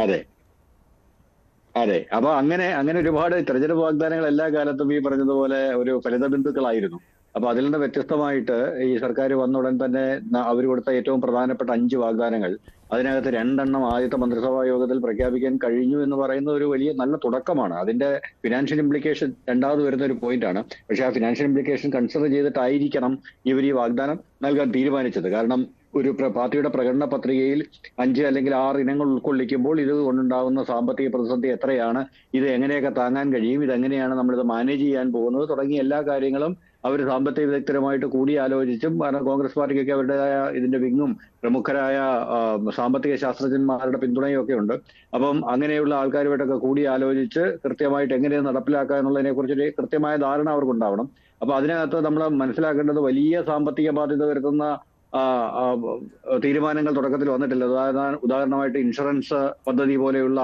അതെ. അപ്പൊ അങ്ങനെ ഒരുപാട് തെരഞ്ഞെടുപ്പ് വാഗ്ദാനങ്ങൾ എല്ലാ കാലത്തും ഈ പറഞ്ഞതുപോലെ ഒരു ഫലിത ബിന്ദുക്കളായിരുന്നു. അപ്പൊ അതിൽ നിന്ന് വ്യത്യസ്തമായിട്ട് ഈ സർക്കാർ വന്ന ഉടൻ തന്നെ അവർ കൊടുത്ത ഏറ്റവും പ്രധാനപ്പെട്ട 5 വാഗ്ദാനങ്ങൾ, അതിനകത്ത് 2 ആദ്യത്തെ മന്ത്രിസഭാ യോഗത്തിൽ പ്രഖ്യാപിക്കാൻ കഴിഞ്ഞു എന്ന് പറയുന്നത് ഒരു വലിയ നല്ല തുടക്കമാണ്. അതിന്റെ ഫിനാൻഷ്യൽ ഇംപ്ലിക്കേഷൻ രണ്ടാമത് വരുന്ന ഒരു പോയിന്റാണ്. പക്ഷെ ആ ഫിനാൻഷ്യൽ ഇംപ്ലിക്കേഷൻ കൺസിഡർ ചെയ്തിട്ടായിരിക്കണം ഇവർ ഈ വാഗ്ദാനം നൽകാൻ തീരുമാനിച്ചത്. കാരണം ഒരു പാർട്ടിയുടെ പ്രകടന പത്രികയിൽ 5 അല്ലെങ്കിൽ 6 ഇനങ്ങൾ ഉൾക്കൊള്ളിക്കുമ്പോൾ ഇത് കൊണ്ടുണ്ടാകുന്ന സാമ്പത്തിക പ്രതിസന്ധി എത്രയാണ്, ഇത് എങ്ങനെയൊക്കെ താങ്ങാൻ കഴിയും, ഇതെങ്ങനെയാണ് നമ്മളിത് മാനേജ് ചെയ്യാൻ പോകുന്നത് തുടങ്ങിയ എല്ലാ കാര്യങ്ങളും അവർ സാമ്പത്തിക വിദഗ്ധരുമായിട്ട് കൂടിയാലോചിച്ചും, കാരണം കോൺഗ്രസ് പാർട്ടിക്കൊക്കെ അവരുടേതായ ഇതിന്റെ വിങ്ങും പ്രമുഖരായ സാമ്പത്തിക ശാസ്ത്രജ്ഞന്മാരുടെ പിന്തുണയും ഒക്കെ ഉണ്ട്. അപ്പം അങ്ങനെയുള്ള ആൾക്കാരുമായിട്ടൊക്കെ കൂടിയാലോചിച്ച് കൃത്യമായിട്ട് എങ്ങനെ നടപ്പിലാക്കുക എന്നുള്ളതിനെ കുറിച്ചൊരു കൃത്യമായ ധാരണ അവർക്കുണ്ടാവണം. അപ്പൊ അതിനകത്ത് നമ്മൾ മനസ്സിലാക്കേണ്ടത് വലിയ സാമ്പത്തിക ബാധ്യത വരുത്തുന്ന തീരുമാനങ്ങൾ തുടക്കത്തിൽ വന്നിട്ടില്ല. ഉദാഹരണമായിട്ട് ഇൻഷുറൻസ് പദ്ധതി പോലെയുള്ള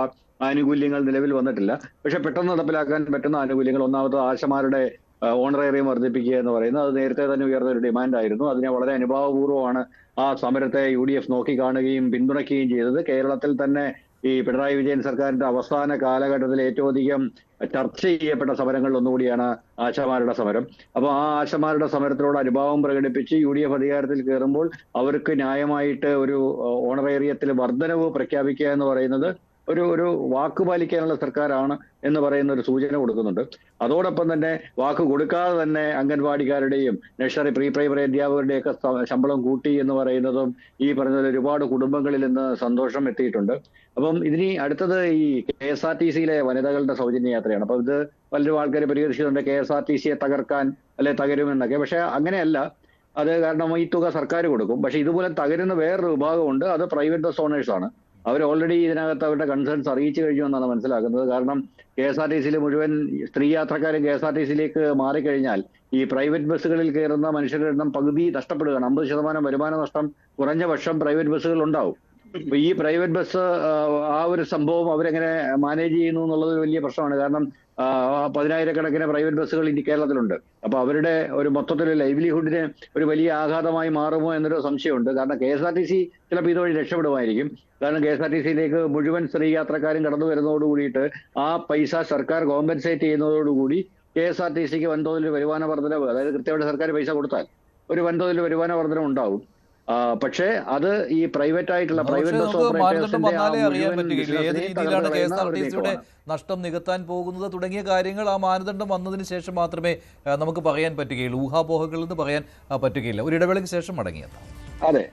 ആനുകൂല്യങ്ങൾ നിലവിൽ വന്നിട്ടില്ല. പക്ഷെ പെട്ടെന്ന് നടപ്പിലാക്കാൻ പറ്റുന്ന ആനുകൂല്യങ്ങൾ, ഒന്നാമത് ആശമാരുടെ ഓണറേറിയം വർദ്ധിപ്പിക്കുക എന്ന് പറയുന്നത് അത് നേരത്തെ തന്നെ ഉയർന്ന ഒരു ഡിമാൻഡായിരുന്നു. അതിനെ വളരെ അനുഭാവപൂർവ്വമാണ് ആ സമരത്തെ UDF നോക്കിക്കാണുകയും പിന്തുണയ്ക്കുകയും ചെയ്തത്. കേരളത്തിൽ തന്നെ ഈ പിണറായി വിജയൻ സർക്കാരിന്റെ അവസാന കാലഘട്ടത്തിൽ ഏറ്റവും അധികം ചർച്ച ചെയ്യപ്പെട്ട സമരങ്ങളിൽ ഒന്നുകൂടിയാണ് ആശമാരുടെ സമരം. അപ്പോൾ ആ ആശമാരുടെ സമരത്തിനോട് അനുഭാവം പ്രകടിപ്പിച്ച് UDF അധികാരത്തിൽ കയറുമ്പോൾ അവർക്ക് ന്യായമായിട്ട് ഒരു ഓണറേറിയത്തിൽ വർധനവ് പ്രഖ്യാപിക്കുക എന്ന് പറയുന്നത് ഒരു വാക്ക് പാലിക്കാനുള്ള സർക്കാരാണ് എന്ന് പറയുന്ന ഒരു സൂചന കൊടുക്കുന്നുണ്ട്. അതോടൊപ്പം തന്നെ വാക്ക് കൊടുക്കാതെ തന്നെ അംഗൻവാടിക്കാരുടെയും നഴ്സറി പ്രീ പ്രൈമറി അധ്യാപകരുടെയൊക്കെ ശമ്പളം കൂട്ടി എന്ന് പറയുന്നതും ഈ പറഞ്ഞ ഒരുപാട് കുടുംബങ്ങളിൽ നിന്ന് സന്തോഷം എത്തിയിട്ടുണ്ട്. അപ്പം ഇതിനി അടുത്തത് ഈ KSRTCയിലെ വനിതകളുടെ സൗജന്യ യാത്രയാണ്. അപ്പൊ ഇത് പലരും ആൾക്കാർ പരിഹരിച്ചിട്ടുണ്ട്, KSRTCയെ തകർക്കാൻ അല്ലെ തകരുമെന്നൊക്കെ. പക്ഷെ അങ്ങനെയല്ല. അത് കാരണം ഈ തുക സർക്കാർ കൊടുക്കും. പക്ഷെ ഇതുപോലെ തകരുന്ന വേറൊരു വിഭാഗമുണ്ട്, അത് പ്രൈവറ്റ് ബസ് ഓണേഴ്സ് ആണ്. അവർ ഓൾറെഡി ഇതിനകത്ത് അവരുടെ കൺസേൺസ് അറിയിച്ചു കഴിഞ്ഞു എന്നാണ് മനസ്സിലാക്കുന്നത്. കാരണം KSRTCയിൽ മുഴുവൻ സ്ത്രീ യാത്രക്കാരും KSRTCയിലേക്ക് മാറിക്കഴിഞ്ഞാൽ ഈ പ്രൈവറ്റ് ബസ്സുകളിൽ കയറുന്ന മനുഷ്യരുടെ എണ്ണം പകുതി നഷ്ടപ്പെടുകയാണ്. 50% വരുമാന നഷ്ടം കുറഞ്ഞ പക്ഷം പ്രൈവറ്റ് ബസ്സുകൾ ഉണ്ടാവും. അപ്പൊ ഈ പ്രൈവറ്റ് ബസ് ആ ഒരു സംഭവം അവരെങ്ങനെ മാനേജ് ചെയ്യുന്നു എന്നുള്ളത് വലിയ പ്രശ്നമാണ്. കാരണം 10,000-കണക്കിന് പ്രൈവറ്റ് ബസ്സുകൾ ഇന്ത്യ കേരളത്തിലുണ്ട്. അപ്പൊ അവരുടെ ഒരു മൊത്തത്തിൽ ലൈവ്ലിഹുഡിന് ഒരു വലിയ ആഘാതമായി മാറുമോ എന്നൊരു സംശയമുണ്ട്. കാരണം KSRTC ചിലപ്പോൾ ഇതുവഴി രക്ഷപ്പെടുമായിരിക്കും. കാരണം KSRTCയിലേക്ക് മുഴുവൻ സ്ത്രീ യാത്രക്കാരും കടന്നു വരുന്നതോട് കൂടിയിട്ട് ആ പൈസ സർക്കാർ കോമ്പൻസേറ്റ് ചെയ്യുന്നതോടുകൂടി KSRTCക്ക് വൻതോതിൽ വരുമാന വർധനവ്, അതായത് കൃത്യമായിട്ട് സർക്കാർ പൈസ കൊടുത്താൽ ഒരു വൻതോതിൽ വരുമാന വർധനം ഉണ്ടാവും. പക്ഷേ അത് ഈ പ്രൈവറ്റ് ആയിട്ടുള്ള പ്രൈവറ്റ് ബസ് മാനദണ്ഡം വന്നാലേ അറിയാൻ പറ്റുകയില്ല ഏത് ഓപ്പറേറ്റേഴ്സിന്റെ രീതിയിലാണ് KSRTCയുടെ നഷ്ടം നികത്താൻ പോകുന്നത് തുടങ്ങിയ കാര്യങ്ങൾ ആ മാനദണ്ഡം വന്നതിന് ശേഷം മാത്രമേ നമുക്ക് പറയാൻ പറ്റുകയുള്ളൂ. ഊഹാപോഹങ്ങളിൽ നിന്ന് പറയാൻ പറ്റുകയില്ല. ഒരു ഇടവേളയ്ക്ക് ശേഷം മടങ്ങിയെത്താം. അതെ.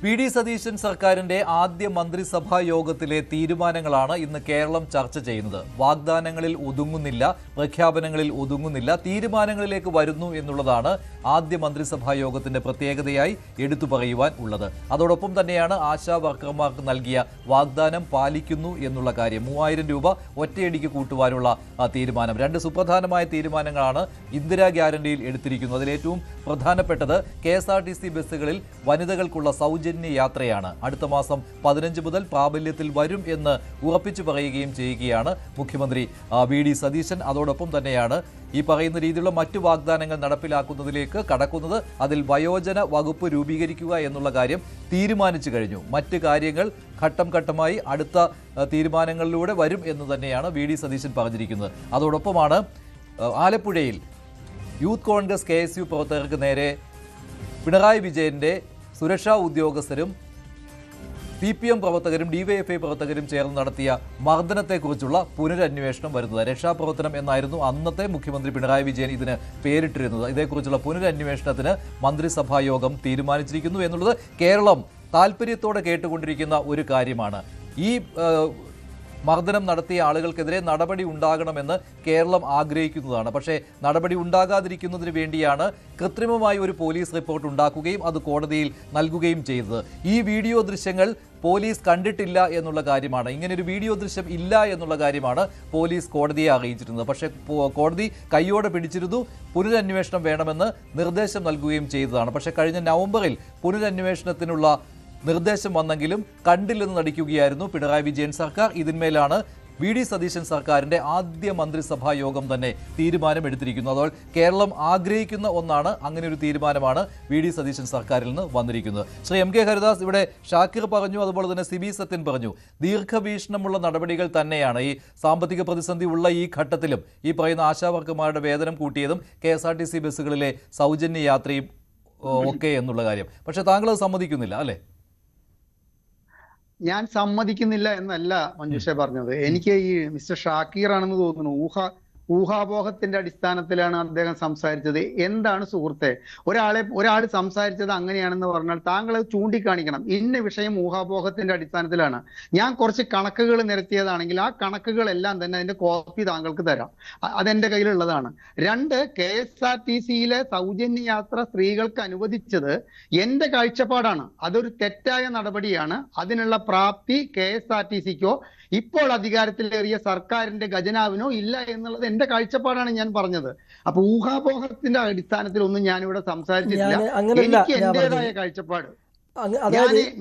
വി.ഡി. സതീശൻ സർക്കാരിന്റെ ആദ്യ മന്ത്രിസഭാ യോഗത്തിലെ തീരുമാനങ്ങളാണ് ഇന്ന് കേരളം ചർച്ച ചെയ്യുന്നത്. വാഗ്ദാനങ്ങളിൽ ഒതുങ്ങുന്നില്ല, പ്രഖ്യാപനങ്ങളിൽ ഒതുങ്ങുന്നില്ല, തീരുമാനങ്ങളിലേക്ക് വരുന്നു എന്നുള്ളതാണ് ആദ്യ മന്ത്രിസഭാ യോഗത്തിന്റെ പ്രത്യേകതയായി എടുത്തു പറയുവാൻ ഉള്ളത്. അതോടൊപ്പം തന്നെയാണ് ആശാ വർക്കർമാർക്ക് നൽകിയ വാഗ്ദാനം പാലിക്കുന്നു എന്നുള്ള കാര്യം. 3000 രൂപ ഒറ്റയടിക്ക് കൂട്ടുവാനുള്ള തീരുമാനം. 2 സുപ്രധാനമായ തീരുമാനങ്ങളാണ് ഇന്ദിരാ ഗ്യാരണ്ടിയിൽ എടുത്തിരിക്കുന്നത്. അതിലേറ്റവും പ്രധാനപ്പെട്ടത് KSRTC ബസ്സുകളിൽ വനിതകൾക്കുള്ള സൗജന്യ യാത്രയാണ്. അടുത്ത മാസം 15 മുതൽ പ്രാബല്യത്തിൽ വരും എന്ന് ഉറപ്പിച്ചു പറയുകയും ചെയ്യുകയാണ് മുഖ്യമന്ത്രി വി.ഡി. സതീശൻ. അതോടൊപ്പം തന്നെയാണ് ഈ പറയുന്ന രീതിയിലുള്ള മറ്റു വാഗ്ദാനങ്ങൾ നടപ്പിലാക്കുന്നതിലേക്ക് കടക്കുന്നത്. അതിൽ വയോജന വകുപ്പ് രൂപീകരിക്കുക എന്നുള്ള കാര്യം തീരുമാനിച്ചു കഴിഞ്ഞു. മറ്റ് കാര്യങ്ങൾ ഘട്ടം ഘട്ടമായി അടുത്ത തീരുമാനങ്ങളിലൂടെ വരും എന്ന് തന്നെയാണ് വി.ഡി. സതീശൻ പറഞ്ഞിരിക്കുന്നത്. അതോടൊപ്പമാണ് ആലപ്പുഴയിൽ യൂത്ത് കോൺഗ്രസ് KSU പ്രവർത്തകർക്ക് നേരെ പിണറായി വിജയന്റെ സുരക്ഷാ ഉദ്യോഗസ്ഥരും CPM പ്രവർത്തകരും DYFI പ്രവർത്തകരും ചേർന്ന് നടത്തിയ മർദ്ദനത്തെക്കുറിച്ചുള്ള പുനരന്വേഷണം വരുന്നത്. രക്ഷാപ്രവർത്തനം എന്നായിരുന്നു അന്നത്തെ മുഖ്യമന്ത്രി പിണറായി വിജയൻ ഇതിന് പേരിട്ടിരുന്നത്. ഇതേക്കുറിച്ചുള്ള പുനരന്വേഷണത്തിന് മന്ത്രിസഭാ യോഗം തീരുമാനിച്ചിരിക്കുന്നു എന്നുള്ളത് കേരളം താല്പര്യത്തോടെ കേട്ടുകൊണ്ടിരിക്കുന്ന ഒരു കാര്യമാണ്. ഈ മർദ്ദനം നടത്തിയ ആളുകൾക്കെതിരെ നടപടി ഉണ്ടാകണമെന്ന് കേരളം ആഗ്രഹിക്കുന്നതാണ്. പക്ഷേ നടപടി ഉണ്ടാകാതിരിക്കുന്നതിന് വേണ്ടിയാണ് കൃത്രിമമായി ഒരു പോലീസ് റിപ്പോർട്ട് ഉണ്ടാക്കുകയും അത് കോടതിയിൽ നൽകുകയും ചെയ്തത്. ഈ വീഡിയോ ദൃശ്യങ്ങൾ പോലീസ് കണ്ടിട്ടില്ല എന്നുള്ള കാര്യമാണ്. ഇങ്ങനെയൊരു വീഡിയോ ദൃശ്യം ഇല്ല എന്നുള്ള കാര്യമാണ് പോലീസ് കോടതിയെ അറിയിച്ചിരുന്നത്. പക്ഷേ കോടതി കൈയോടെ പിടിച്ചിരുന്നു. പുനരന്വേഷണം വേണമെന്ന് നിർദ്ദേശം നൽകുകയും ചെയ്തതാണ്. പക്ഷേ കഴിഞ്ഞ നവംബറിൽ പുനരന്വേഷണത്തിനുള്ള നിർദ്ദേശം വന്നെങ്കിലും കണ്ടില്ലെന്ന് നടിക്കുകയായിരുന്നു പിണറായി വിജയൻ സർക്കാർ. ഇതിന്മേലാണ് വി.ഡി. സതീശൻ സർക്കാരിന്റെ ആദ്യ മന്ത്രിസഭാ യോഗം തന്നെ തീരുമാനമെടുത്തിരിക്കുന്നു. അതോടെ കേരളം ആഗ്രഹിക്കുന്ന ഒന്നാണ്. അങ്ങനെ ഒരു തീരുമാനമാണ് വി.ഡി. സതീശൻ സർക്കാരിൽ നിന്ന് വന്നിരിക്കുന്നത്. ശ്രീ M.K. ഹരിദാസ്, ഇവിടെ ഷാക്കിർ പറഞ്ഞു, അതുപോലെ തന്നെ സിബി സത്യൻ പറഞ്ഞു, ദീർഘവീക്ഷണമുള്ള നടപടികൾ തന്നെയാണ്. ഈ സാമ്പത്തിക പ്രതിസന്ധി ഉള്ള ഈ ഘട്ടത്തിലും ഈ പറയുന്ന ആശാവർക്കർമാരുടെ വേതനം കൂട്ടിയതും KSRTC ബസ്സുകളിലെ സൗജന്യ യാത്രയും ഒക്കെ എന്നുള്ള കാര്യം. പക്ഷെ താങ്കൾ അത് സമ്മതിക്കുന്നില്ല അല്ലേ? ഞാൻ സമ്മതിക്കുന്നില്ല എന്നല്ല മഞ്ജുഷ പറഞ്ഞത്. എനിക്ക് ഈ മിസ്റ്റർ ഷാക്കീർ ആണെന്ന് തോന്നുന്നു. ഊഹാപോഹത്തിന്റെ അടിസ്ഥാനത്തിലാണ് അദ്ദേഹം സംസാരിച്ചത്. എന്താണ് സുഹൃത്തെ, ഒരാൾ സംസാരിച്ചത് അങ്ങനെയാണെന്ന് പറഞ്ഞാൽ താങ്കൾ അത് ചൂണ്ടിക്കാണിക്കണം. ഇന്ന വിഷയം ഊഹാപോഹത്തിന്റെ അടിസ്ഥാനത്തിലാണ്. ഞാൻ കുറച്ച് കണക്കുകൾ നിരത്തിയതാണെങ്കിൽ ആ കണക്കുകളെല്ലാം തന്നെ അതിന്റെ കോപ്പി താങ്കൾക്ക് തരാം. അതെന്റെ കയ്യിലുള്ളതാണ്. 2, KSRTCയിലെ സൗജന്യ യാത്ര സ്ത്രീകൾക്ക് അനുവദിച്ചത് എന്റെ കാഴ്ചപ്പാടാണ്. അതൊരു തെറ്റായ നടപടിയാണ്. അതിനുള്ള പ്രാപ്തി KSRTCക്കോ ഇപ്പോൾ അധികാരത്തിലേറിയ സർക്കാരിന്റെ ഖജനാവിനോ ഇല്ല എന്നുള്ളത് എന്റെ കാഴ്ചപ്പാടാണ് ഞാൻ പറഞ്ഞത്. അപ്പൊ ഊഹാപോഹത്തിന്റെ അടിസ്ഥാനത്തിൽ ഒന്നും ഞാനിവിടെ സംസാരിച്ചിട്ടില്ല. എനിക്ക് എന്റേതായ കാഴ്ചപ്പാട്.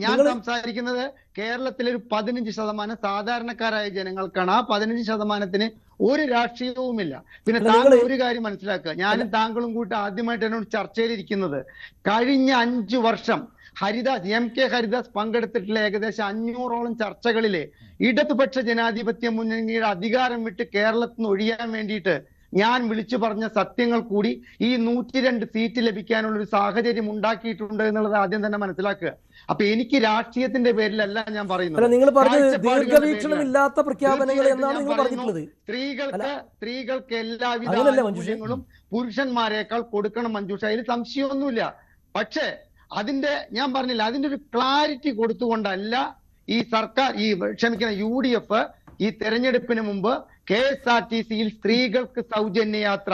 ഞാൻ സംസാരിക്കുന്നത് കേരളത്തിലെ ഒരു 15% സാധാരണക്കാരായ ജനങ്ങൾക്കാണ്. ആ 15%ന് ഒരു രാഷ്ട്രീയവുമില്ല. പിന്നെ താങ്കൾ ഒരു കാര്യം മനസ്സിലാക്കുക, ഞാനും താങ്കളും കൂട്ടി ആദ്യമായിട്ട് എന്നോട് ചർച്ചയിലിരിക്കുന്നത് കഴിഞ്ഞ 5 വർഷം ഹരിദാസ് M.K. ഹരിദാസ് പങ്കെടുത്തിട്ടുള്ള ഏകദേശം 500ഓളം ചർച്ചകളിലെ ഇടതുപക്ഷ ജനാധിപത്യ മുന്നണിയുടെ അധികാരം വിട്ട് കേരളത്തിൽ നിന്ന് ഒഴിയാൻ വേണ്ടിയിട്ട് ഞാൻ വിളിച്ചു പറഞ്ഞ സത്യങ്ങൾ കൂടി ഈ 102 സീറ്റ് ലഭിക്കാനുള്ള ഒരു സാഹചര്യം ഉണ്ടാക്കിയിട്ടുണ്ട് എന്നുള്ളത് ആദ്യം തന്നെ മനസ്സിലാക്കുക. അപ്പൊ എനിക്ക് രാഷ്ട്രീയത്തിന്റെ പേരിലല്ല ഞാൻ പറയുന്നത്. നിങ്ങൾ പറഞ്ഞത് ദീർഘവീക്ഷണമില്ലാത്ത പ്രഖ്യാപനങ്ങൾ എന്നാണ് നിങ്ങൾ പറഞ്ഞിട്ടുള്ളത്. സ്ത്രീകൾക്ക് എല്ലാവിധ ആനുകൂല്യങ്ങളും പുരുഷന്മാരെക്കാൾ കൊടുക്കണം മഞ്ജുഷ, അതിൽ സംശയമൊന്നുമില്ല. പക്ഷേ ഞാൻ പറഞ്ഞില്ല, അതിന്റെ ഒരു ക്ലാരിറ്റി കൊടുത്തുകൊണ്ടല്ല ഈ സർക്കാർ UDF ഈ തെരഞ്ഞെടുപ്പിന് മുമ്പ് KSRTCയിൽ സ്ത്രീകൾക്ക് സൗജന്യ യാത്ര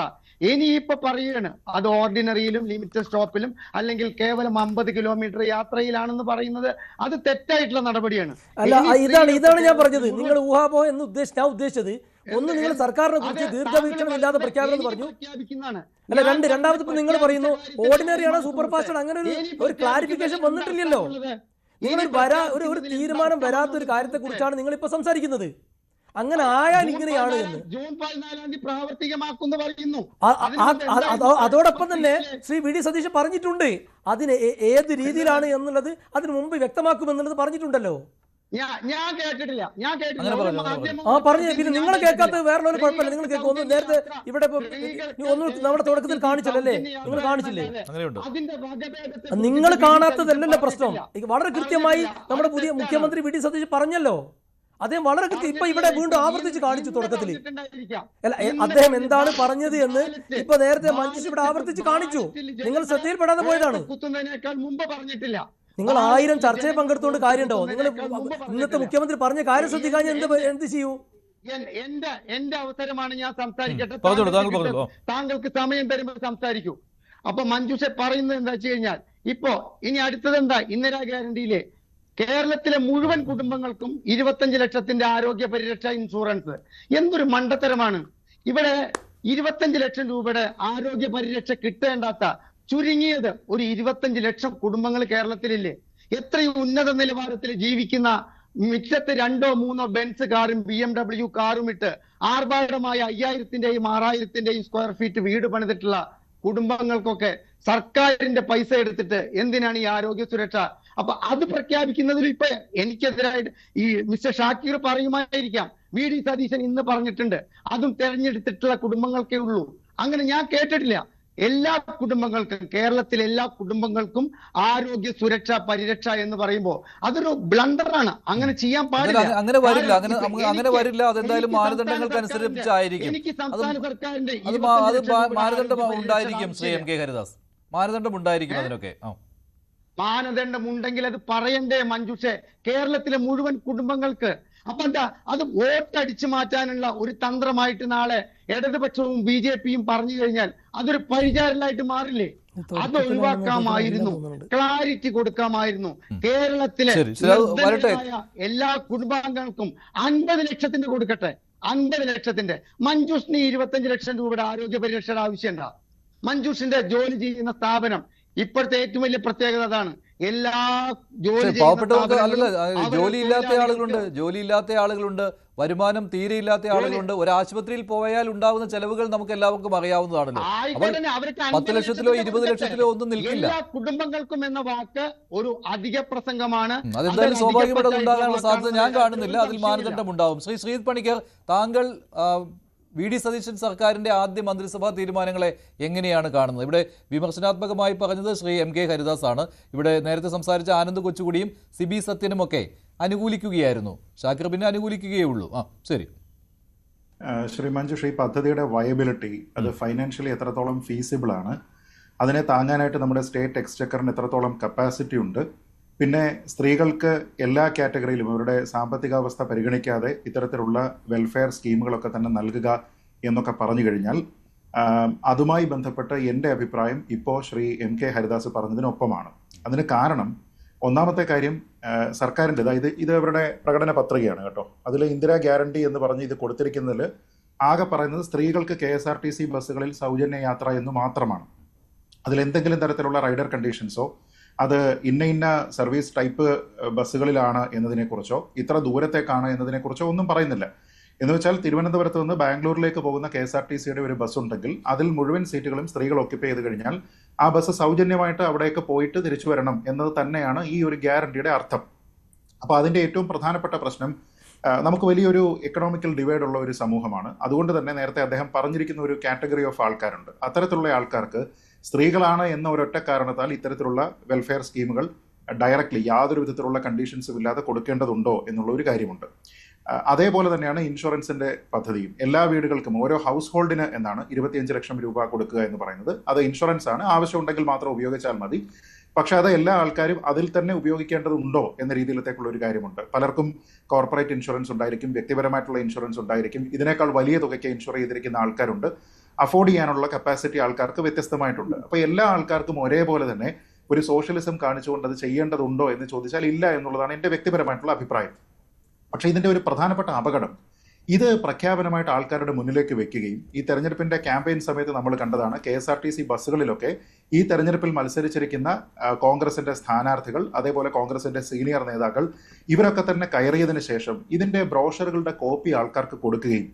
ഇനിയിപ്പോ പറയുകയാണ്. അത് ഓർഡിനറിയിലും ലിമിറ്റഡ് സ്റ്റോപ്പിലും അല്ലെങ്കിൽ കേവലം 50 കിലോമീറ്റർ യാത്രയിലാണെന്ന് പറയുന്നത് അത് തെറ്റായിട്ടുള്ള നടപടിയാണ്. ഇതാണ് ഞാൻ പറഞ്ഞത്. നിങ്ങൾ ഊഹാപോഹം എന്ന് ഞാൻ ഉദ്ദേശിച്ചത് ഒന്ന്, നിങ്ങൾ സർക്കാരിനെ കുറിച്ച് ദീർഘവീക്ഷണം ഇല്ലാതെ പ്രഖ്യാപനം പറഞ്ഞു. അല്ല, രണ്ടാമത് നിങ്ങൾ പറയുന്നു ഓർഡിനറി ആണോ സൂപ്പർ ഫാസ്റ്റ് ആണ്. അങ്ങനെ ഒരു ക്ലാരിഫിക്കേഷൻ വന്നിട്ടില്ലല്ലോ. നിങ്ങൾ ഒരു തീരുമാനം വരാത്ത ഒരു കാര്യത്തെ കുറിച്ചാണ് നിങ്ങൾ ഇപ്പൊ സംസാരിക്കുന്നത്. അങ്ങനെ ആയാൽ ഇങ്ങനെയാണ് എന്ന്. ജൂൺ 14 തീയതി പ്രാവർത്തികമാക്കുമെന്ന് പറയുന്നു. അതോടൊപ്പം തന്നെ ശ്രീ വി ഡി സതീശൻ പറഞ്ഞിട്ടുണ്ട് അതിന് ഏത് രീതിയിലാണ് എന്നുള്ളത് അതിന് മുമ്പ് വ്യക്തമാക്കുമെന്നുള്ളത് പറഞ്ഞിട്ടുണ്ടല്ലോ. ഞാൻ കേട്ടിട്ടില്ല. പറഞ്ഞു. പിന്നെ നിങ്ങൾ കേൾക്കാത്തത് വേറെ കുഴപ്പമില്ല, നിങ്ങൾ കേൾക്കും. ഒന്ന് നേരത്തെ ഇവിടെ ഒന്ന് നമ്മുടെ തുടക്കത്തിൽ കാണിച്ചല്ലേ, നിങ്ങൾ കാണിച്ചില്ലേ? നിങ്ങൾ കാണാത്തതല്ലല്ലോ പ്രശ്നം. വളരെ കൃത്യമായി നമ്മുടെ പുതിയ മുഖ്യമന്ത്രി വി ഡി സതീശൻ പറഞ്ഞല്ലോ. അദ്ദേഹം വളരെ കൃത്യം ഇപ്പൊ ഇവിടെ വീണ്ടും ആവർത്തിച്ച് കാണിച്ചു തുടക്കത്തിൽ. അല്ല, അദ്ദേഹം എന്താണ് പറഞ്ഞത് എന്ന് ഇപ്പൊ നേരത്തെ മഞ്ജുഷ് ഇവിടെ ആവർത്തിച്ച് കാണിച്ചു. നിങ്ങൾ ശ്രദ്ധയിൽപ്പെടാതെ പോയതാണ്. മുമ്പ് പറഞ്ഞിട്ടില്ല. നിങ്ങൾ 1000 ചർച്ചയിൽ പങ്കെടുത്തുകൊണ്ട് കാര്യമുണ്ടോ? നിങ്ങൾ ഇന്നത്തെ മുഖ്യമന്ത്രി പറഞ്ഞ കാര്യം ശ്രദ്ധിക്കാൻ എന്ത് ചെയ്യൂ? എന്റെ അവസരമാണ്, ഞാൻ സംസാരിക്കട്ടെ. താങ്കൾക്ക് സമയം തരുമ്പോൾ സംസാരിക്കൂ. അപ്പൊ മഞ്ജുഷ പറയുന്നത് എന്താ വെച്ച് കഴിഞ്ഞാൽ, ഇപ്പോ ഇനി അടുത്തത് എന്താ, ഇന്ദിരാ ഗ്യാരണ്ടിയിലെ കേരളത്തിലെ മുഴുവൻ കുടുംബങ്ങൾക്കും 25 ലക്ഷത്തിന്റെ ആരോഗ്യ പരിരക്ഷ ഇൻഷുറൻസ്. എന്തൊരു മണ്ടത്തരമാണ്! ഇവിടെ 25 ലക്ഷം രൂപയുടെ ആരോഗ്യ പരിരക്ഷ കിട്ടേണ്ടാത്ത ചുരുങ്ങിയത് ഒരു 25 ലക്ഷം കുടുംബങ്ങൾ കേരളത്തിലില്ലേ? എത്രയും ഉന്നത നിലവാരത്തിൽ ജീവിക്കുന്ന, മിറ്റത്ത് 2-3 ബെൻസ് കാറും BMW കാറും ഇട്ട് ആർഭാടമായ 5000-ന്റെയും 6000-ന്റെയും സ്ക്വയർ ഫീറ്റ് വീട് പണിതിട്ടുള്ള കുടുംബങ്ങൾക്കൊക്കെ സർക്കാരിന്റെ പൈസ എടുത്തിട്ട് എന്തിനാണ് ഈ ആരോഗ്യ സുരക്ഷ? അപ്പൊ അത് പ്രഖ്യാപിക്കുന്നതിൽ ഇപ്പൊ എനിക്കെതിരായിട്ട് ഈ മിസ്റ്റർ ഷാക്കീർ പറയുമായിരിക്കാം, വി ഡി സതീശൻ ഇന്ന് പറഞ്ഞിട്ടുണ്ട് അതും തെരഞ്ഞെടുത്തിട്ടുള്ള കുടുംബങ്ങൾക്കേ ഉള്ളൂ. അങ്ങനെ ഞാൻ കേട്ടിട്ടില്ല. എല്ലാ കുടുംബങ്ങൾക്കും, കേരളത്തിലെ എല്ലാ കുടുംബങ്ങൾക്കും ആരോഗ്യ സുരക്ഷ പരിരക്ഷ എന്ന് പറയുമ്പോൾ അതൊരു ബ്ലണ്ടറാണ്. അങ്ങനെ ചെയ്യാൻ പാടില്ല. അങ്ങനെ വരില്ല. അതെന്തായാലും മാനദണ്ഡങ്ങൾക്കനുസരിച്ചായിരിക്കും. എനിക്ക് സംസ്ഥാന സർക്കാരിന്റെ മാനദണ്ഡം ഉണ്ടായിരിക്കും. ശ്രീ എം കെ ഹരിദാസ്, മാനദണ്ഡം ഉണ്ടായിരിക്കും അതിനൊക്കെ. മാനദണ്ഡമുണ്ടെങ്കിൽ അത് പറയണ്ടേ മഞ്ജുഷേ? കേരളത്തിലെ മുഴുവൻ കുടുംബങ്ങൾക്ക്. അപ്പൊ എന്താ, അത് വോട്ടടിച്ചു മാറ്റാനുള്ള ഒരു തന്ത്രമായിട്ട് നാളെ ഇടതുപക്ഷവും BJPയും പറഞ്ഞു കഴിഞ്ഞാൽ അതൊരു പരിചാരലായിട്ട് മാറില്ലേ? അത് ഒഴിവാക്കാമായിരുന്നു, ക്ലാരിറ്റി കൊടുക്കാമായിരുന്നു. കേരളത്തിലെ എല്ലാ കുടുംബാംഗങ്ങൾക്കും 50 ലക്ഷത്തിന്റെ കൊടുക്കട്ടെ, 50 ലക്ഷത്തിന്റെ. മഞ്ജുഷിന് 25 ലക്ഷം രൂപയുടെ ആരോഗ്യ പരിരക്ഷയുടെ ആവശ്യമുണ്ടാ? മഞ്ജുഷിന്റെ ജോലി ചെയ്യുന്ന സ്ഥാപനം ഇപ്പോഴത്തെ ഏറ്റവും വലിയ പ്രത്യേകത അതാണ്. എല്ലാ പാവപ്പെട്ടവർക്ക് അല്ലല്ല, ജോലിയില്ലാത്ത ആളുകളുണ്ട്, വരുമാനം തീരെ ഇല്ലാത്ത ആളുകളുണ്ട്. ഒരു ആശുപത്രിയിൽ പോയാൽ ഉണ്ടാകുന്ന ചെലവുകൾ നമുക്ക് എല്ലാവർക്കും അറിയാവുന്നതാണല്ലോ. 10 ലക്ഷത്തിലോ 20 ലക്ഷത്തിലോ ഒന്നും നിൽക്കില്ല. കുടുംബങ്ങൾക്കും എന്ന വാക്ക് ഒരു അധിക പ്രസംഗമാണ്. അതെന്തായാലും സ്വാഭാവികമായിട്ട് ഉണ്ടാകാനുള്ള സാധ്യത ഞാൻ കാണുന്നില്ല. അതിൽ മാനദണ്ഡം ഉണ്ടാവും. ശ്രീ ശ്രീജിത്ത് പണിക്കർ, താങ്കൾ വി ഡി സതീശൻ സർക്കാരിൻ്റെ ആദ്യ മന്ത്രിസഭാ തീരുമാനങ്ങളെ എങ്ങനെയാണ് കാണുന്നത്? ഇവിടെ വിമർശനാത്മകമായി പറഞ്ഞത് ശ്രീ എം കെ ഹരിദാസ് ആണ്. ഇവിടെ നേരത്തെ സംസാരിച്ച ആനന്ദ് കൊച്ചുകുടിയും സിബി സത്യനുമൊക്കെ അനുകൂലിക്കുകയായിരുന്നു. ഷാക്കിർ പിന്നെ അനുകൂലിക്കുകയേ ഉള്ളൂ. ശരി. ശ്രീ മഞ്ജുഷ്, ഈ പദ്ധതിയുടെ വയബിലിറ്റി, അത് ഫൈനാൻഷ്യലി എത്രത്തോളം ഫീസിബിൾ ആണ്, അതിനെ താങ്ങാനായിട്ട് നമ്മുടെ സ്റ്റേറ്റ് എക്സ്ചക്കറിന് എത്രത്തോളം കപ്പാസിറ്റി ഉണ്ട്, പിന്നെ സ്ത്രീകൾക്ക് എല്ലാ കാറ്റഗറിയിലും അവരുടെ സാമ്പത്തികാവസ്ഥ പരിഗണിക്കാതെ ഇത്തരത്തിലുള്ള വെൽഫെയർ സ്കീമുകളൊക്കെ തന്നെ നൽകുക എന്നൊക്കെ പറഞ്ഞു കഴിഞ്ഞാൽ അതുമായി ബന്ധപ്പെട്ട് എൻ്റെ അഭിപ്രായം ഇപ്പോൾ ശ്രീ എം കെ ഹരിദാസ് പറഞ്ഞതിനൊപ്പമാണ്. അതിന് കാരണം, ഒന്നാമത്തെ കാര്യം, സർക്കാരിൻ്റെ, അതായത് ഇത് അവരുടെ പ്രകടന പത്രികയാണ് കേട്ടോ, അതിൽ ഇന്ദിരാ ഗ്യാരണ്ടി എന്ന് പറഞ്ഞ് ഇത് കൊടുത്തിരിക്കുന്നതിൽ ആകെ പറയുന്നത് സ്ത്രീകൾക്ക് KSRTC ബസ്സുകളിൽ സൗജന്യ യാത്ര എന്ന് മാത്രമാണ്. അതിലെന്തെങ്കിലും തരത്തിലുള്ള റൈഡർ കണ്ടീഷൻസോ അത് ഇന്ന സർവീസ് ടൈപ്പ് ബസ്സുകളിലാണ് എന്നതിനെക്കുറിച്ചോ ഇത്ര ദൂരത്തേക്കാണ് എന്നതിനെക്കുറിച്ചോ ഒന്നും പറയുന്നില്ല. എന്ന് വെച്ചാൽ തിരുവനന്തപുരത്ത് നിന്ന് ബാംഗ്ലൂരിലേക്ക് പോകുന്ന KSRTCയുടെ ഒരു ബസ് ഉണ്ടെങ്കിൽ അതിൽ മുഴുവൻ സീറ്റുകളും സ്ത്രീകൾ ഒക്യുപ്പൈ ചെയ്ത് കഴിഞ്ഞാൽ ആ ബസ് സൗജന്യമായിട്ട് അവിടേക്ക് പോയിട്ട് തിരിച്ചു വരണം എന്നത് തന്നെയാണ് ഈ ഒരു ഗ്യാരണ്ടിയുടെ അർത്ഥം. അപ്പോൾ അതിൻ്റെ ഏറ്റവും പ്രധാനപ്പെട്ട പ്രശ്നം, നമുക്ക് വലിയൊരു എക്കണോമിക്കൽ ഡിവൈഡ് ഉള്ള ഒരു സമൂഹമാണ്. അതുകൊണ്ട് തന്നെ നേരത്തെ അദ്ദേഹം പറഞ്ഞിരിക്കുന്ന ഒരു കാറ്റഗറി ഓഫ് ആൾക്കാരുണ്ട്. അത്തരത്തിലുള്ള ആൾക്കാർക്ക് സ്ത്രീകളാണ് എന്ന ഒരൊറ്റ കാരണത്താൽ ഇത്തരത്തിലുള്ള വെൽഫെയർ സ്കീമുകൾ ഡയറക്റ്റ്ലി യാതൊരു വിധത്തിലുള്ള കണ്ടീഷൻസും ഇല്ലാതെ കൊടുക്കേണ്ടതുണ്ടോ എന്നുള്ള ഒരു കാര്യമുണ്ട്. അതേപോലെ തന്നെയാണ് ഇൻഷുറൻസിൻ്റെ പദ്ധതിയും. എല്ലാ വീടുകൾക്കും ഓരോ ഹൗസ് ഹോൾഡിന് എന്നാണ് 25 ലക്ഷം രൂപ കൊടുക്കുക എന്ന് പറയുന്നത്. അത് ഇൻഷുറൻസ് ആണ്, ആവശ്യമുണ്ടെങ്കിൽ മാത്രം ഉപയോഗിച്ചാൽ മതി. പക്ഷെ അത് എല്ലാ ആൾക്കാരും അതിൽ തന്നെ ഉപയോഗിക്കേണ്ടതുണ്ടോ എന്ന രീതിയിലത്തേക്കുള്ള ഒരു കാര്യമുണ്ട്. പലർക്കും കോർപ്പറേറ്റ് ഇൻഷുറൻസ് ഉണ്ടായിരിക്കും, വ്യക്തിപരമായിട്ടുള്ള ഇൻഷുറൻസ് ഉണ്ടായിരിക്കും, ഇതിനേക്കാൾ വലിയ തുകയ്ക്ക് ഇൻഷുർ ചെയ്തിരിക്കുന്ന ആൾക്കാരുണ്ട്. അഫോർഡ് ചെയ്യാനുള്ള കപ്പാസിറ്റി ആൾക്കാർക്ക് വ്യത്യസ്തമായിട്ടുണ്ട്. അപ്പോൾ എല്ലാ ആൾക്കാർക്കും ഒരേപോലെ തന്നെ ഒരു സോഷ്യലിസം കാണിച്ചുകൊണ്ട് അത് ചെയ്യേണ്ടതുണ്ടോ എന്ന് ചോദിച്ചാൽ ഇല്ല എന്നുള്ളതാണ് എൻ്റെ വ്യക്തിപരമായിട്ടുള്ള അഭിപ്രായം. പക്ഷേ ഇതിൻ്റെ ഒരു പ്രധാനപ്പെട്ട അപകടം, ഇത് പ്രഖ്യാപനമായിട്ട് ആൾക്കാരുടെ മുന്നിലേക്ക് വെക്കുകയും ഈ തെരഞ്ഞെടുപ്പിന്റെ ക്യാമ്പയിൻ സമയത്ത് നമ്മൾ കണ്ടതാണ് KSRTC ബസ്സുകളിലൊക്കെ ഈ തെരഞ്ഞെടുപ്പിൽ മത്സരിച്ചിരിക്കുന്ന കോൺഗ്രസിന്റെ സ്ഥാനാർത്ഥികൾ, അതേപോലെ കോൺഗ്രസിന്റെ സീനിയർ നേതാക്കൾ ഇവരൊക്കെ തന്നെ കയറിയതിനു ശേഷം ഇതിന്റെ ബ്രോഷറുകളുടെ കോപ്പി ആൾക്കാർക്ക് കൊടുക്കുകയും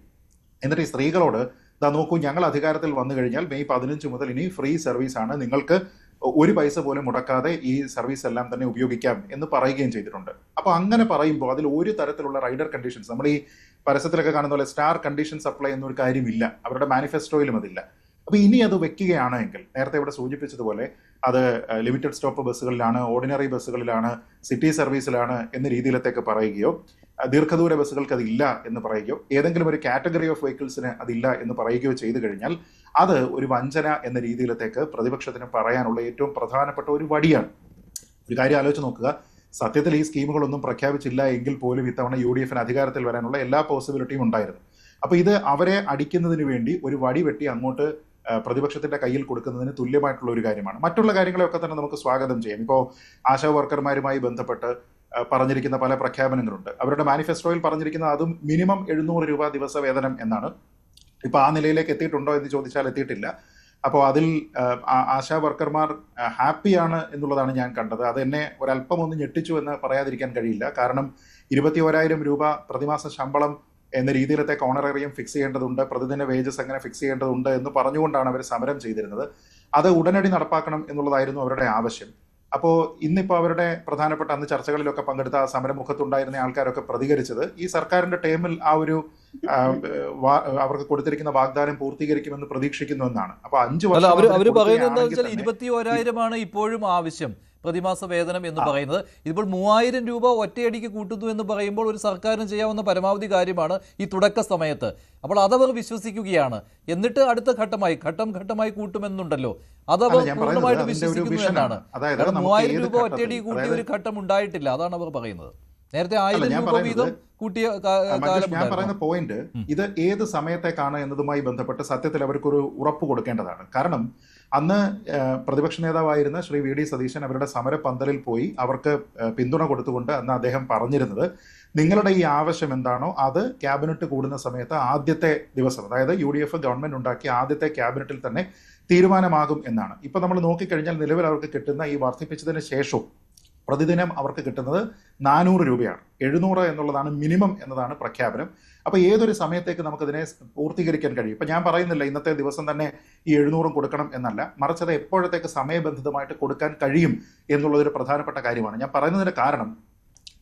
എന്നിട്ട് ഈ സ്ത്രീകളോട് ദാ നോക്കൂ, ഞങ്ങൾ അധികാരത്തിൽ വന്നു കഴിഞ്ഞാൽ മെയ് 15 മുതൽ ഇനി ഫ്രീ സർവീസാണ്, നിങ്ങൾക്ക് ഒരു പൈസ പോലും മുടക്കാതെ ഈ സർവീസ് എല്ലാം തന്നെ ഉപയോഗിക്കാം എന്ന് പറയുകയും ചെയ്തിട്ടുണ്ട്. അപ്പോൾ അങ്ങനെ പറയുമ്പോൾ അതിൽ ഒരു തരത്തിലുള്ള റൈഡർ കണ്ടീഷൻസ്, നമ്മൾ ഈ പരസ്യത്തിലൊക്കെ കാണുന്ന പോലെ സ്റ്റാർ കണ്ടീഷൻ സപ്ലൈ എന്നൊരു കാര്യമില്ല, അവരുടെ മാനിഫെസ്റ്റോയിലും അതില്ല. അപ്പോൾ ഇനി അത് വെക്കുകയാണെങ്കിൽ നേരത്തെ ഇവിടെ സൂചിപ്പിച്ചതുപോലെ അത് ലിമിറ്റഡ് സ്റ്റോപ്പ് ബസ്സുകളിലാണ്, ഓർഡിനറി ബസ്സുകളിലാണ്, സിറ്റി സർവീസിലാണ് എന്ന രീതിയിലത്തേക്ക് പറയുകയോ, ദീർഘദൂര ബസ്സുകൾക്ക് അതില്ല എന്ന് പറയുകയോ, ഏതെങ്കിലും ഒരു കാറ്റഗറി ഓഫ് വെഹിക്കിൾസിന് അതില്ല എന്ന് പറയുകയോ ചെയ്തു കഴിഞ്ഞാൽ അത് ഒരു വഞ്ചന എന്ന രീതിയിലത്തേക്ക് പ്രതിപക്ഷത്തിന് പറയാനുള്ള ഏറ്റവും പ്രധാനപ്പെട്ട ഒരു വടിയാണ്. ഒരു കാര്യം ആലോചിച്ച് നോക്കുക, സത്യത്തിൽ ഈ സ്കീമുകളൊന്നും പ്രഖ്യാപിച്ചില്ല എങ്കിൽ പോലും ഇത്തവണ UDF അധികാരത്തിൽ വരാനുള്ള എല്ലാ പോസിബിലിറ്റിയും ഉണ്ടായിരുന്നു. അപ്പോൾ ഇത് അവരെ അടിക്കുന്നതിന് വേണ്ടി ഒരു വടി വെട്ടി അങ്ങോട്ട് പ്രതിപക്ഷത്തിന്റെ കയ്യിൽ കൊടുക്കുന്നതിന് തുല്യമായിട്ടുള്ള ഒരു കാര്യമാണ്. മറ്റുള്ള കാര്യങ്ങളെയൊക്കെ തന്നെ നമുക്ക് സ്വാഗതം ചെയ്യാം. ഇപ്പോൾ ആശാ വർക്കർമാരുമായി ബന്ധപ്പെട്ട് പറഞ്ഞിരിക്കുന്ന പല പ്രഖ്യാപനങ്ങളുണ്ട്. അവരുടെ മാനിഫെസ്റ്റോയിൽ പറഞ്ഞിരിക്കുന്നത് അതും മിനിമം 700 രൂപ ദിവസ വേതനം എന്നാണ്. ഇപ്പൊ ആ നിലയിലേക്ക് എത്തിയിട്ടുണ്ടോ എന്ന് ചോദിച്ചാൽ എത്തിയിട്ടില്ല. അപ്പോൾ അതിൽ ആശാ വർക്കർമാർ ഹാപ്പിയാണ് എന്നുള്ളതാണ് ഞാൻ കണ്ടത്. അത് എന്നെ ഒരല്പം ഒന്ന് ഞെട്ടിച്ചു എന്ന് പറയാതിരിക്കാൻ കഴിയില്ല. കാരണം 21,000 രൂപ പ്രതിമാസ ശമ്പളം എന്ന രീതിയിലത്തേക്ക് ഓണറേറിയം ഫിക്സ് ചെയ്യേണ്ടതുണ്ട്, പ്രതിദിന വേജസ് അങ്ങനെ ഫിക്സ് ചെയ്യേണ്ടതുണ്ട് എന്ന് പറഞ്ഞുകൊണ്ടാണ് അവർ സമരം ചെയ്തിരുന്നത്. അത് ഉടനടി നടപ്പാക്കണം എന്നുള്ളതായിരുന്നു അവരുടെ ആവശ്യം. അപ്പോൾ ഇന്നിപ്പോൾ അവരുടെ പ്രധാനപ്പെട്ട അന്ന് ചർച്ചകളിലൊക്കെ പങ്കെടുത്ത സമരമുഖത്തുണ്ടായിരുന്ന ആൾക്കാരൊക്കെ പ്രതികരിച്ചത് ഈ സർക്കാരിന്റെ ടേമിൽ ആ ഒരു അവർക്ക് കൊടുത്തിരിക്കുന്ന വാഗ്ദാനം പൂർത്തീകരിക്കുമെന്ന് പ്രതീക്ഷിക്കുന്നു എന്നാണ്. അപ്പൊ 5 വർഷം അവർ പറയുന്നത് എന്താ വെച്ചാൽ 21,000 ഇപ്പോഴും ആവശ്യം പ്രതിമാസ വേതനം എന്ന് പറയുന്നത്. ഇതിപ്പോൾ 3,000 രൂപ ഒറ്റയടിക്ക് കൂട്ടുന്നു എന്ന് പറയുമ്പോൾ ഒരു സർക്കാരിന് ചെയ്യാവുന്ന പരമാവധി കാര്യമാണ് ഈ തുടക്ക സമയത്ത്. അപ്പോൾ അതവർ വിശ്വസിക്കുകയാണ്. എന്നിട്ട് അടുത്ത ഘട്ടം ഘട്ടമായി കൂട്ടുമെന്നുണ്ടല്ലോ, അതവർ പൂർണ്ണമായിട്ട് വിശ്വസിക്കുന്നു എന്നാണ്. 3,000 രൂപ ഒറ്റയടി കൂട്ടിയ ഒരു ഘട്ടം ഉണ്ടായിട്ടില്ല, അതാണ് അവർ പറയുന്നത്. നേരത്തെ 1,000 രൂപ വീതം കൂട്ടിയ ഞാൻ പറയുന്ന പോയിന്റ് ഇത് ഏത് സമയത്തേക്കാണ് എന്നതുമായി ബന്ധപ്പെട്ട് സത്യത്തിൽ അവർക്കൊരു ഉറപ്പ് കൊടുക്കേണ്ടതാണ്. കാരണം അന്ന് പ്രതിപക്ഷ നേതാവായിരുന്ന ശ്രീ VD സതീശൻ അവരുടെ സമരപന്തലിൽ പോയി അവർക്ക് പിന്തുണ കൊടുത്തുകൊണ്ട് അന്ന് അദ്ദേഹം പറഞ്ഞിരുന്നത്, നിങ്ങളുടെ ഈ ആവശ്യം എന്താണോ അത് ക്യാബിനറ്റ് കൂടുന്ന സമയത്ത് ആദ്യത്തെ ദിവസം, അതായത് UDF ഗവൺമെന്റ് ഉണ്ടാക്കിയ ആദ്യത്തെ ക്യാബിനറ്റിൽ തന്നെ തീരുമാനമാകും എന്നാണ്. ഇപ്പൊ നമ്മൾ നോക്കിക്കഴിഞ്ഞാൽ നിലവിൽ അവർക്ക് കിട്ടുന്ന ഈ വർദ്ധിപ്പിച്ചതിന് ശേഷവും പ്രതിദിനം അവർക്ക് കിട്ടുന്നത് 400 രൂപയാണ്. 700 എന്നുള്ളതാണ് മിനിമം എന്നതാണ് പ്രഖ്യാപനം. അപ്പോൾ ഏതൊരു സമയത്തേക്ക് നമുക്കതിനെ പൂർത്തീകരിക്കാൻ കഴിയും. ഇപ്പം ഞാൻ പറയുന്നില്ല ഇന്നത്തെ ദിവസം തന്നെ ഈ 700 കൊടുക്കണം എന്നല്ല, മറിച്ച് അത് എപ്പോഴത്തേക്ക് സമയബന്ധിതമായിട്ട് കൊടുക്കാൻ കഴിയും എന്നുള്ളതൊരു പ്രധാനപ്പെട്ട കാര്യമാണ്. ഞാൻ പറയുന്നതിന് കാരണം,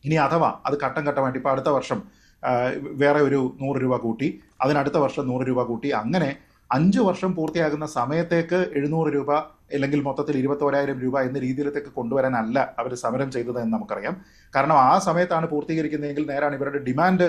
ഇനി അഥവാ അത് ഘട്ടം ഘട്ടമായിട്ട് ഇപ്പോൾ അടുത്ത വർഷം വേറെ ഒരു 100 രൂപ കൂട്ടി, അതിനടുത്ത വർഷം 100 രൂപ കൂട്ടി, അങ്ങനെ 5 വർഷം പൂർത്തിയാകുന്ന സമയത്തേക്ക് 700 രൂപ അല്ലെങ്കിൽ മൊത്തത്തിൽ 21,000 രൂപ എന്ന രീതിയിലേക്ക് കൊണ്ടുവരാനല്ല അവർ സമരം ചെയ്തത് എന്ന് നമുക്കറിയാം. കാരണം ആ സമയത്താണ് പൂർത്തീകരിക്കുന്നതെങ്കിൽ നേരാണ് ഇവരുടെ ഡിമാൻഡ്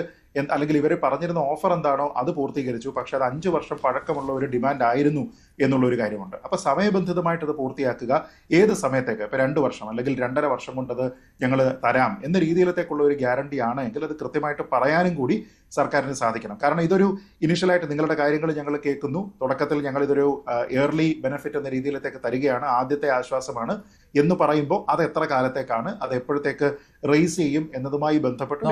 അല്ലെങ്കിൽ ഇവർ പറഞ്ഞിരുന്ന ഓഫർ എന്താണോ അത് പൂർത്തീകരിച്ചു. പക്ഷെ അത് 5 വർഷം പഴക്കമുള്ള ഒരു ഡിമാൻഡ് ആയിരുന്നു എന്നുള്ളൊരു കാര്യമുണ്ട്. അപ്പോൾ സമയബന്ധിതമായിട്ട് അത് പൂർത്തിയാക്കുക. ഏത് സമയത്തേക്ക്, ഇപ്പോൾ 2 വർഷം അല്ലെങ്കിൽ 2.5 വർഷം കൊണ്ടത് ഞങ്ങൾ തരാം എന്ന രീതിയിലത്തേക്കുള്ള ഒരു ഗ്യാരണ്ടി ആണ് എങ്കിൽ അത് കൃത്യമായിട്ട് പറയാനും കൂടി സർക്കാരിന് സാധിക്കണം. കാരണം ഇതൊരു ഇനിഷ്യലായിട്ട് നിങ്ങളുടെ കാര്യങ്ങൾ ഞങ്ങൾ കേൾക്കുന്നു, തുടക്കത്തിൽ ഞങ്ങൾ ഇതൊരു ഇയർലി ബെനിഫിറ്റ് എന്ന രീതിയിലത്തേക്ക് തരികയാണ്, ആദ്യത്തെ ആശ്വാസമാണ് എന്ന് പറയുമ്പോൾ അത് എത്ര കാലത്തേക്കാണ്, അത് എപ്പോഴത്തേക്ക് റേസ് ചെയ്യും എന്നതുമായി ബന്ധപ്പെട്ട്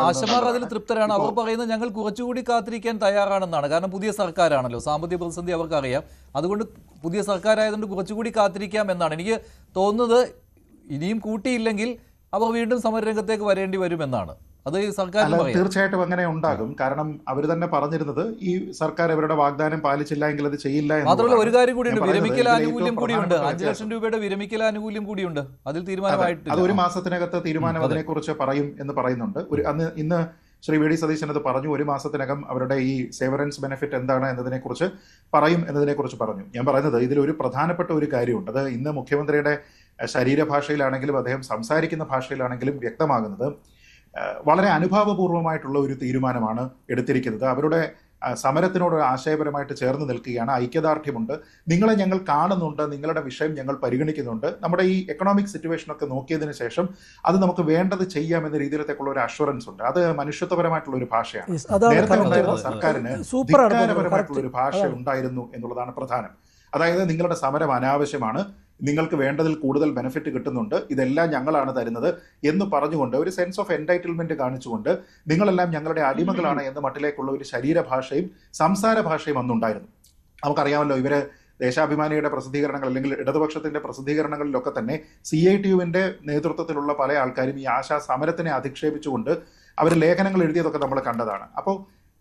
ആശമാർ അതിൽ തൃപ്തരാണ്. അവർ പറയുന്നത് ഞങ്ങൾ കുറച്ചുകൂടി കാത്തിരിക്കാൻ തയ്യാറാണെന്നാണ്. കാരണം പുതിയ സർക്കാരാണല്ലോ, സാമ്പത്തിക പ്രതിസന്ധി അവർക്കറിയാം. അതുകൊണ്ട് പുതിയ സർക്കാരായതുകൊണ്ട് കുറച്ചുകൂടി കാത്തിരിക്കാം എന്നാണ്. എനിക്ക് തോന്നുന്നത് ഇനിയും കൂട്ടിയില്ലെങ്കിൽ അവർ വീണ്ടും സമരരംഗത്തേക്ക് വരേണ്ടി വരുമെന്നാണ്. അത് സർക്കാരിന് തീർച്ചയായിട്ടും അങ്ങനെ ഉണ്ടാകും. കാരണം അവർ തന്നെ പറഞ്ഞിരുന്നത് ഈ സർക്കാർ അവരുടെ വാഗ്ദാനം പാലിച്ചില്ല എങ്കിൽ അത് ചെയ്യില്ല. മാത്രമല്ല ഒരു കാര്യം കൂടിയുണ്ട്, വിരമിക്കൽ ആനുകൂല്യം കൂടിയുണ്ട്. 5 ലക്ഷം രൂപയുടെ വിരമിക്കൽ ആനുകൂല്യം കൂടിയുണ്ട്. അതിൽ തീരുമാനമായിട്ടില്ല. അത് 1 മാസത്തിനകത്ത് തീരുമാനം അതിനെക്കുറിച്ച് പറയും എന്ന് പറയുന്നുണ്ട്. ഇന്ന് ശ്രീ VD സതീശൻ അത് പറഞ്ഞു, 1 മാസത്തിനകം അവരുടെ ഈ സേവറൻസ് ബെനിഫിറ്റ് എന്താണ് എന്നതിനെക്കുറിച്ച് പറയും എന്നതിനെക്കുറിച്ച് പറഞ്ഞു. ഞാൻ പറയുന്നത് ഇതിലൊരു പ്രധാനപ്പെട്ട ഒരു കാര്യമുണ്ട്. അത് ഇന്ന് മുഖ്യമന്ത്രിയുടെ ശരീരഭാഷയിലാണെങ്കിലും അദ്ദേഹം സംസാരിക്കുന്ന ഭാഷയിലാണെങ്കിലും വ്യക്തമാകുന്നത് വളരെ അനുഭാവപൂർവമായിട്ടുള്ള ഒരു തീരുമാനമാണ് എടുത്തിരിക്കുന്നത്. അവരുടെ സമരത്തിനോട് ആശയപരമായിട്ട് ചേർന്ന് നിൽക്കുകയാണ്, ഐക്യദാർഢ്യമുണ്ട്, നിങ്ങളെ ഞങ്ങൾ കാണുന്നുണ്ട്, നിങ്ങളുടെ വിഷയം ഞങ്ങൾ പരിഗണിക്കുന്നുണ്ട്, നമ്മുടെ ഈ എക്കണോമിക് സിറ്റുവേഷനൊക്കെ നോക്കിയതിന് ശേഷം അത് നമുക്ക് വേണ്ടത് ചെയ്യാം എന്ന രീതിയിലത്തേക്കുള്ള ഒരു അഷുറൻസ് ഉണ്ട്. അത് മനുഷ്യത്വപരമായിട്ടുള്ള ഒരു ഭാഷയാണ്. നേരത്തെ ഉണ്ടായിരുന്ന സർക്കാരിന് ധിക്കാരപരമായിട്ടുള്ള ഒരു ഭാഷ ഉണ്ടായിരുന്നു എന്നുള്ളതാണ് പ്രധാനം. അതായത് നിങ്ങളുടെ സമരം അനാവശ്യമാണ്, നിങ്ങൾക്ക് വേണ്ടതിൽ കൂടുതൽ ബെനിഫിറ്റ് കിട്ടുന്നുണ്ട്, ഇതെല്ലാം ഞങ്ങളാണ് തരുന്നത് എന്ന് പറഞ്ഞുകൊണ്ട് ഒരു സെൻസ് ഓഫ് എൻടൈറ്റിൽമെന്റ് കാണിച്ചുകൊണ്ട് നിങ്ങളെല്ലാം ഞങ്ങളുടെ അടിമകളാണ് എന്ന മട്ടിലേക്കുള്ള ഒരു ശരീരഭാഷയും സംസാര ഭാഷയും അന്നുണ്ടായിരുന്നു. നമുക്കറിയാമല്ലോ, ഇവര് ദേശാഭിമാനിയുടെ പ്രസിദ്ധീകരണങ്ങൾ അല്ലെങ്കിൽ ഇടതുപക്ഷത്തിന്റെ പ്രസിദ്ധീകരണങ്ങളിലൊക്കെ തന്നെ CITUവിന്റെ നേതൃത്വത്തിലുള്ള പല ആൾക്കാരും ഈ ആശാ സമരത്തിനെ അധിക്ഷേപിച്ചുകൊണ്ട് അവർ ലേഖനങ്ങൾ എഴുതിയതൊക്കെ നമ്മൾ കണ്ടതാണ്. അപ്പോൾ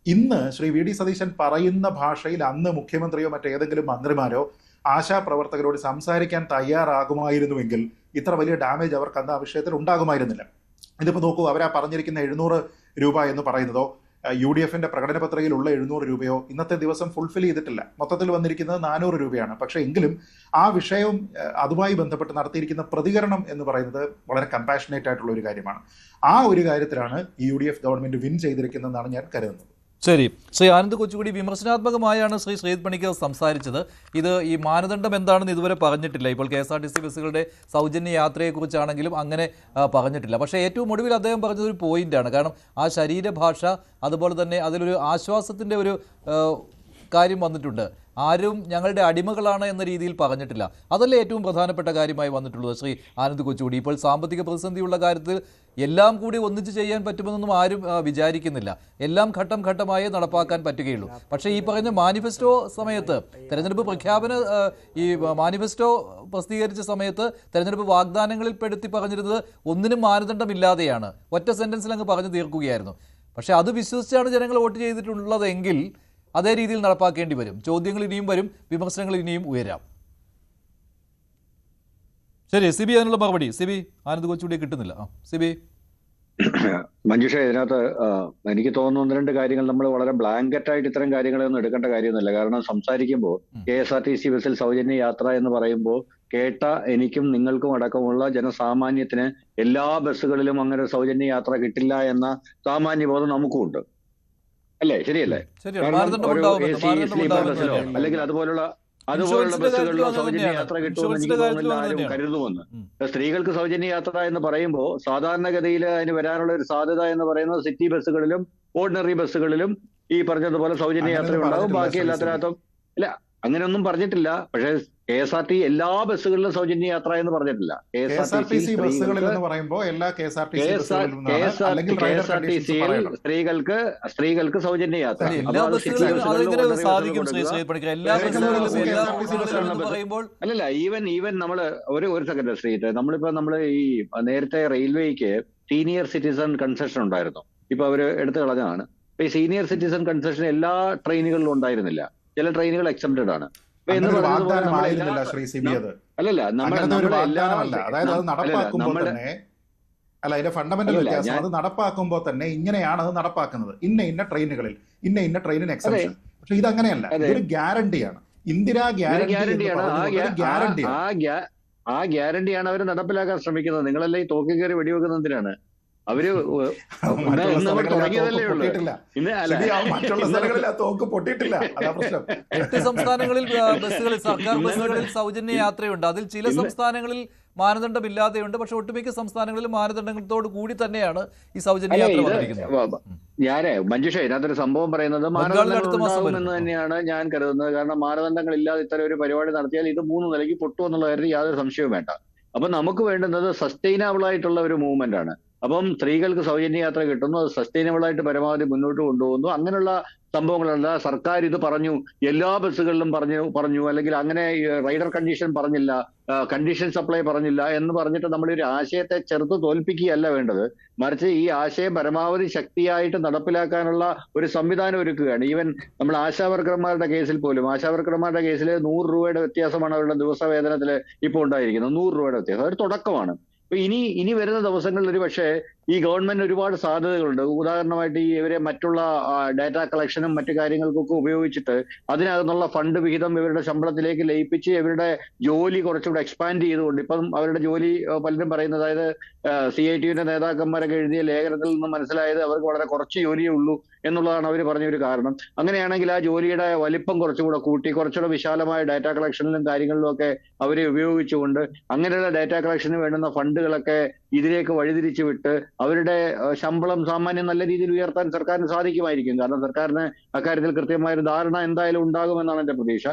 ഇന്ന് ശ്രീ VD സതീശൻ പറയുന്ന ഭാഷയിൽ അന്ന് മുഖ്യമന്ത്രിയോ മറ്റേതെങ്കിലും മന്ത്രിമാരോ ആശാപ്രവർത്തകരോട് സംസാരിക്കാൻ തയ്യാറാകുമായിരുന്നുവെങ്കിൽ ഇത്ര വലിയ ഡാമേജ് അവർക്ക് അന്ന് ആ വിഷയത്തിൽ ഉണ്ടാകുമായിരുന്നില്ല. ഇതിപ്പോൾ നോക്കൂ, അവരാ പറഞ്ഞിരിക്കുന്ന 700 രൂപ എന്ന് പറയുന്നതോ UDFന്റെ പ്രകടന പത്രികയിലുള്ള 700 രൂപയോ ഇന്നത്തെ ദിവസം ഫുൾഫിൽ ചെയ്തിട്ടില്ല. മൊത്തത്തിൽ വന്നിരിക്കുന്നത് 400 രൂപയാണ്. പക്ഷേ എങ്കിലും ആ വിഷയവും അതുമായി ബന്ധപ്പെട്ട് നടത്തിയിരിക്കുന്ന പ്രതികരണം എന്ന് പറയുന്നത് വളരെ കമ്പാഷനേറ്റ് ആയിട്ടുള്ള ഒരു കാര്യമാണ്. ആ ഒരു കാര്യത്തിലാണ് ഈ UDF ഗവൺമെന്റ് വിൻ ചെയ്തിരിക്കുന്നതെന്നാണ് ഞാൻ കരുതുന്നത്. ശരി, ശ്രീ ആനന്ദ് കൊച്ചുകൂടി വിമർശനാത്മകമായാണ് ശ്രീ ശ്രീജിത് പണിക്കർ സംസാരിച്ചത്. ഇത് ഈ മാനദണ്ഡം എന്താണെന്ന് ഇതുവരെ പറഞ്ഞിട്ടില്ല. ഇപ്പോൾ KSRTC ബസ്സുകളുടെ സൗജന്യ യാത്രയെക്കുറിച്ചാണെങ്കിലും അങ്ങനെ പറഞ്ഞിട്ടില്ല. പക്ഷേ ഏറ്റവും ഒടുവിൽ അദ്ദേഹം പറഞ്ഞതൊരു പോയിന്റാണ്. കാരണം ആ ശരീരഭാഷ, അതുപോലെ തന്നെ അതിലൊരു ആശ്വാസത്തിൻ്റെ ഒരു കാര്യം വന്നിട്ടുണ്ട്. ആരും ഞങ്ങളുടെ അടിമകളാണ് എന്ന രീതിയിൽ പറഞ്ഞിട്ടില്ല. അതല്ലേ ഏറ്റവും പ്രധാനപ്പെട്ട കാര്യമായി വന്നിട്ടുള്ളത് ശ്രീ ആനന്ദ് കൊച്ചുകൂടി. ഇപ്പോൾ സാമ്പത്തിക പ്രതിസന്ധിയുള്ള കാര്യത്തിൽ എല്ലാം കൂടി ഒന്നിച്ച് ചെയ്യാൻ പറ്റുമെന്നൊന്നും ആരും വിചാരിക്കുന്നില്ല. എല്ലാം ഘട്ടം ഘട്ടമായി നടപ്പാക്കാൻ പറ്റുകയുള്ളൂ. പക്ഷേ ഈ പറഞ്ഞ മാനിഫെസ്റ്റോ സമയത്ത്, തെരഞ്ഞെടുപ്പ് ഈ മാനിഫെസ്റ്റോ പ്രസിദ്ധീകരിച്ച സമയത്ത് തെരഞ്ഞെടുപ്പ് വാഗ്ദാനങ്ങളിൽ പെടുത്തി പറഞ്ഞിരുന്നത് ഒന്നിനും മാനദണ്ഡമില്ലാതെയാണ്. ഒറ്റ സെന്റൻസിൽ അങ്ങ് പറഞ്ഞു തീർക്കുകയായിരുന്നു. പക്ഷേ അത് വിശ്വസിച്ചാണ് ജനങ്ങൾ വോട്ട് ചെയ്തിട്ടുള്ളതെങ്കിൽ അതേ രീതിയിൽ നടപ്പാക്കേണ്ടി വരും. ചോദ്യങ്ങൾ ഇനിയും വരും, വിമർശനങ്ങൾ ഇനിയും ഉയരാം. ശരി, സിബി അതിനുള്ള മറുപടി. സിബി, ആനന്ദ് കൊച്ചുകൂടി കിട്ടുന്നില്ല. സിബി. മഞ്ജുഷ, ഇതിനകത്ത് എനിക്ക് തോന്നുന്നു 1-2 കാര്യങ്ങൾ നമ്മൾ വളരെ ബ്ലാങ്കറ്റ് ആയിട്ട് ഇത്തരം കാര്യങ്ങളൊന്നും എടുക്കേണ്ട കാര്യമൊന്നുമില്ല. കാരണം സംസാരിക്കുമ്പോൾ KSRTC ബസ്സിൽ സൗജന്യ യാത്ര എന്ന് പറയുമ്പോൾ കേട്ട എനിക്കും നിങ്ങൾക്കും അടക്കമുള്ള ജനസാമാന്യത്തിന് എല്ലാ ബസ്സുകളിലും അങ്ങനെ സൗജന്യ യാത്ര കിട്ടില്ല എന്ന സാമാന്യബോധം നമുക്കുമുണ്ട്, അല്ലേ? ശരിയല്ലേ? അല്ലെങ്കിൽ അതുപോലുള്ള ബസ്സുകളിലോ സൗജന്യ യാത്ര കിട്ടുമെന്ന് എനിക്ക് തോന്നുന്നില്ല ആരും കരുതുമെന്ന്. സ്ത്രീകൾക്ക് സൗജന്യ യാത്ര എന്ന് പറയുമ്പോൾ സാധാരണഗതിയിൽ അതിന് വരാനുള്ള ഒരു സാധ്യത എന്ന് പറയുന്നത് സിറ്റി ബസ്സുകളിലും ഓർഡിനറി ബസ്സുകളിലും ഈ പറഞ്ഞതുപോലെ സൗജന്യ യാത്ര ഉണ്ടാകും. ബാക്കി എല്ലാത്തിനകത്തും ഇല്ല, അങ്ങനെയൊന്നും പറഞ്ഞിട്ടില്ല. പക്ഷേ KSRT എല്ലാ ബസ്സുകളിലും സൗജന്യ യാത്ര എന്ന് പറഞ്ഞിട്ടില്ല. സ്ത്രീകൾക്ക് സൗജന്യ യാത്ര. അല്ലല്ല, ഈവൻ നമ്മള് ഒരു സെക്കൻഡ് ശ്രീജിത്ത്, നമ്മള് ഈ നേരത്തെ റെയിൽവേക്ക് സീനിയർ സിറ്റിസൺ കൺസെഷൻ ഉണ്ടായിരുന്നു. ഇപ്പൊ അവര് എടുത്തു കളഞ്ഞതാണ്. ഈ സീനിയർ സിറ്റിസൺ കൺസെഷൻ എല്ലാ ട്രെയിനുകളിലും ഉണ്ടായിരുന്നില്ല. ചില ട്രെയിനുകൾ എക്സെപ്റ്റഡ് ആണ്. അതിന്റെ ഫണ്ടമെന്റൽ വ്യത്യാസം, അത് നടപ്പാക്കുമ്പോൾ തന്നെ ഇങ്ങനെയാണ് അത് നടപ്പാക്കുന്നത്. ഇന്ന ട്രെയിനുകളിൽ ഇന്ന ട്രെയിനിന് എക്സെപ്ഷൻ. പക്ഷെ ഇത് അങ്ങനെയല്ല, ഇതൊരു ഗ്യാരണ്ടിയാണ്. ഇന്ദിരാ ഗ്യാരണ്ടിയാണ്. ആ ഗ്യാരണ്ടിയാണ് അവർ നടപ്പിലാക്കാൻ ശ്രമിക്കുന്നത്. നിങ്ങളല്ലേ ഈ തോക്കി കയറി വെടിവെക്കുന്നത് എന്തിനാണ്? അവര് തുടങ്ങിയതല്ലേ ഉള്ളൂ. മറ്റുള്ള സ്ഥലങ്ങളിൽ ആ തോക്ക് പൊട്ടിയിട്ടില്ല. 8 സംസ്ഥാനങ്ങളിൽ ബസ്സുകളിൽ, സർക്കാർ ബസ്സുകളിൽ സൗജന്യ യാത്രയുണ്ട്. അതിൽ ചില സംസ്ഥാനങ്ങളിൽ മാനദണ്ഡമില്ലാതെയുണ്ട്. പക്ഷെ ഒട്ടുമിക്ക സംസ്ഥാനങ്ങളിൽ മാനദണ്ഡങ്ങളോട് കൂടി തന്നെയാണ് ഈ സൗജന്യ യാത്ര വന്നിരിക്കുന്നത്. മഞ്ജുഷ, ഇതിനകത്തൊരു സംഭവം പറയുന്നത് മാനദണ്ഡങ്ങൾ എന്ന് തന്നെയാണ് ഞാൻ കരുതുന്നത്. കാരണം മാനദണ്ഡങ്ങൾ ഇല്ലാതെ ഇത്തരം ഒരു പരിപാടി നടത്തിയാൽ ഇത് 3 നിലയ്ക്ക് പൊട്ടുമെന്നുള്ള കാര്യത്തിൽ യാതൊരു സംശയവും വേണ്ട. അപ്പൊ നമുക്ക് വേണ്ടുന്നത് സസ്റ്റൈനബിൾ ആയിട്ടുള്ള ഒരു മൂവ്മെന്റ് ആണ്. അപ്പം സ്ത്രീകൾക്ക് സൗജന്യ യാത്ര കിട്ടുന്നു, അത് സസ്റ്റൈനബിൾ ആയിട്ട് പരമാവധി മുന്നോട്ട് കൊണ്ടുപോകുന്നു. അങ്ങനെയുള്ള സംഭവങ്ങളല്ല സർക്കാർ ഇത് പറഞ്ഞു, എല്ലാ ബസ്സുകളിലും പറഞ്ഞു അല്ലെങ്കിൽ അങ്ങനെ റൈഡർ കണ്ടീഷൻ പറഞ്ഞില്ല, കണ്ടീഷൻ സപ്ലൈ പറഞ്ഞില്ല എന്ന് പറഞ്ഞിട്ട് നമ്മളൊരു ആശയത്തെ ചെറുത്ത് തോൽപ്പിക്കുകയല്ല വേണ്ടത്. മറിച്ച് ഈ ആശയം പരമാവധി ശക്തിയായിട്ട് നടപ്പിലാക്കാനുള്ള ഒരു സംവിധാനം ഒരുക്കുകയാണ്. ഈവൻ നമ്മൾ ആശാവർക്കർമാരുടെ കേസിൽ പോലും, ആശാവർക്കർമാരുടെ കേസിൽ 100 രൂപയുടെ വ്യത്യാസമാണ് അവരുടെ ദിവസവേതനത്തിൽ ഇപ്പോൾ ഉണ്ടായിരിക്കുന്നത്. 100 രൂപയുടെ വ്യത്യാസം അതൊരു തുടക്കമാണ്. അപ്പൊ ഇനി വരുന്ന ദിവസങ്ങളിൽ ഒരു പക്ഷേ ഈ ഗവൺമെന്റ് ഒരുപാട് സാധ്യതകളുണ്ട്. ഉദാഹരണമായിട്ട് ഈ ഇവരെ മറ്റുള്ള ഡാറ്റ കളക്ഷനും മറ്റു കാര്യങ്ങൾക്കൊക്കെ ഉപയോഗിച്ചിട്ട് അതിനകത്തുള്ള ഫണ്ട് വിഹിതം ഇവരുടെ ശമ്പളത്തിലേക്ക് ലയിപ്പിച്ച് ഇവരുടെ ജോലി കുറച്ചുകൂടെ എക്സ്പാൻഡ് ചെയ്തുകൊണ്ട്, ഇപ്പം അവരുടെ ജോലി പലരും പറയുന്നത്, അതായത് CITUവിന്റെ നേതാക്കന്മാരൊക്കെ എഴുതിയ ലേഖനത്തിൽ നിന്ന് മനസ്സിലായത് അവർക്ക് വളരെ കുറച്ച് ജോലിയേ ഉള്ളൂ എന്നുള്ളതാണ് അവർ പറഞ്ഞൊരു കാരണം. അങ്ങനെയാണെങ്കിൽ ആ ജോലിയുടെ വലിപ്പം കുറച്ചുകൂടെ കൂട്ടി കുറച്ചുകൂടെ വിശാലമായ ഡാറ്റ കളക്ഷനിലും കാര്യങ്ങളിലും ഒക്കെ അവരെ ഉപയോഗിച്ചുകൊണ്ട് അങ്ങനെയുള്ള ഡാറ്റ കളക്ഷന് വേണ്ടുന്ന ഫണ്ടുകളൊക്കെ ഇതിലേക്ക് വഴിതിരിച്ചു വിട്ട് അവരുടെ ശമ്പളം സാമാന്യം നല്ല രീതിയിൽ ഉയർത്താൻ സർക്കാരിന് സാധിക്കുമായിരിക്കും. കാരണം സർക്കാരിന് അക്കാര്യത്തിൽ കൃത്യമായ ഒരു ധാരണ എന്തായാലും ഉണ്ടാകുമെന്നാണ് എന്റെ പ്രതീക്ഷ.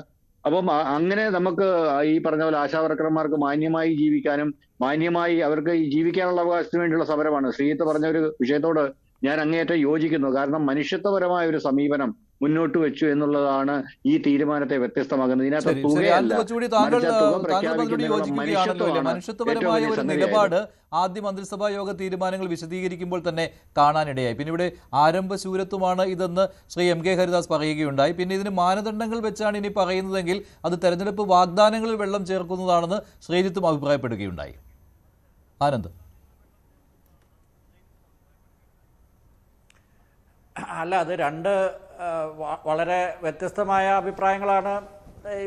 അപ്പം അങ്ങനെ നമുക്ക് ഈ പറഞ്ഞ പോലെ ആശാവർക്കർമാർക്ക് മാന്യമായി ജീവിക്കാനും മാന്യമായി അവർക്ക് ജീവിക്കാനുള്ള അവകാശത്തിന് വേണ്ടിയുള്ള സമരമാണ്. ശ്രീജിത്ത് പറഞ്ഞ ഒരു വിഷയത്തോട് ഞാൻ അങ്ങേയറ്റം യോജിക്കുന്നു. കാരണം മനുഷ്യത്വപരമായ ഒരു സമീപനം മുന്നോട്ട് വെച്ചു എന്നുള്ളതാണ് ഈ തീരുമാനത്തെ വ്യത്യസ്തമാകുന്നത്. ഇതിനകത്ത് തുകയല്ല, മനുഷ്യത്വപരമായ ഒരു നിലപാട് ആദ്യ മന്ത്രിസഭാ യോഗ തീരുമാനങ്ങൾ വിശദീകരിക്കുമ്പോൾ തന്നെ കാണാനിടയായി. പിന്നെ ഇവിടെ ആരംഭശൂരത്വമാണ് ഇതെന്ന് ശ്രീ എം കെ ഹരിദാസ് പറയുകയുണ്ടായി. പിന്നെ ഇതിന് മാനദണ്ഡങ്ങൾ വെച്ചാണ് ഇനി പറയുന്നതെങ്കിൽ അത് തെരഞ്ഞെടുപ്പ് വാഗ്ദാനങ്ങളിൽ വെള്ളം ചേർക്കുന്നതാണെന്ന് ശ്രീജിത്തും അഭിപ്രായപ്പെടുകയുണ്ടായി. ആനന്ദ്, അല്ല, അത് രണ്ട് വളരെ വ്യത്യസ്തമായ അഭിപ്രായങ്ങളാണ്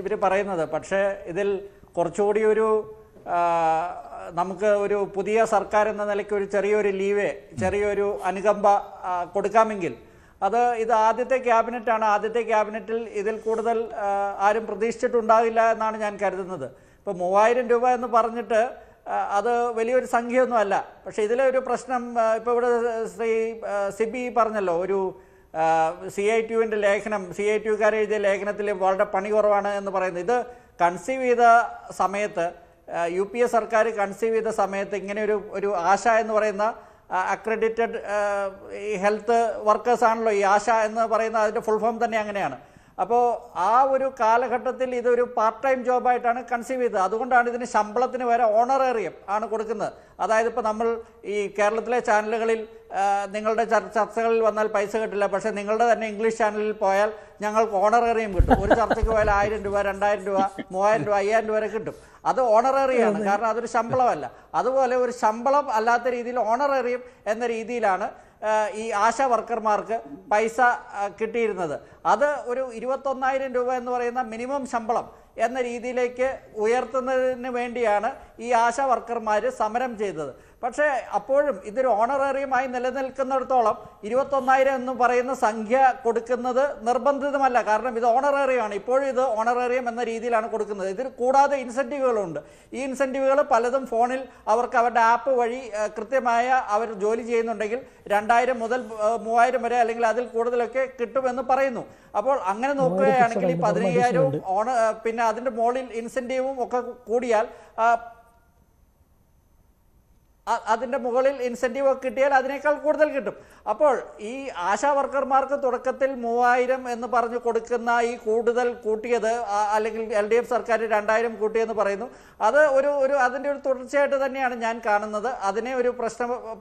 ഇവർ പറയുന്നത്. പക്ഷേ ഇതിൽ കുറച്ചുകൂടി ഒരു നമുക്ക് ഒരു പുതിയ സർക്കാർ എന്ന നിലയ്ക്ക് ഒരു ചെറിയൊരു ലീവ്, ചെറിയൊരു അനുകമ്പ കൊടുക്കാമെങ്കിൽ ഇത് ആദ്യത്തെ ക്യാബിനറ്റാണ്. ആദ്യത്തെ ക്യാബിനറ്റിൽ ഇതിൽ കൂടുതൽ ആരും പ്രതീക്ഷിച്ചിട്ടുണ്ടാവില്ല എന്നാണ് ഞാൻ കരുതുന്നത്. ഇപ്പോൾ 3000 രൂപ എന്ന് പറഞ്ഞിട്ട് അത് വലിയൊരു സംഖ്യയൊന്നുമല്ല. പക്ഷേ ഇതിലെ ഒരു പ്രശ്നം, ഇപ്പോൾ ഇവിടെ ശ്രീ സിബി പറഞ്ഞല്ലോ, ഒരു CITUവിൻ്റെ ലേഖനം, CITUക്കാർ എഴുതിയ ലേഖനത്തിൽ വളരെ പണി കുറവാണ് എന്ന് പറയുന്നത്. ഇത് കൺസീവ് ചെയ്ത സമയത്ത്, UPA സർക്കാർ കൺസീവ് ചെയ്ത സമയത്ത് ഇങ്ങനെ ഒരു ആശ എന്ന് പറയുന്ന അക്രഡിറ്റഡ് ഈ ഹെൽത്ത് വർക്കേഴ്സ് ആണല്ലോ ഈ ആശ എന്ന് പറയുന്ന, അതിൻ്റെ ഫുൾ ഫോം തന്നെ അങ്ങനെയാണ്. അപ്പോൾ ആ ഒരു കാലഘട്ടത്തിൽ ഇതൊരു പാർട്ട് ടൈം ജോബായിട്ടാണ് കൺസീവ് ചെയ്തത്. അതുകൊണ്ടാണ് ഇതിന് ശമ്പളത്തിന് വരെ ഓണറേറിയം ആണ് കൊടുക്കുന്നത്. അതായത് ഇപ്പോൾ നമ്മൾ ഈ കേരളത്തിലെ ചാനലുകളിൽ നിങ്ങളുടെ ചർച്ചകളിൽ വന്നാൽ പൈസ കിട്ടില്ല, പക്ഷേ നിങ്ങളുടെ തന്നെ ഇംഗ്ലീഷ് ചാനലിൽ പോയാൽ ഞങ്ങൾക്ക് ഓണറേറിയം കിട്ടും. ഒരു ചർച്ചയ്ക്ക് പോയാൽ 1000 രൂപ, 2000 രൂപ, 3000 രൂപ, 5000 രൂപ വരെ കിട്ടും. അത് ഓണറേറിയാണ്, കാരണം അതൊരു ശമ്പളമല്ല. അതുപോലെ ഒരു ശമ്പളം അല്ലാത്ത രീതിയിൽ ഓണറേറിയം എന്ന രീതിയിലാണ് ഈ ആശാ വർക്കർമാർക്ക് പൈസ കിട്ടിയിരുന്നത്. അത് ഒരു 21,000 രൂപ എന്ന് പറയുന്ന മിനിമം ശമ്പളം എന്ന രീതിയിലേക്ക് ഉയർത്തുന്നതിന് വേണ്ടിയാണ് ഈ ആശാ വർക്കർമാർ സമരം ചെയ്തത്. പക്ഷേ അപ്പോഴും ഇതൊരു ഓണറേറിയമായി നിലനിൽക്കുന്നിടത്തോളം 21,000 എന്ന് പറയുന്ന സംഖ്യ കൊടുക്കുന്നത് നിർബന്ധിതമല്ല. കാരണം ഇത് ഓണറേറിയമാണ്. ഇപ്പോഴും ഇത് ഓണറേറിയം എന്ന രീതിയിലാണ് കൊടുക്കുന്നത്. ഇതിൽ കൂടാതെ ഇൻസെൻറ്റീവുകളുണ്ട്. ഈ ഇൻസെൻറ്റീവുകൾ പലതും ഫോണിൽ അവർക്ക് അവരുടെ ആപ്പ് വഴി കൃത്യമായ അവർ ജോലി ചെയ്യുന്നുണ്ടെങ്കിൽ 2000 മുതൽ 3000 വരെ അല്ലെങ്കിൽ അതിൽ കൂടുതലൊക്കെ കിട്ടുമെന്ന് പറയുന്നു. അപ്പോൾ അങ്ങനെ നോക്കുകയാണെങ്കിൽ ഈ 15,000 പിന്നെ അതിൻ്റെ മുകളിൽ ഇൻസെൻറ്റീവും ഒക്കെ കൂടിയാൽ, അതിൻ്റെ മുകളിൽ ഇൻസെൻറ്റീവ് ഒക്കെ കിട്ടിയാൽ അതിനേക്കാൾ കൂടുതൽ കിട്ടും. അപ്പോൾ ഈ ആശാ വർക്കർമാർക്ക് തുടക്കത്തിൽ 3000 എന്ന് പറഞ്ഞു കൊടുക്കുന്ന ഈ കൂടുതൽ കൂട്ടിയത്, അല്ലെങ്കിൽ LDF സർക്കാർ 2000 കൂട്ടിയെന്ന് പറയുന്നു, അത് അതിൻ്റെ ഒരു തുടർച്ചയായിട്ട് തന്നെയാണ് ഞാൻ കാണുന്നത്. അതിനെ ഒരു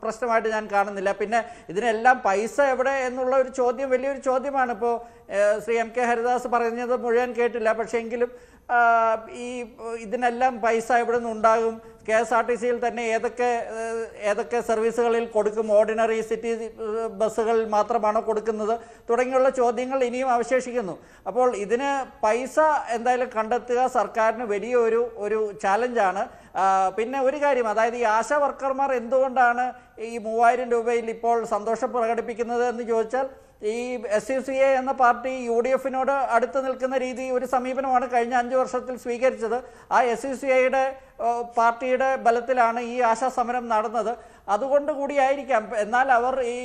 പ്രശ്നമായിട്ട് ഞാൻ കാണുന്നില്ല. പിന്നെ ഇതിനെല്ലാം പൈസ എവിടെ എന്നുള്ള ഒരു ചോദ്യം വലിയൊരു ചോദ്യമാണ്. ഇപ്പോൾ ശ്രീ എം കെ ഹരിദാസ് പറഞ്ഞത് മുഴുവൻ കേട്ടില്ല, പക്ഷേ എങ്കിലും ഇതിനെല്ലാം പൈസ എവിടെ നിന്നുണ്ടാകും? KSRTCയിൽ തന്നെ ഏതൊക്കെ സർവീസുകളിൽ കൊടുക്കും? ഓർഡിനറി സിറ്റി ബസ്സുകളിൽ മാത്രമാണോ കൊടുക്കുന്നത്? തുടങ്ങിയുള്ള ചോദ്യങ്ങൾ ഇനിയും അവശേഷിക്കുന്നു. അപ്പോൾ ഇതിന് പൈസ എന്തായാലും കണ്ടെത്തുക സർക്കാരിന് വലിയൊരു ചാലഞ്ചാണ്. പിന്നെ ഒരു കാര്യം, അതായത് ഈ ആശാ വർക്കർമാർ എന്തുകൊണ്ടാണ് ഈ 3000 രൂപയിൽ ഇപ്പോൾ സന്തോഷം പ്രകടിപ്പിക്കുന്നത് എന്ന് ചോദിച്ചാൽ, ഈ SUCA എന്ന പാർട്ടി UDFിനോട് അടുത്ത് നിൽക്കുന്ന രീതി, ഒരു സമീപനമാണ് കഴിഞ്ഞ 5 വർഷത്തിൽ സ്വീകരിച്ചത്. ആ SUCAയുടെ പാർട്ടിയുടെ ബലത്തിലാണ് ഈ ആശാ സമരം നടന്നത്. അതുകൊണ്ട് കൂടിയായിരിക്കാം. എന്നാൽ അവർ ഈ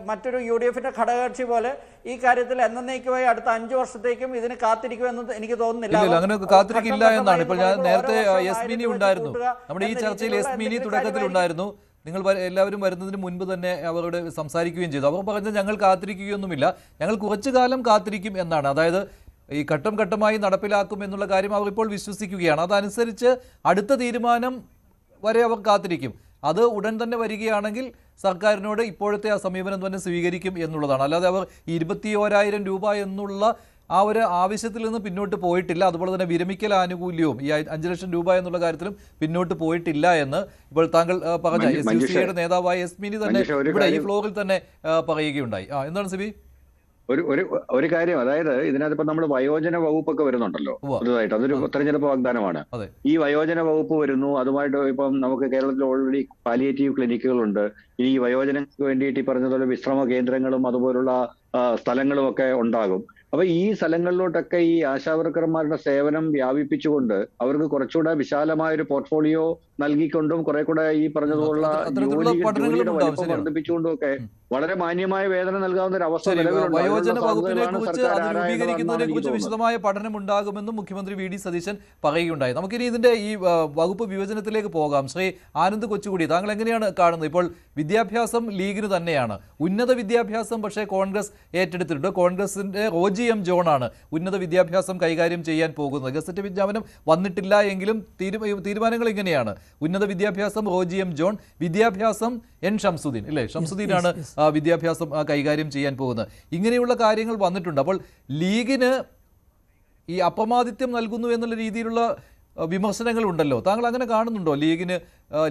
മറ്റൊരു UDFിന്റെ ഘടകകക്ഷി പോലെ ഈ കാര്യത്തിൽ എന്നേക്കുമായി അടുത്ത 5 വർഷത്തേക്കും ഇതിന് കാത്തിരിക്കുമെന്ന് എനിക്ക് തോന്നുന്നില്ല. അങ്ങനെ കാത്തിരിക്കില്ല എന്നാണ്. ഇപ്പോൾ ഞാൻ നേരത്തെ യസ്മിനി ഉണ്ടായിരുന്നു, നമ്മുടെ ഈ ചർച്ചയിൽ യസ്മിനി തുടക്കത്തിൽ ഉണ്ടായിരുന്നു. നിങ്ങൾ എല്ലാവരും വരുന്നതിന് മുൻപ് തന്നെ അവരോട് സംസാരിക്കുകയും ചെയ്തു. അവർ പറഞ്ഞത് ഞങ്ങൾ കാത്തിരിക്കുകയൊന്നുമില്ല, ഞങ്ങൾ കുറച്ചു കാലം കാത്തിരിക്കും എന്നാണ്. അതായത് ഈ ഘട്ടം ഘട്ടമായി നടപ്പിലാക്കും എന്നുള്ള കാര്യം അവർ ഇപ്പോൾ വിശ്വസിക്കുകയാണ്. അതനുസരിച്ച് അടുത്ത തീരുമാനം വരെ അവർ കാത്തിരിക്കും. അത് ഉടൻ തന്നെ വരികയാണെങ്കിൽ സർക്കാരിനോട് ഇപ്പോഴത്തെ ആ സമീപനം തന്നെ സ്വീകരിക്കും എന്നുള്ളതാണ്. അല്ലാതെ അവർ 21,000 രൂപ എന്നുള്ള ആ ഒരു ആവശ്യത്തിൽ നിന്ന് പിന്നോട്ട് പോയിട്ടില്ല. അതുപോലെ തന്നെ വിരമിക്കൽ ആനുകൂല്യവും ഈ 5 ലക്ഷം രൂപ എന്നുള്ള കാര്യത്തിലും പിന്നോട്ട് പോയിട്ടില്ല എന്ന് ഇപ്പോൾ താങ്കൾ പറഞ്ഞ SUCAയുടെ നേതാവായ യസ്മിനി തന്നെ ഇവിടെ ഈ ഫ്ലോറിൽ തന്നെ പറയുകയുണ്ടായി. എന്താണ് സിബി? ഒരു കാര്യം, അതായത് ഇതിനകത്ത് ഇപ്പൊ നമ്മൾ വയോജന വകുപ്പൊക്കെ വരുന്നുണ്ടല്ലോ പുതുതായിട്ട്, അതൊരു തെരഞ്ഞെടുപ്പ് വാഗ്ദാനമാണ്. ഈ വയോജന വകുപ്പ് വരുന്നു, അതുമായിട്ട് ഇപ്പം നമുക്ക് കേരളത്തിൽ ഓൾറെഡി പാലിയേറ്റീവ് ക്ലിനിക്കുകളുണ്ട്. ഈ വയോജനങ്ങൾക്ക് വേണ്ടിയിട്ട് ഈ പറഞ്ഞതുപോലെ വിശ്രമ കേന്ദ്രങ്ങളും അതുപോലുള്ള സ്ഥലങ്ങളും ഒക്കെ ഉണ്ടാകും. അപ്പൊ ഈ സ്ഥലങ്ങളിലോട്ടൊക്കെ ഈ ആശാവർക്കർമാരുടെ സേവനം വ്യാപിപ്പിച്ചുകൊണ്ട് അവർക്ക് കുറച്ചുകൂടെ വിശാലമായ ഒരു പോർട്ട്ഫോളിയോ നൽകിക്കൊണ്ടും കുറെ കൂടെ ഈ പറഞ്ഞതുപോലുള്ള ജോലിയുടെ വലിപ്പം വർദ്ധിപ്പിച്ചുകൊണ്ടും ഒക്കെ വളരെ മാന്യമായ വേതനം നൽകാവുന്ന ഒരു അവസ്ഥ വയോജന വകുപ്പിനെ കുറിച്ച് അത് രൂപീകരിക്കുന്നതിനെ കുറിച്ച് വിശദമായ പഠനം ഉണ്ടാകുമെന്നും മുഖ്യമന്ത്രി വി ഡി സതീശൻ പറയുകയുണ്ടായി. നമുക്കിനി ഇതിന്റെ ഈ വകുപ്പ് വിഭജനത്തിലേക്ക് പോകാം. ശ്രീ ആനന്ദ് കൊച്ചുകുടി, താങ്കൾ എങ്ങനെയാണ് കാണുന്നത്? ഇപ്പോൾ വിദ്യാഭ്യാസം ലീഗിന് തന്നെയാണ്, ഉന്നത വിദ്യാഭ്യാസം പക്ഷേ കോൺഗ്രസ് ഏറ്റെടുത്തിട്ടുണ്ട്. കോൺഗ്രസിന്റെ റോജി എം ജോണാണ് ഉന്നത വിദ്യാഭ്യാസം കൈകാര്യം ചെയ്യാൻ പോകുന്നത്. ഗസറ്റ് വിജ്ഞാപനം വന്നിട്ടില്ല എങ്കിലും തീരുമാനങ്ങൾ ഇങ്ങനെയാണ്. ഉന്നത വിദ്യാഭ്യാസം റോജി എം ജോൺ, വിദ്യാഭ്യാസം എൻ ഷംസുദ്ദീൻ, അല്ലേ? ഷംസുദ്ദീനാണ് വിദ്യാഭ്യാസം കൈകാര്യം ചെയ്യാൻ പോകുന്നത്. ഇങ്ങനെയുള്ള കാര്യങ്ങൾ വന്നിട്ടുണ്ട്. അപ്പോൾ ലീഗിന് ഈ അപമാദിത്യം നൽകുന്നു എന്നുള്ള രീതിയിലുള്ള വിമർശനങ്ങൾ ഉണ്ടല്ലോ. താങ്കൾ അങ്ങനെ കാണുന്നുണ്ടോ?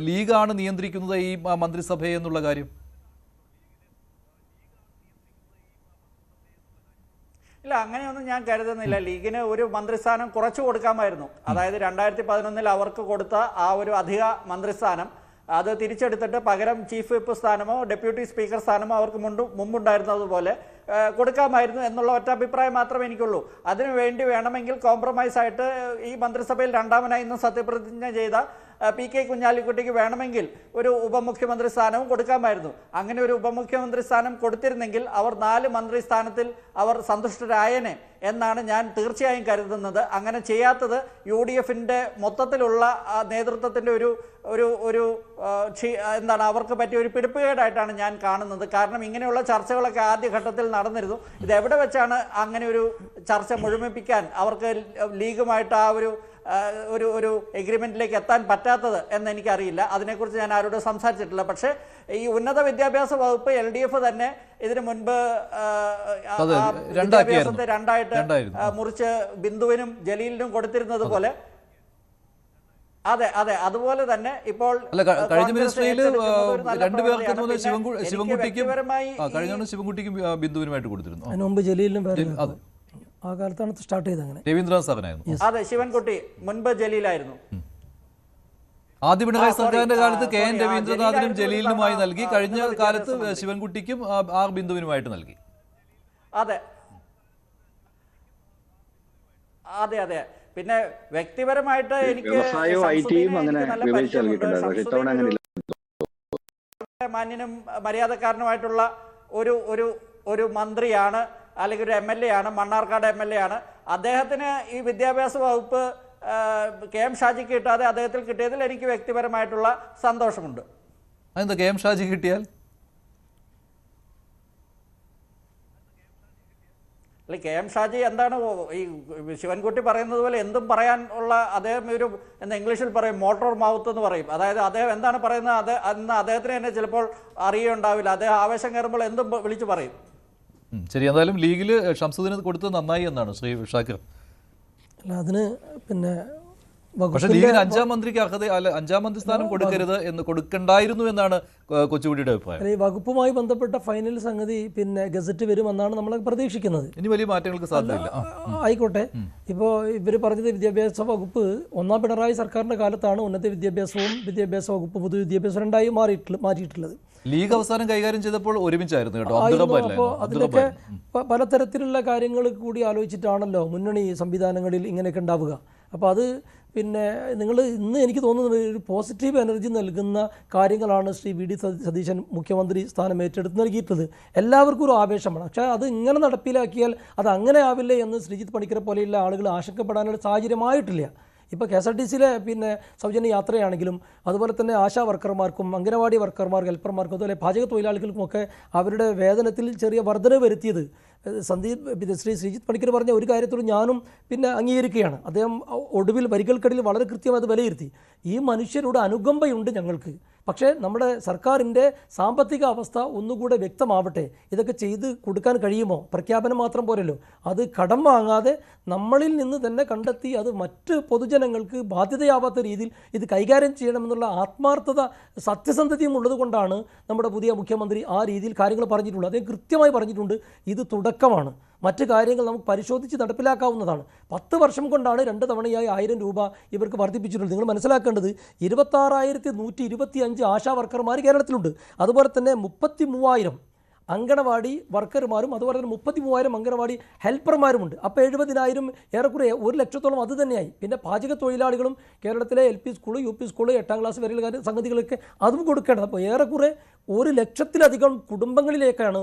ലീഗാണ് നിയന്ത്രിക്കുന്നത് ഈ മന്ത്രിസഭയെ എന്നുള്ള കാര്യം? ഇല്ല, അങ്ങനെയൊന്നും ഞാൻ കരുതുന്നില്ല. ലീഗിന് ഒരു മന്ത്രിസ്ഥാനം കുറച്ചു കൊടുക്കാമായിരുന്നു. അതായത് 2011 അവർക്ക് കൊടുത്ത ആ ഒരു അധിക മന്ത്രിസ്ഥാനം അത് തിരിച്ചെടുത്തിട്ട് പകരം ചീഫ് വിപ്പ് സ്ഥാനമോ ഡെപ്യൂട്ടി സ്പീക്കർ സ്ഥാനമോ അവർക്ക് മുമ്പുണ്ടായിരുന്നതുപോലെ കൊടുക്കാമായിരുന്നു എന്നുള്ള ഒറ്റ അഭിപ്രായം മാത്രമേ എനിക്കുള്ളൂ. അതിനുവേണ്ടി വേണമെങ്കിൽ കോംപ്രമൈസ് ആയിട്ട് ഈ മന്ത്രിസഭയിൽ രണ്ടാമനായി ഇന്ന് സത്യപ്രതിജ്ഞ ചെയ്ത PK കുഞ്ഞാലിക്കുട്ടിക്ക് വേണമെങ്കിൽ ഒരു ഉപമുഖ്യമന്ത്രി സ്ഥാനവും കൊടുക്കാമായിരുന്നു. അങ്ങനെ ഒരു ഉപമുഖ്യമന്ത്രി സ്ഥാനം കൊടുത്തിരുന്നെങ്കിൽ അവർ 4 മന്ത്രി സ്ഥാനത്തിൽ അവർ സന്തുഷ്ടരായനെ എന്നാണ് ഞാൻ തീർച്ചയായും കരുതുന്നത്. അങ്ങനെ ചെയ്യാത്തത് UDFന്റെ മൊത്തത്തിലുള്ള നേതൃത്വത്തിൻ്റെ ഒരു എന്താണ് അവർക്ക് പറ്റിയ ഒരു പിടിപ്പുകേടായിട്ടാണ് ഞാൻ കാണുന്നത്. കാരണം ഇങ്ങനെയുള്ള ചർച്ചകളൊക്കെ ആദ്യഘട്ടത്തിൽ നടന്നിരുന്നു. ഇത് എവിടെ വെച്ചാണ് അങ്ങനെ ഒരു ചർച്ച മുഴുമിപ്പിക്കാൻ അവർക്ക് ലീഗുമായിട്ട് ആ ഒരു എഗ്രിമെന്റിലേക്ക് എത്താൻ പറ്റാത്തത് എന്ന് എനിക്കറിയില്ല. അതിനെക്കുറിച്ച് ഞാൻ ആരോടും സംസാരിച്ചിട്ടില്ല. പക്ഷേ ഈ ഉന്നത വിദ്യാഭ്യാസ വകുപ്പ് LDF തന്നെ ഇതിനു മുൻപ് വിദ്യാഭ്യാസത്തെ രണ്ടായിട്ട് മുറിച്ച് ബിന്ദുവിനും ജലീലിനും കൊടുത്തിരുന്നത് പോലെ അതെ അതുപോലെ തന്നെ ഇപ്പോൾ കഴിഞ്ഞ മിനിസ്ട്രിയിൽ ശിവൻകുട്ടിക്കും ബിന്ദുവിനുമായിട്ട് കൊടുത്തിരുന്നു. അതിന് മുമ്പ് ജലീലിനും ആ കാലത്താണ് സ്റ്റാർട്ട് ചെയ്തത്. അങ്ങനെ രവീന്ദ്രനാഥ് സാറിനായിരുന്നു. അതെ, ശിവൻകുട്ടി മുൻപ് ജലീലായിരുന്നു. ആദ്യ പിണറായി സർക്കാരിന്റെ കാലത്ത് KN രവീന്ദ്രനാഥിനും ജലീലിനുമായി നൽകി. കഴിഞ്ഞ കാലത്ത് ശിവൻകുട്ടിക്കും R ബിന്ദുവിനുമായിട്ട് നൽകി. അതെ. പിന്നെ വ്യക്തിപരമായിട്ട് എനിക്ക് മാന്യനും മര്യാദക്കാരനുമായിട്ടുള്ള ഒരു മന്ത്രിയാണ്, അല്ലെങ്കിൽ ഒരു MLA ആണ്, മണ്ണാർക്കാട് MLA ആണ്. അദ്ദേഹത്തിന് ഈ വിദ്യാഭ്യാസ വകുപ്പ് KM ഷാജിക്ക് കിട്ടാതെ അദ്ദേഹത്തിൽ കിട്ടിയതിൽ എനിക്ക് വ്യക്തിപരമായിട്ടുള്ള സന്തോഷമുണ്ട്. അതെന്താ KM ഷാജി കിട്ടിയാൽ? അല്ലെ, KM ഷാജി എന്താണ് ഈ ശിവൻകുട്ടി പറയുന്നത് പോലെ എന്തും പറയാൻ ഉള്ള അദ്ദേഹം ഇംഗ്ലീഷിൽ പറയും മോട്ടോർ മൗത്ത് എന്ന് പറയും. അതായത് അദ്ദേഹം എന്താണ് പറയുന്നത് അന്ന് അദ്ദേഹത്തിന് തന്നെ ചിലപ്പോൾ അറിയുണ്ടാവില്ല. അദ്ദേഹം ആവേശം കയറുമ്പോൾ എന്തും വിളിച്ചു പറയും. ശരി, എന്തായാലും ലീഗിൽ ഷംസുദ്ദീന് കൊടുത്തത് നന്നായി എന്നാണ് ശ്രീ ഷാക്കിർ. അല്ല, അതിന് പിന്നെ പക്ഷേ ലീഗിന് 5ാം മന്ത്രിക്ക് അർഹത, 5ാം മന്ത്രി സ്ഥാനം കൊടുക്കണ്ടായിരുന്നു എന്നാണ് കൊച്ചുകുടിയുടെ അഭിപ്രായം. ഈ വകുപ്പുമായി ബന്ധപ്പെട്ട ഫൈനൽ സംഗതി പിന്നെ ഗസറ്റ് വരുമെന്നാണ് നമ്മൾ പ്രതീക്ഷിക്കുന്നത്. ഇനി വലിയ മാറ്റങ്ങൾക്ക് സാധ്യതയില്ല. ആയിക്കോട്ടെ, ഇപ്പോൾ ഇവർ പറഞ്ഞത് വിദ്യാഭ്യാസ വകുപ്പ് 1ാം പിണറായി സർക്കാരിന്റെ കാലത്താണ് ഉന്നത വിദ്യാഭ്യാസവും വിദ്യാഭ്യാസ വകുപ്പ് പൊതുവിദ്യാഭ്യാസം രണ്ടായി മാറ്റിയിട്ടുള്ളത്. ലീഗ് അവസാനം കൈകാര്യം ചെയ്തപ്പോൾ ഒരുമിച്ചായിരുന്നു കേട്ടോ. അപ്പോൾ അതിലൊക്കെ പലതരത്തിലുള്ള കാര്യങ്ങൾ കൂടി ആലോചിച്ചിട്ടാണല്ലോ മുന്നണി സംവിധാനങ്ങളിൽ ഇങ്ങനെയൊക്കെ ഉണ്ടാവുക. അപ്പോൾ അത് പിന്നെ ഇന്ന് എനിക്ക് തോന്നുന്നത് ഒരു പോസിറ്റീവ് എനർജി നൽകുന്ന കാര്യങ്ങളാണ് ശ്രീ വി ഡി സതീശൻ മുഖ്യമന്ത്രി സ്ഥാനം ഏറ്റെടുത്ത് നൽകിയിട്ടുള്ളത്. എല്ലാവർക്കും ഒരു ആവേശമാണ്. പക്ഷേ അത് ഇങ്ങനെ നടപ്പിലാക്കിയാൽ അത് അങ്ങനെ ആവില്ലേ എന്ന് ശ്രീജിത്ത് പണിക്കരെ പോലെയുള്ള ആളുകൾ ആശങ്കപ്പെടാനുള്ള സാഹചര്യമായിട്ടില്ല. ഇപ്പോൾ KSRTCയിലെ പിന്നെ സൗജന്യ യാത്രയാണെങ്കിലും അതുപോലെ തന്നെ ആശാ വർക്കർമാർക്കും അംഗനവാടി വർക്കർമാർക്കും ഹെൽപ്പർമാർക്കും അതുപോലെ പാചക തൊഴിലാളികൾക്കുമൊക്കെ അവരുടെ വേതനത്തിൽ ചെറിയ വർധന വരുത്തിയത് ശ്രീജിത്ത് പണിക്കർ പറഞ്ഞ ഒരു കാര്യത്തോട് ഞാനും പിന്നെ അംഗീകരിക്കുകയാണ്. അദ്ദേഹം ഒടുവിൽ വരികൾക്കിടയിൽ വളരെ കൃത്യമായി അത് വിലയിരുത്തി. ഈ മനുഷ്യരുടെ അനുകമ്പയുണ്ട് ഞങ്ങൾക്ക്, പക്ഷേ നമ്മുടെ സർക്കാരിൻ്റെ സാമ്പത്തിക അവസ്ഥ ഒന്നുകൂടെ വ്യക്തമാവട്ടെ. ഇതൊക്കെ ചെയ്ത് കൊടുക്കാൻ കഴിയുമോ? പ്രഖ്യാപനം മാത്രം പോരല്ലോ, അത് കടം വാങ്ങാതെ നമ്മളിൽ നിന്ന് തന്നെ കണ്ടെത്തി അത് മറ്റ് പൊതുജനങ്ങൾക്ക് ബാധ്യതയാവാത്ത രീതിയിൽ ഇത് കൈകാര്യം ചെയ്യണമെന്നുള്ള ആത്മാർത്ഥത സത്യസന്ധതയും ഉള്ളതുകൊണ്ടാണ് നമ്മുടെ പുതിയ മുഖ്യമന്ത്രി ആ രീതിയിൽ കാര്യങ്ങൾ പറഞ്ഞിട്ടുള്ളത്. അദ്ദേഹം കൃത്യമായി പറഞ്ഞിട്ടുണ്ട്, ഇത് തുടക്കമാണ്, മറ്റ് കാര്യങ്ങൾ നമുക്ക് പരിശോധിച്ച് നടപ്പിലാക്കാവുന്നതാണ്. 10 വർഷം കൊണ്ടാണ് 2 തവണയായി 1000 രൂപ ഇവർക്ക് വർദ്ധിപ്പിച്ചിട്ടുള്ളത്. നിങ്ങൾ മനസ്സിലാക്കേണ്ടത് 26,125 ആശാ വർക്കർമാർ കേരളത്തിലുണ്ട്. അതുപോലെ തന്നെ 33,000 അങ്കണവാടി വർക്കർമാരും അതുപോലെ തന്നെ 33,000 അങ്കണവാടി ഹെൽപ്പർമാരുമുണ്ട്. അപ്പോൾ 70,000 ഏറെക്കുറെ 100,000 അത് തന്നെയായി. പിന്നെ പാചക തൊഴിലാളികളും കേരളത്തിലെ LP school UP school 8ാം class വരെയുള്ള സംഗതികളൊക്കെ അതും കൊടുക്കേണ്ടത്. അപ്പോൾ ഏറെക്കുറെ 1,00,000-ലധികം കുടുംബങ്ങളിലേക്കാണ്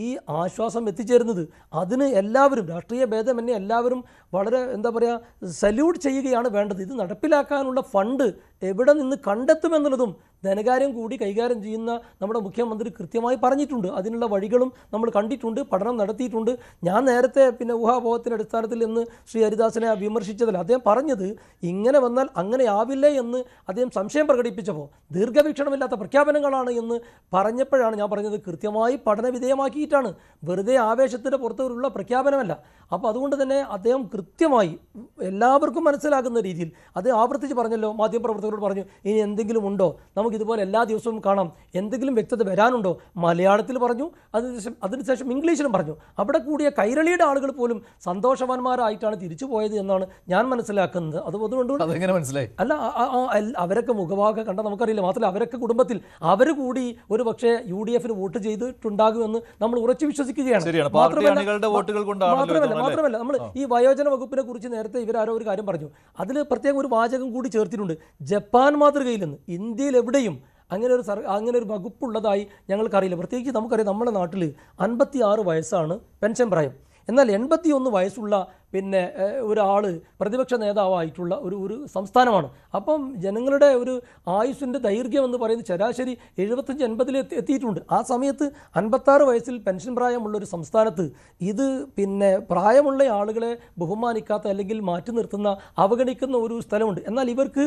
ഈ ആശ്വാസം എത്തിച്ചേരുന്നത്. അതിന് എല്ലാവരും രാഷ്ട്രീയ ഭേദമന്യേ എല്ലാവരും വളരെ എന്താ പറയുക സല്യൂട്ട് ചെയ്യുകയാണ് വേണ്ടത്. ഇത് നടപ്പിലാക്കാനുള്ള ഫണ്ട് എവിടെ നിന്ന് കണ്ടെത്തുമെന്നുള്ളതും ധനകാര്യം കൂടി കൈകാര്യം ചെയ്യുന്ന നമ്മുടെ മുഖ്യമന്ത്രി കൃത്യമായി പറഞ്ഞിട്ടുണ്ട്. അതിനുള്ള വഴികളും നമ്മൾ കണ്ടിട്ടുണ്ട്, പഠനം നടത്തിയിട്ടുണ്ട്. ഞാൻ നേരത്തെ പിന്നെ ഊഹാപോഹത്തിൻ്റെ അടിസ്ഥാനത്തിൽ എന്ന് ശ്രീ ഹരിദാസിനെ വിമർശിച്ചതല്ല. അദ്ദേഹം പറഞ്ഞത് ഇങ്ങനെ വന്നാൽ അങ്ങനെ ആവില്ലേ എന്ന് അദ്ദേഹം സംശയം പ്രകടിപ്പിച്ചപ്പോൾ ദീർഘവീക്ഷണമില്ലാത്ത പ്രഖ്യാപനങ്ങളാണ് എന്ന് പറഞ്ഞപ്പോഴാണ് ഞാൻ പറഞ്ഞത് കൃത്യമായി പഠനവിധേയമാക്കിയിട്ടാണ്, വെറുതെ ആവേശത്തിൻ്റെ പുറത്തുള്ള പ്രഖ്യാപനമല്ല. അപ്പോൾ അതുകൊണ്ട് തന്നെ അദ്ദേഹം കൃത്യമായി എല്ലാവർക്കും മനസ്സിലാകുന്ന രീതിയിൽ അത് ആവർത്തിച്ച് പറഞ്ഞല്ലോ. മാധ്യമപ്രവർത്തകരോട് പറഞ്ഞു ഇനി എന്തെങ്കിലും ഉണ്ടോ, നമുക്കിതുപോലെ എല്ലാ ദിവസവും കാണാം, എന്തെങ്കിലും വ്യക്തത വരാനുണ്ടോ, മലയാളത്തിൽ പറഞ്ഞു, അതിനുശേഷം ഇംഗ്ലീഷിലും പറഞ്ഞു. അവിടെ കൂടിയ കൈരളിയുടെ ആളുകൾ പോലും സന്തോഷവാന്മാരായിട്ടാണ് തിരിച്ചു പോയത് എന്നാണ് ഞാൻ മനസ്സിലാക്കുന്നത്. അതുകൊണ്ട് മനസ്സിലായി അല്ല അവരൊക്കെ മുഖഭാഗം കണ്ടാൽ നമുക്കറിയില്ല. മാത്രമല്ല അവരൊക്കെ കുടുംബത്തിൽ അവർ കൂടി ഒരു പക്ഷേ UDFന് വോട്ട് ചെയ്തിട്ടുണ്ടാകുമെന്ന് നമ്മൾ ഉറച്ചു വിശ്വസിക്കുകയാണ്. മാത്രമല്ല നമ്മൾ ഈ വയോജന വകുപ്പിനെ കുറിച്ച് നേരത്തെ ഇവരാരോ ഒരു കാര്യം പറഞ്ഞു. അതിൽ പ്രത്യേകം ഒരു വാചകം കൂടി ചേർത്തിട്ടുണ്ട്. ജപ്പാൻ മാതൃകയിൽ നിന്ന് ഇന്ത്യയിൽ എവിടെയും അങ്ങനെ ഒരു വകുപ്പുള്ളതായി ഞങ്ങൾക്കറിയില്ല. പ്രത്യേകിച്ച് നമുക്കറിയാം നമ്മുടെ നാട്ടിൽ 56 വയസ്സാണ് പെൻഷൻ പ്രായം. എന്നാൽ 81 വയസ്സുള്ള പിന്നെ ഒരാൾ പ്രതിപക്ഷ നേതാവായിട്ടുള്ള ഒരു സംസ്ഥാനമാണ്. അപ്പം ജനങ്ങളുടെ ഒരു ആയുസ്സിൻ്റെ ദൈർഘ്യം എന്ന് പറയുന്നത് ശരാശരി 75-80 എത്തിയിട്ടുണ്ട്. ആ സമയത്ത് 56 വയസ്സിൽ പെൻഷൻ പ്രായമുള്ളൊരു സംസ്ഥാനത്ത് ഇത് പിന്നെ പ്രായമുള്ള ആളുകളെ ബഹുമാനിക്കാത്ത അല്ലെങ്കിൽ മാറ്റി നിർത്തുന്ന അവഗണിക്കുന്ന ഒരു സ്ഥലമുണ്ട്. എന്നാൽ ഇവർക്ക്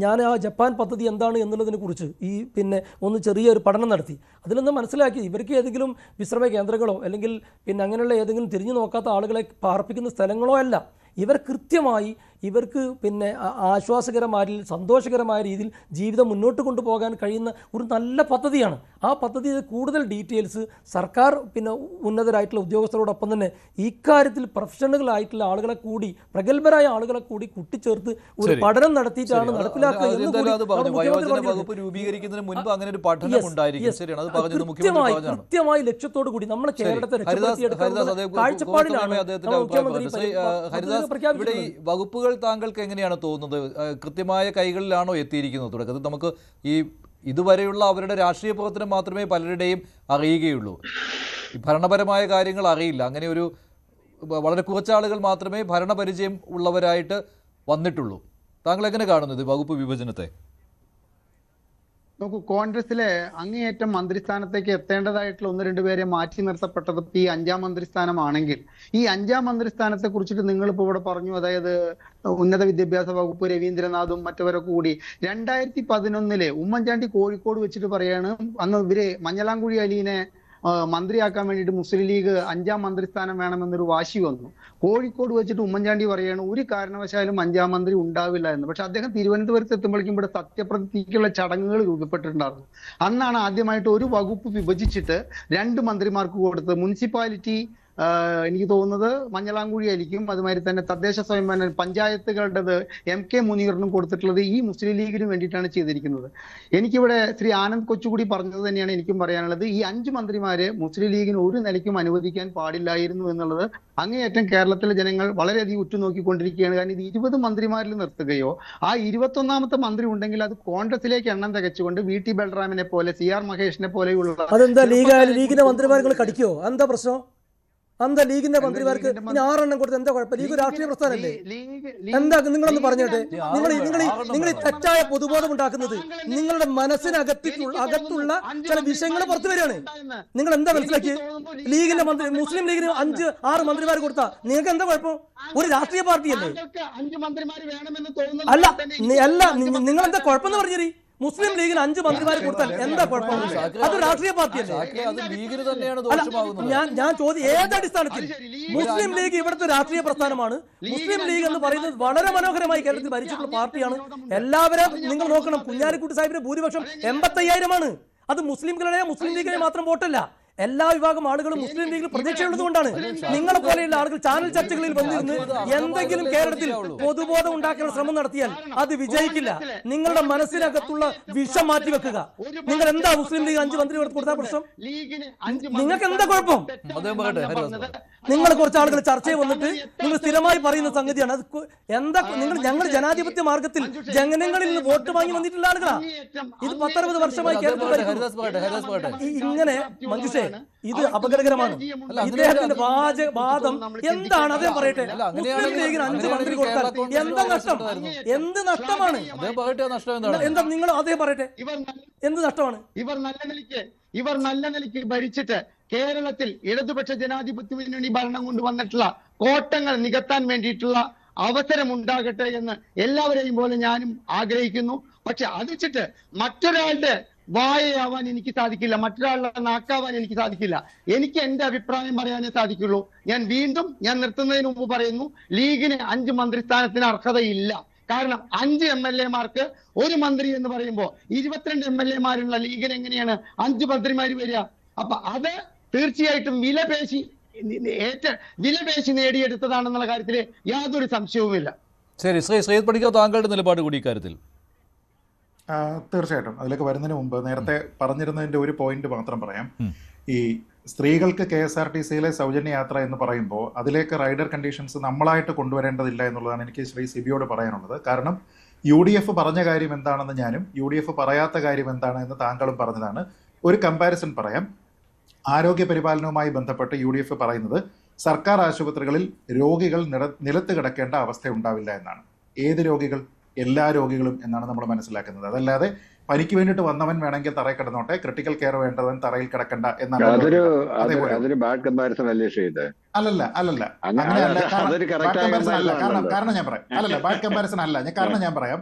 ഞാൻ ആ ജപ്പാൻ പദ്ധതി എന്താണ് എന്നുള്ളതിനെ കുറിച്ച് പിന്നെ ഒന്ന് ചെറിയൊരു പഠനം നടത്തി. അതിൽ നിന്ന് മനസ്സിലാക്കി ഇവർക്ക് ഏതെങ്കിലും വിശ്രമ കേന്ദ്രങ്ങളോ അല്ലെങ്കിൽ പിന്നെ അങ്ങനെയുള്ള ഏതെങ്കിലും തിരിഞ്ഞു നോക്കാത്ത ആളുകളെ പാർപ്പിക്കുന്ന സ്ഥലങ്ങളോ അല്ല. ഇവർ കൃത്യമായി ഇവർക്ക് പിന്നെ ആശ്വാസകരമായ സന്തോഷകരമായ രീതിയിൽ ജീവിതം മുന്നോട്ട് കൊണ്ടുപോകാൻ കഴിയുന്ന ഒരു നല്ല പദ്ധതിയാണ്. ആ പദ്ധതിയുടെ കൂടുതൽ ഡീറ്റെയിൽസ് സർക്കാർ പിന്നെ ഉന്നതരായിട്ടുള്ള ഉദ്യോഗസ്ഥരോടൊപ്പം തന്നെ ഇക്കാര്യത്തിൽ പ്രൊഫഷണലുകളായിട്ടുള്ള ആളുകളെ കൂടി പ്രഗത്ഭരായ ആളുകളെ കൂടി കൂട്ടിച്ചേർത്ത് ഒരു പഠനം നടത്തിയിട്ടാണ് നടപ്പിലാക്കുക. കൃത്യമായി ലക്ഷ്യത്തോടു കൂടി നമ്മളെ കേരളത്തെ കാഴ്ചപ്പാടിലാണ് ഇവിടെ ഈ വകുപ്പുകൾ താങ്കൾക്ക് എങ്ങനെയാണ് തോന്നുന്നത്? കൃത്യമായ കൈകളിലാണോ എത്തിയിരിക്കുന്നത്? തുടക്കത്തിൽ നമുക്ക് ഈ ഇതുവരെയുള്ള അവരുടെ രാഷ്ട്രീയ പ്രവർത്തനം മാത്രമേ പലരുടെയും അറിയുകയുള്ളൂ. ഈ ഭരണപരമായ കാര്യങ്ങൾ അറിയില്ല. അങ്ങനെ ഒരു വളരെ കുറച്ചാളുകൾ മാത്രമേ ഭരണപരിചയം ഉള്ളവരായിട്ട് വന്നിട്ടുള്ളൂ. താങ്കൾ എങ്ങനെ കാണുന്നത് വകുപ്പ് വിഭജനത്തെ? നോക്കൂ, കോൺഗ്രസിലെ അങ്ങേയറ്റം മന്ത്രിസ്ഥാനത്തേക്ക് എത്തേണ്ടതായിട്ടുള്ള 1-2 പേരെ മാറ്റി നിർത്തപ്പെട്ടത് ഈ 5ാം മന്ത്രിസ്ഥാനമാണെങ്കിൽ ഈ 5ാം മന്ത്രിസ്ഥാനത്തെ കുറിച്ചിട്ട് നിങ്ങളിപ്പോൾ ഇവിടെ പറഞ്ഞു. അതായത് ഉന്നത വിദ്യാഭ്യാസ വകുപ്പ് രവീന്ദ്രനാഥും മറ്റവരൊക്കെ കൂടി 2011 ഉമ്മൻചാണ്ടി കോഴിക്കോട് വെച്ചിട്ട് പറയാണ് അന്ന് ഇവര് മഞ്ഞളാംകുഴി അലീനെ മന്ത്രിയാക്കാൻ വേണ്ടിയിട്ട് മുസ്ലിം ലീഗ് 5ാം മന്ത്രിസ്ഥാനം വേണമെന്നൊരു വാശി വന്നു. കോഴിക്കോട് വെച്ചിട്ട് ഉമ്മൻചാണ്ടി പറയാണ് ഒരു കാരണവശാലും 5ാം മന്ത്രി ഉണ്ടാവില്ല എന്ന്. പക്ഷെ അദ്ദേഹം തിരുവനന്തപുരത്ത് എത്തുമ്പോഴേക്കും ഇവിടെ സത്യപ്രതിജ്ഞയ്ക്കുള്ള ചടങ്ങുകൾ രൂപപ്പെട്ടിട്ടുണ്ടായിരുന്നു. അന്നാണ് ആദ്യമായിട്ട് ഒരു വകുപ്പ് വിഭജിച്ചിട്ട് 2 മന്ത്രിമാർക്ക് കൊടുത്തത്. മുനിസിപ്പാലിറ്റി എനിക്ക് തോന്നുന്നത് മഞ്ഞളാംകുഴി ആയിരിക്കും, അതുമാതിരി തന്നെ തദ്ദേശ സ്വയംഭരണ പഞ്ചായത്തുകളുടേത് MK മുനീറിനും കൊടുത്തിട്ടുള്ളത് ഈ മുസ്ലിം ലീഗിന് വേണ്ടിയിട്ടാണ് ചെയ്തിരിക്കുന്നത്. എനിക്കിവിടെ ശ്രീ ആനന്ദ് കൊച്ചുകൂടി പറഞ്ഞത് തന്നെയാണ് എനിക്കും പറയാനുള്ളത്. ഈ 5 മന്ത്രിമാരെ മുസ്ലിം ലീഗിന് ഒരു നിലയ്ക്കും അനുവദിക്കാൻ പാടില്ലായിരുന്നു എന്നുള്ളത് അങ്ങേയറ്റം കേരളത്തിലെ ജനങ്ങൾ വളരെയധികം ഉറ്റുനോക്കിക്കൊണ്ടിരിക്കുകയാണ്. കാരണം ഇത് 20 മന്ത്രിമാരിൽ നിർത്തുകയോ ആ 21ാമത്തെ മന്ത്രി ഉണ്ടെങ്കിൽ അത് കോൺഗ്രസിലേക്ക് എണ്ണം തികച്ചുകൊണ്ട് VT ബൽറാമിനെ പോലെ CR മഹേഷിനെ പോലെയുള്ള ലീഗിന്റെ മന്ത്രിമാരെ കടിക്കോ? എന്താ പ്രശ്നം? എന്താ ലീഗിന്റെ മന്ത്രിമാർക്ക് ഇനി 6 എണ്ണം കൊടുത്ത് എന്താ കുഴപ്പം? ലീഗ് രാഷ്ട്രീയ പ്രസ്ഥാനല്ലേ? എന്താ നിങ്ങളൊന്ന് പറഞ്ഞോട്ടെ. നിങ്ങൾ തെറ്റായ പൊതുബോധം ഉണ്ടാക്കുന്നത് നിങ്ങളുടെ മനസ്സിനകത്തുള്ള ചില വിഷയങ്ങൾ പുറത്തു വരികയാണ്. നിങ്ങൾ എന്താ മനസ്സിലാക്കിയത്? ലീഗിന്റെ മുസ്ലിം ലീഗിന് 5-6 മന്ത്രിമാർ കൊടുത്താ നിങ്ങൾക്ക് എന്താ കുഴപ്പം? ഒരു രാഷ്ട്രീയ പാർട്ടിയല്ലേ? അല്ല നിങ്ങൾ എന്താ കുഴപ്പം എന്ന് പറഞ്ഞേ? മുസ്ലിം ലീഗിന് 5 മന്ത്രിമാരെ കൊടുത്താൽ എന്താ കുഴപ്പം? അത് രാഷ്ട്രീയ പാർട്ടിയല്ലേ? ഞാൻ ചോദ്യം ഏതടിസ്ഥാനത്തിൽ? മുസ്ലിം ലീഗ് ഇവിടുത്തെ രാഷ്ട്രീയ പ്രസ്ഥാനമാണ്. മുസ്ലിം ലീഗ് എന്ന് പറയുന്നത് വളരെ മനോഹരമായി കേരളത്തിൽ ഭരിച്ചിട്ടുള്ള പാർട്ടിയാണ്. എല്ലാവരും നിങ്ങൾ നോക്കണം, കുഞ്ഞാലിക്കുട്ടി സാഹിബിന്റെ ഭൂരിപക്ഷം 85,000 ആണ്. അത് മുസ്ലിം ലീഗിനെ മാത്രം വോട്ടല്ല, എല്ലാ വിഭാഗം ആളുകളും മുസ്ലിം ലീഗിൽ പ്രതീക്ഷയുള്ളത് കൊണ്ടാണ്. നിങ്ങളെ പോലെയുള്ള ആളുകൾ ചാനൽ ചർച്ചകളിൽ വന്നിരുന്ന് എന്തെങ്കിലും കേരളത്തിൽ പൊതുബോധം ഉണ്ടാക്കുന്ന ശ്രമം നടത്തിയാൽ അത് വിജയിക്കില്ല. നിങ്ങളുടെ മനസ്സിനകത്തുള്ള വിഷം മാറ്റിവെക്കുക. നിങ്ങൾ എന്താ മുസ്ലിം ലീഗ് 5 മന്ത്രി കൊടുത്താൽ പ്രശ്നം? നിങ്ങൾക്ക് എന്താ കുഴപ്പം? നിങ്ങൾ കുറച്ച് ആളുകൾ ചർച്ചയിൽ വന്നിട്ട് നിങ്ങൾ സ്ഥിരമായി പറയുന്ന സംഗതിയാണ് അത്. എന്താ ഞങ്ങൾ ജനാധിപത്യ മാർഗത്തിൽ ജനങ്ങളിൽ നിന്ന് വോട്ട് വാങ്ങി വന്നിട്ടുള്ള ആളുകളാ. ഇത് 10-60 വർഷമായി ഇങ്ങനെ. മഞ്ജുഷേ, ഇത് അപകടകരമാണ്. ഇദ്ദേഹത്തിന്റെ വാദം എന്താണ്? അദ്ദേഹം പറയട്ടെ. മുസ്ലിം ലീഗിന് 5 മന്ത്രി കൊടുത്താൽ എന്താ നഷ്ടം? എന്ത് നഷ്ടമാണ്? എന്താ നിങ്ങൾ അദ്ദേഹം പറയട്ടെ, എന്ത് നഷ്ടമാണ്? ഇവർ നല്ല നിലയ്ക്ക് ഭരിച്ചിട്ട് കേരളത്തിൽ ഇടതുപക്ഷ ജനാധിപത്യ മുന്നണി ഭരണം കൊണ്ടുവന്നിട്ടുള്ള കോട്ടങ്ങൾ നികത്താൻ വേണ്ടിയിട്ടുള്ള അവസരം ഉണ്ടാകട്ടെ എന്ന് എല്ലാവരെയും പോലെ ഞാനും ആഗ്രഹിക്കുന്നു. പക്ഷെ അത് വെച്ചിട്ട് മറ്റൊരാളുടെ വായയാവാൻ എനിക്ക് സാധിക്കില്ല, മറ്റൊരാളുടെ നാക്കാവാൻ എനിക്ക് സാധിക്കില്ല. എനിക്ക് എന്റെ അഭിപ്രായം പറയാനേ സാധിക്കുള്ളൂ. ഞാൻ നിർത്തുന്നതിന് മുമ്പ് പറയുന്നു, ലീഗിന് 5 മന്ത്രിസ്ഥാനത്തിന് അർഹതയില്ല. കാരണം 5 MLA-മാർക്ക് 1 മന്ത്രി എന്ന് പറയുമ്പോൾ 22 MLA-മാരുള്ള ലീഗിന് എങ്ങനെയാണ് 5 മന്ത്രിമാര് വരിക? അപ്പൊ അത് തീർച്ചയായിട്ടും വിലപേശി നേടിയെടുത്തതാണെന്നുള്ള കാര്യത്തിൽ യാതൊരു സംശയവുമില്ല. ശരി, ശ്രീജിത്ത് പണിക്കർ, താങ്കളുടെ നിലപാട് കൂടി ഇക്കാര്യത്തിൽ. തീർച്ചയായിട്ടും അതിലേക്ക് വരുന്നതിന് മുമ്പ് നേരത്തെ പറഞ്ഞിരുന്നതിന്റെ ഒരു പോയിന്റ് മാത്രം പറയാം. ഈ സ്ത്രീകൾക്ക് KSRTCയിലെ സൗജന്യ യാത്ര എന്ന് പറയുമ്പോൾ അതിലേക്ക് റൈഡർ കണ്ടീഷൻസ് നമ്മളായിട്ട് കൊണ്ടുവരേണ്ടതില്ല എന്നുള്ളതാണ് എനിക്ക് ശ്രീ സിബിയോട് പറയാനുള്ളത്. കാരണം UDF പറഞ്ഞ കാര്യം എന്താണെന്ന് ഞാനും UDF പറയാത്ത കാര്യം എന്താണ് എന്ന് താങ്കളും പറഞ്ഞതാണ്. ഒരു കമ്പാരിസൺ പറയാം. ആരോഗ്യ പരിപാലനവുമായി ബന്ധപ്പെട്ട് UDF പറയുന്നത് സർക്കാർ ആശുപത്രികളിൽ രോഗികൾ നിലത്ത് കിടക്കേണ്ട അവസ്ഥ ഉണ്ടാവില്ല എന്നാണ്. ഏത് രോഗികൾ? എല്ലാ രോഗികളും എന്നാണ് നമ്മൾ മനസ്സിലാക്കുന്നത്. അതല്ലാതെ പനിക്ക് വേണ്ടിയിട്ട് വന്നവൻ വേണമെങ്കിൽ തറയിൽ കിടന്നോട്ടെ, ക്രിട്ടിക്കൽ കെയർ വേണ്ടവൻ തറയിൽ കിടക്കണ്ട എന്നാണ്. കാരണം ഞാൻ പറയാം, ബാഡ് കമ്പാരിസൺ അല്ല. കാരണം ഞാൻ പറയാം,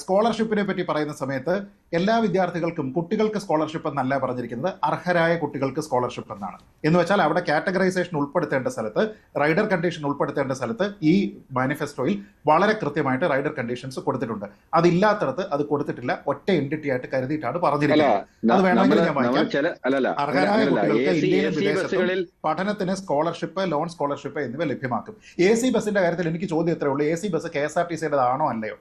സ്കോളർഷിപ്പിനെ പറ്റി പറയുന്ന സമയത്ത് എല്ലാ വിദ്യാർത്ഥികൾക്കും, കുട്ടികൾക്ക് സ്കോളർഷിപ്പ് എന്നല്ല പറഞ്ഞിരിക്കുന്നത്, അർഹരായ കുട്ടികൾക്ക് സ്കോളർഷിപ്പ് എന്നാണ്. എന്ന് വെച്ചാൽ അവിടെ കാറ്റഗറൈസേഷൻ ഉൾപ്പെടുത്തേണ്ട സ്ഥലത്ത്, റൈഡർ കണ്ടീഷൻ ഉൾപ്പെടുത്തേണ്ട സ്ഥലത്ത് ഈ മാനിഫെസ്റ്റോയിൽ വളരെ കൃത്യമായിട്ട് റൈഡർ കണ്ടീഷൻസ് കൊടുത്തിട്ടുണ്ട്. അതില്ലാത്തടത്ത് അത് കൊടുത്തിട്ടില്ല. ഒറ്റ എൻറ്റിറ്റി ആയിട്ട് കരുതിയിട്ടാണ് പറഞ്ഞിരിക്കുന്നത്. അത് വേണമെങ്കിൽ ഞാൻ വായിക്കാം. അർഹരായ കുട്ടികൾക്ക് ഇന്ത്യയിലും വിദേശത്തും പഠനത്തിന് സ്കോളർഷിപ്പ്, ലോൺ സ്കോളർഷിപ്പ് എന്നിവ ലഭ്യമാക്കും. AC ബസിന്റെ കാര്യത്തിൽ എനിക്ക് ചോദ്യം എത്രയേ ഉള്ളൂ, AC ബസ് KSRTCയുടേതാണോ അല്ലയോ?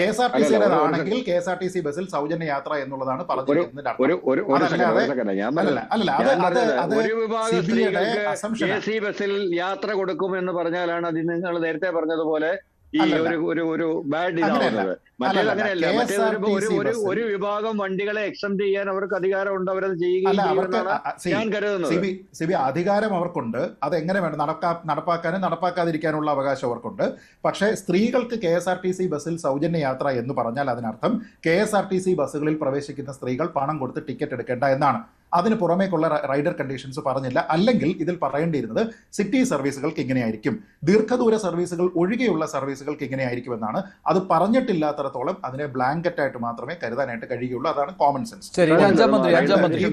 KSRTCയുടേതാണെങ്കിൽ KSRTC ബസ്സിൽ സൗജന്യ യാത്ര എന്നുള്ളതാണ് പറഞ്ഞിരിക്കുന്നത്. AC ബസ്സിൽ യാത്ര കൊടുക്കുമെന്ന് പറഞ്ഞാലാണ് അത് നിങ്ങൾ നേരത്തെ പറഞ്ഞതുപോലെ ഈ ഒരു ബാഡ് ഇതാവുന്നത്. മറ്റേത് അങ്ങനെയല്ല. മറ്റേത് ഒരു വിഭാഗം വണ്ടികളെ എക്സംപ്റ്റ് ചെയ്യാൻ അവർക്ക് അധികാരമുണ്ട്, അവരത് ചെയ്യുകയും ഞാൻ കരുതുന്നത്. അധികാരം അവർക്കുണ്ട്. അതെങ്ങനെ വേണം നടപ്പാക്കാനും നടപ്പാക്കാതിരിക്കാനുള്ള അവകാശം അവർക്കുണ്ട്. പക്ഷേ സ്ത്രീകൾക്ക് KSRTC ബസ്സിൽ സൗജന്യ യാത്ര എന്ന് പറഞ്ഞാൽ അതിനർത്ഥം KSRTC ബസ്സുകളിൽ പ്രവേശിക്കുന്ന സ്ത്രീകൾ പണം കൊടുത്ത് ടിക്കറ്റ് എടുക്കേണ്ട എന്നാണ്. അതിന് പുറമേക്കുള്ള റൈഡർ കണ്ടീഷൻസ് പറഞ്ഞില്ല. അല്ലെങ്കിൽ ഇതിൽ പറയേണ്ടിയിരുന്നത് സിറ്റി സർവീസുകൾക്ക് ഇങ്ങനെയായിരിക്കും, ദീർഘദൂര സർവീസുകൾ ഒഴികെയുള്ള സർവീസുകൾക്ക് ഇങ്ങനെയായിരിക്കുമെന്നാണ്. അത് പറഞ്ഞിട്ടില്ലാത്തടത്തോളം അതിനെ ബ്ലാങ്കറ്റ് ആയിട്ട് മാത്രമേ കരുതാനായിട്ട് കഴിയുള്ളൂ. അതാണ് കോമൺ സെൻസ്.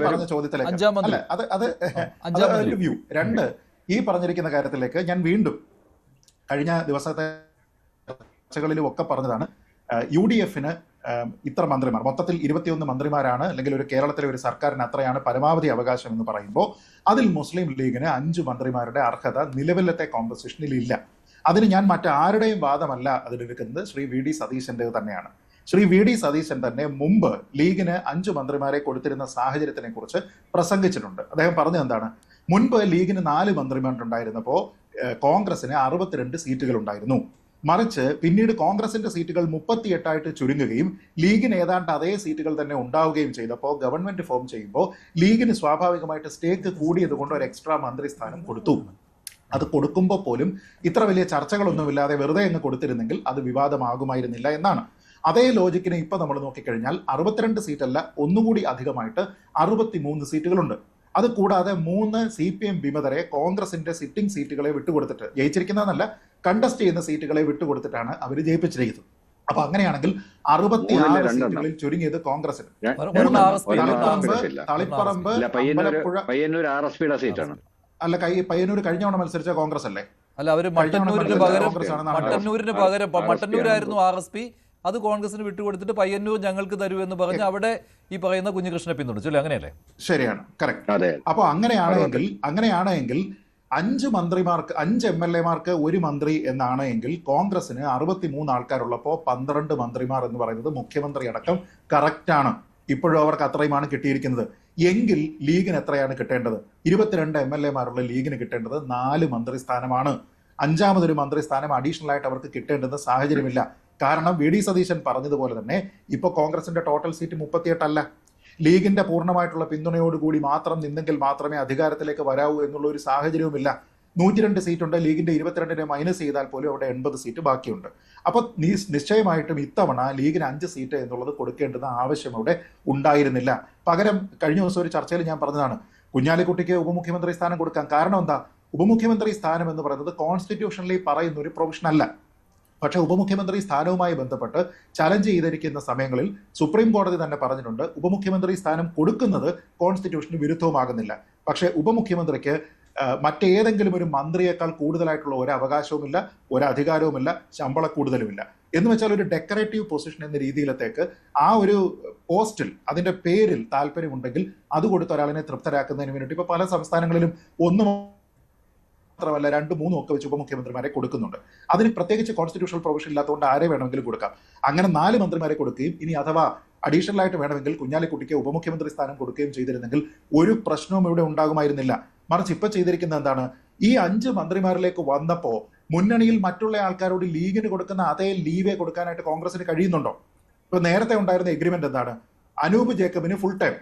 പറഞ്ഞ ചോദ്യത്തിലേക്ക് അത് വ്യൂ. 2, ഈ പറഞ്ഞിരിക്കുന്ന കാര്യത്തിലേക്ക് ഞാൻ വീണ്ടും കഴിഞ്ഞ ദിവസത്തെ ചർച്ചകളിലും ഒക്കെ പറഞ്ഞതാണ്. UDFന് ഇത്ര മന്ത്രിമാർ, മൊത്തത്തിൽ 21 മന്ത്രിമാരാണ്, അല്ലെങ്കിൽ ഒരു കേരളത്തിലെ ഒരു സർക്കാരിന് അത്രയാണ് പരമാവധി അവകാശം എന്ന് പറയുമ്പോൾ അതിൽ മുസ്ലിം ലീഗിന് 5 മന്ത്രിമാരുടെ അർഹത നിലവിലത്തെ കോമ്പസിഷനിൽ ഇല്ല. അതിന് ഞാൻ മറ്റാരുടെയും വാദമല്ല അതിലെടുക്കുന്നത്, ശ്രീ VD സതീശന്റെ തന്നെയാണ്. ശ്രീ VD സതീശൻ തന്നെ മുമ്പ് ലീഗിന് 5 മന്ത്രിമാരെ കൊടുത്തിരുന്ന സാഹചര്യത്തിനെ കുറിച്ച് പ്രസംഗിച്ചിട്ടുണ്ട്. അദ്ദേഹം പറഞ്ഞത് എന്താണ്? മുൻപ് ലീഗിന് 4 മന്ത്രിമാരുണ്ടായിരുന്നപ്പോൾ കോൺഗ്രസിന് 62 സീറ്റുകൾ ഉണ്ടായിരുന്നു. മറിച്ച് പിന്നീട് കോൺഗ്രസിന്റെ സീറ്റുകൾ 38 ചുരുങ്ങുകയും ലീഗിന് ഏതാണ്ട് അതേ സീറ്റുകൾ തന്നെ ഉണ്ടാവുകയും ചെയ്തപ്പോൾ ഗവൺമെന്റ് ഫോം ചെയ്യുമ്പോൾ ലീഗിന് സ്വാഭാവികമായിട്ട് സ്റ്റേക്ക് കൂടിയത് കൊണ്ട് ഒരു എക്സ്ട്രാ മന്ത്രിസ്ഥാനം കൊടുത്തു. അത് കൊടുക്കുമ്പോൾ പോലും ഇത്ര വലിയ ചർച്ചകളൊന്നുമില്ലാതെ വെറുതെ അങ്ങ് കൊടുത്തിരുന്നെങ്കിൽ അത് വിവാദമാകുമായിരുന്നില്ല എന്നാണ്. അതേ ലോജിക്കിനെ ഇപ്പൊ നമ്മൾ നോക്കിക്കഴിഞ്ഞാൽ 62 സീറ്റല്ല, ഒന്നുകൂടി അധികമായിട്ട് 63 സീറ്റുകളുണ്ട്. അത് കൂടാതെ 3 CPM വിമതരെ കോൺഗ്രസിന്റെ സിറ്റിംഗ് സീറ്റുകളെ വിട്ടുകൊടുത്തിട്ട്, ജയിച്ചിരിക്കുന്നതെന്നല്ല, കണ്ടസ്റ്റ് ചെയ്യുന്ന സീറ്റുകളെ വിട്ടുകൊടുത്തിട്ടാണ് അവർ ജയിപ്പിച്ചിരിക്കുന്നത്. അപ്പൊ അങ്ങനെയാണെങ്കിൽ 66 സീറ്റുകളിൽ ചുരുങ്ങിയത് കോൺഗ്രസിന്. തളിപ്പറമ്പ്, അല്ല, പയ്യന്നൂർ കഴിഞ്ഞ തവണ മത്സരിച്ച കോൺഗ്രസ് അല്ലേ? അല്ല, അവര് മട്ടന്നൂരിന് പകരം മട്ടന്നൂരായിരുന്നു RSP, അത് കോൺഗ്രസിന് വിട്ടുകൊടുത്തിട്ട് പയ്യന്നൂർ ഞങ്ങൾക്ക് തരൂ എന്ന് പറഞ്ഞ് അവിടെ ഈ പറയുന്ന കുഞ്ഞികൃഷ്ണനെ പിന്തുണച്ചു അല്ലേ? അങ്ങനെയല്ലേ? ശരിയാണ്, കറക്റ്റ്. അപ്പോൾ അങ്ങനെയാണെങ്കിൽ 5 മന്ത്രിമാർക്ക് 5 MLA-മാർക്ക് 1 മന്ത്രി എന്നാണ് എങ്കിൽ കോൺഗ്രസിന് 63 ആൾക്കാരുള്ളപ്പോൾ 12 മന്ത്രിമാർ എന്ന് പറയുന്നത് മുഖ്യമന്ത്രി അടക്കം കറക്റ്റാണ്. ഇപ്പോഴും അവർക്ക് അത്രയുമാണ് കിട്ടിയിരിക്കുന്നത്. എങ്കിൽ ലീഗിന് എത്രയാണ് കിട്ടേണ്ടത്? 22 MLA-മാരുള്ള ലീഗിന് കിട്ടേണ്ടത് 4 മന്ത്രിസ്ഥാനമാണ്. 5ാമതൊരു മന്ത്രിസ്ഥാനം അഡീഷണൽ ആയിട്ട് അവർക്ക് കിട്ടേണ്ടുന്ന സാഹചര്യമില്ല. കാരണം വി ഡി സതീശൻ പറഞ്ഞതുപോലെ തന്നെ ഇപ്പോൾ കോൺഗ്രസിന്റെ ടോട്ടൽ സീറ്റ് 38 അല്ല. ലീഗിന്റെ പൂർണ്ണമായിട്ടുള്ള പിന്തുണയോടുകൂടി മാത്രം നിന്നെങ്കിൽ മാത്രമേ അധികാരത്തിലേക്ക് വരാവൂ എന്നുള്ള ഒരു സാഹചര്യവുമില്ല. 102 സീറ്റുണ്ട്. ലീഗിന്റെ 22-നെ മൈനസ് ചെയ്താൽ പോലും അവിടെ 80 സീറ്റ് ബാക്കിയുണ്ട്. അപ്പോൾ നിശ്ചയമായിട്ടും ഇത്തവണ ലീഗിന് 5 സീറ്റ് എന്നുള്ളത് കൊടുക്കേണ്ടുന്ന ആവശ്യം അവിടെ ഉണ്ടായിരുന്നില്ല. പകരം കഴിഞ്ഞ ദിവസം ഒരു ചർച്ചയിൽ ഞാൻ പറഞ്ഞതാണ്, കുഞ്ഞാലിക്കുട്ടിക്ക് ഉപമുഖ്യമന്ത്രി സ്ഥാനം കൊടുക്കാം. കാരണം എന്താ? ഉപമുഖ്യമന്ത്രി സ്ഥാനം എന്ന് പറയുന്നത് കോൺസ്റ്റിറ്റ്യൂഷണലി പറയുന്ന ഒരു പ്രൊവിഷൻ അല്ല. പക്ഷെ ഉപമുഖ്യമന്ത്രി സ്ഥാനവുമായി ബന്ധപ്പെട്ട് ചലഞ്ച് ചെയ്തിരിക്കുന്ന സമയങ്ങളിൽ സുപ്രീം കോടതി തന്നെ പറഞ്ഞിട്ടുണ്ട്, ഉപമുഖ്യമന്ത്രി സ്ഥാനം കൊടുക്കുന്നത് കോൺസ്റ്റിറ്റ്യൂഷന് വിരുദ്ധവുമാകുന്നില്ല. പക്ഷേ ഉപമുഖ്യമന്ത്രിക്ക് മറ്റേതെങ്കിലും ഒരു മന്ത്രിയേക്കാൾ കൂടുതലായിട്ടുള്ള ഒരു അവകാശവുമില്ല, ഒരു അധികാരവുമില്ല, ശമ്പള കൂടുതലുമില്ല. എന്ന് വെച്ചാൽ ഒരു ഡെക്കറേറ്റീവ് പൊസിഷൻ എന്ന രീതിയിലത്തേക്ക് ആ ഒരു പോസ്റ്റിൽ അതിന്റെ പേരിൽ താല്പര്യമുണ്ടെങ്കിൽ അത് കൊടുത്ത ഒരാളിനെ തൃപ്തരാക്കുന്നതിന് വേണ്ടിയിട്ട് ഇപ്പോൾ പല സംസ്ഥാനങ്ങളിലും മാത്രമല്ല 2, 3 ഒക്കെ വെച്ച് ഉപമുഖ്യമന്ത്രിമാരെ കൊടുക്കുന്നുണ്ട്. അതിന് പ്രത്യേകിച്ച് കോൺസ്റ്റിറ്റ്യൂഷണൽ പ്രൊവിഷൻ ഇല്ലാത്തതുകൊണ്ട് ആരെ വേണമെങ്കിലും കൊടുക്കാം. അങ്ങനെ 4 മന്ത്രിമാരെ കൊടുക്കുകയും ഇനി അഥവാ അഡീഷണൽ ആയിട്ട് വേണമെങ്കിൽ കുഞ്ഞാലിക്കുട്ടിക്ക് ഉപമുഖ്യമന്ത്രി സ്ഥാനം കൊടുക്കുകയും ചെയ്തിരുന്നെങ്കിൽ ഒരു പ്രശ്നവും ഇവിടെ ഉണ്ടാകുമായിരുന്നില്ല. മറിച്ച് ഇപ്പൊ ചെയ്തിരിക്കുന്നത് എന്താണ്? ഈ 5 മന്ത്രിമാരിലേക്ക് വന്നപ്പോൾ മുന്നണിയിൽ മറ്റുള്ള ആൾക്കാരോട് ലീഗിന് കൊടുക്കുന്ന അതേ ലീവേ കൊടുക്കാനായിട്ട് കോൺഗ്രസിന് കഴിയുന്നുണ്ടോ? ഇപ്പൊ നേരത്തെ ഉണ്ടായിരുന്ന എഗ്രിമെന്റ് എന്താണ്? അനൂപ് ജേക്കബിന് ഫുൾ ടൈം